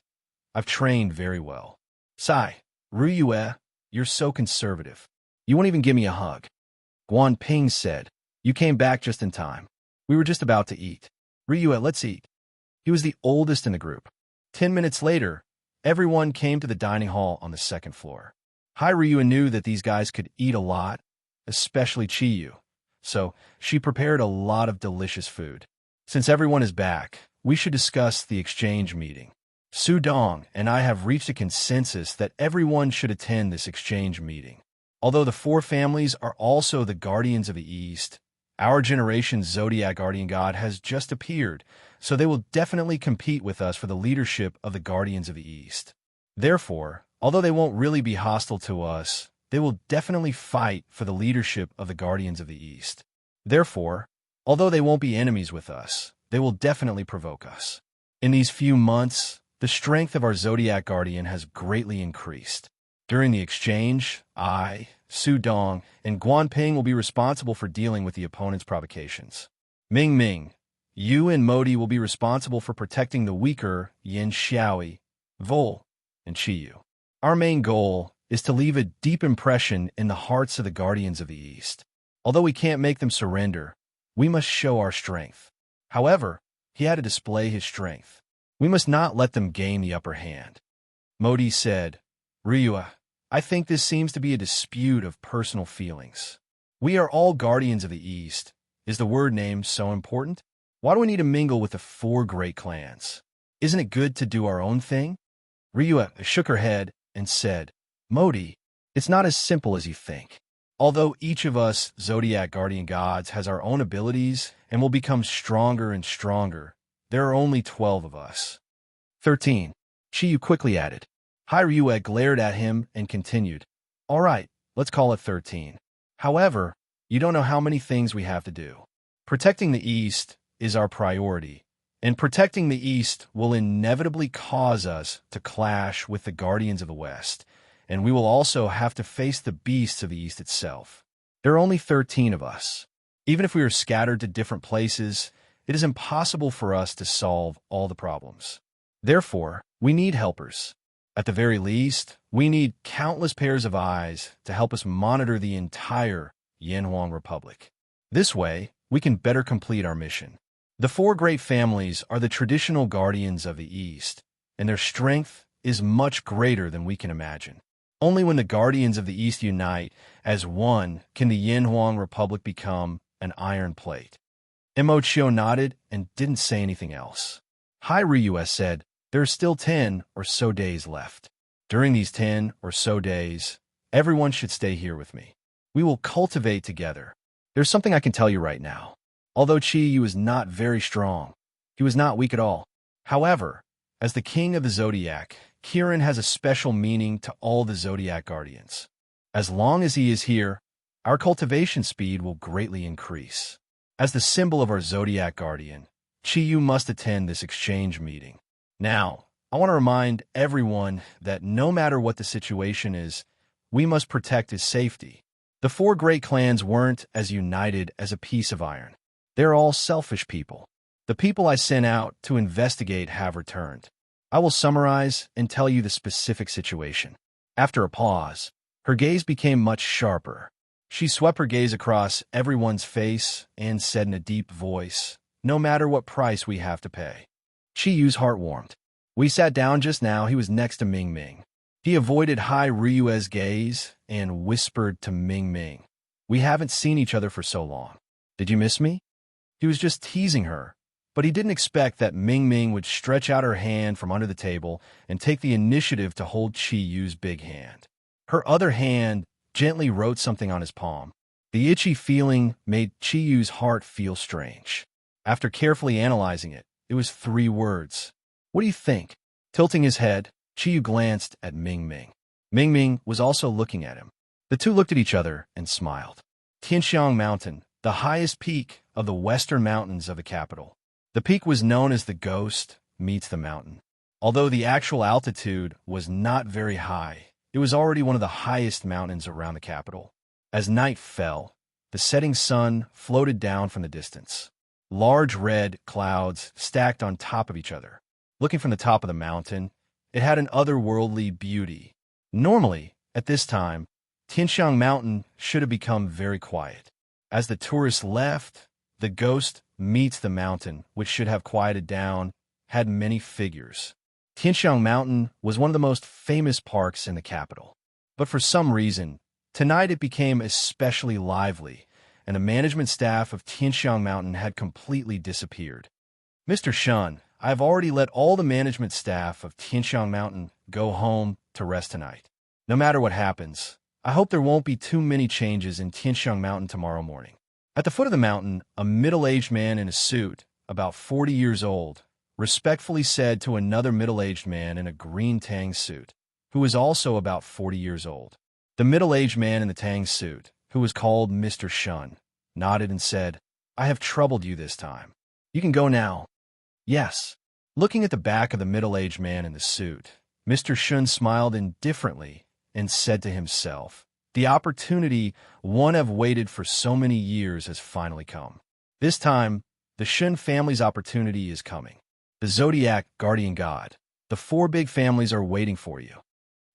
I've trained very well. Sai, Ryue, you're so conservative. You won't even give me a hug. Guan Ping said, You came back just in time. We were just about to eat. Ryue, let's eat. He was the oldest in the group. 10 minutes later, everyone came to the dining hall on the second floor. Hai Ryue knew that these guys could eat a lot, especially Chi Yu, so she prepared a lot of delicious food. Since everyone is back, we should discuss the exchange meeting. Su Dong and I have reached a consensus that everyone should attend this exchange meeting. Although the four families are also the guardians of the East, our generation's Zodiac guardian god has just appeared, so they will definitely compete with us for the leadership of the guardians of the East. Therefore, although they won't really be hostile to us, they will definitely fight for the leadership of the guardians of the East. Therefore, although they won't be enemies with us, they will definitely provoke us. In these few months, the strength of our Zodiac guardian has greatly increased. During the exchange, I, Su Dong, and Guan Ping will be responsible for dealing with the opponent's provocations. Ming Ming, you and Modi will be responsible for protecting the weaker Yin Xiaoi, Vol, and Chi Yu. Our main goal is to leave a deep impression in the hearts of the guardians of the East. Although we can't make them surrender, we must show our strength. However, he had to display his strength. We must not let them gain the upper hand. Modi said, Ryue, I think this seems to be a dispute of personal feelings. We are all guardians of the East. Is the word name so important? Why do we need to mingle with the four great clans? Isn't it good to do our own thing? Ryue shook her head and said, Modi, it's not as simple as you think. Although each of us Zodiac guardian gods has our own abilities and will become stronger and stronger, there are only 12 of us. 13. Chi Yu quickly added. Hai Ryue glared at him and continued, All right, let's call it 13. However, you don't know how many things we have to do. Protecting the East is our priority, and protecting the East will inevitably cause us to clash with the guardians of the West, and we will also have to face the beasts of the East itself. There are only 13 of us. Even if we are scattered to different places, it is impossible for us to solve all the problems. Therefore, we need helpers. At the very least, we need countless pairs of eyes to help us monitor the entire Yanhuang Republic. This way, we can better complete our mission. The four great families are the traditional guardians of the East, and their strength is much greater than we can imagine. Only when the guardians of the East unite as one can the Yanhuang Republic become an iron plate. Mo Chio nodded and didn't say anything else. Hai Ryue said, "There are still 10 or so days left. During these 10 or so days, everyone should stay here with me. We will cultivate together. There's something I can tell you right now. Although Chi Yu is not very strong, he was not weak at all. However, as the king of the Zodiac, Kirin has a special meaning to all the Zodiac guardians. As long as he is here, our cultivation speed will greatly increase. As the symbol of our Zodiac guardian, Chi Yu must attend this exchange meeting. Now, I want to remind everyone that no matter what the situation is, we must protect his safety. The four great clans weren't as united as a piece of iron. They're all selfish people. The people I sent out to investigate have returned. I will summarize and tell you the specific situation." After a pause, her gaze became much sharper. She swept her gaze across everyone's face and said in a deep voice, "No matter what price we have to pay." Chi Yu's heart warmed. "We sat down just now. He was next to Ming Ming." He avoided Hai Ryue's gaze and whispered to Ming Ming, "We haven't seen each other for so long. Did you miss me?" He was just teasing her, but he didn't expect that Ming Ming would stretch out her hand from under the table and take the initiative to hold Chi Yu's big hand. Her other hand gently wrote something on his palm. The itchy feeling made Chi Yu's heart feel strange. After carefully analyzing it, it was 3 words. "What do you think?" Tilting his head, Chi Yu glanced at Ming Ming. Ming Ming was also looking at him. The two looked at each other and smiled. Tianxiang Mountain, the highest peak of the western mountains of the capital. The peak was known as the Ghost meets the mountain. Although the actual altitude was not very high, it was already one of the highest mountains around the capital. As night fell, the setting sun floated down from the distance. Large red clouds stacked on top of each other. Looking from the top of the mountain, it had an otherworldly beauty. Normally, at this time, Tianxiang Mountain should have become very quiet. As the tourists left, the Ghost meets the mountain, which should have quieted down, had many figures. Tianxiang Mountain was one of the most famous parks in the capital. But for some reason, tonight it became especially lively, and the management staff of Tianxiang Mountain had completely disappeared. "Mr. Shun, I have already let all the management staff of Tianxiang Mountain go home to rest tonight. No matter what happens, I hope there won't be too many changes in Tianxiang Mountain tomorrow morning." At the foot of the mountain, a middle-aged man in a suit, about 40 years old, respectfully said to another middle-aged man in a green tang suit, who was also about 40 years old. The middle-aged man in the tang suit, who was called Mr. Shun, nodded and said, "I have troubled you this time. You can go now." "Yes." Looking at the back of the middle-aged man in the suit, Mr. Shun smiled indifferently and said to himself, "The opportunity one have waited for so many years has finally come. This time, the Shun family's opportunity is coming. The Zodiac guardian god. The 4 big families are waiting for you."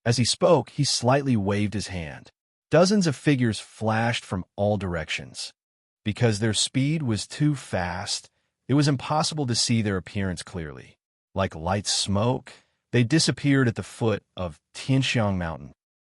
As he spoke, he slightly waved his hand. Dozens of figures flashed from all directions. Because their speed was too fast, it was impossible to see their appearance clearly. Like light smoke, they disappeared at the foot of Tianxiang Mountain.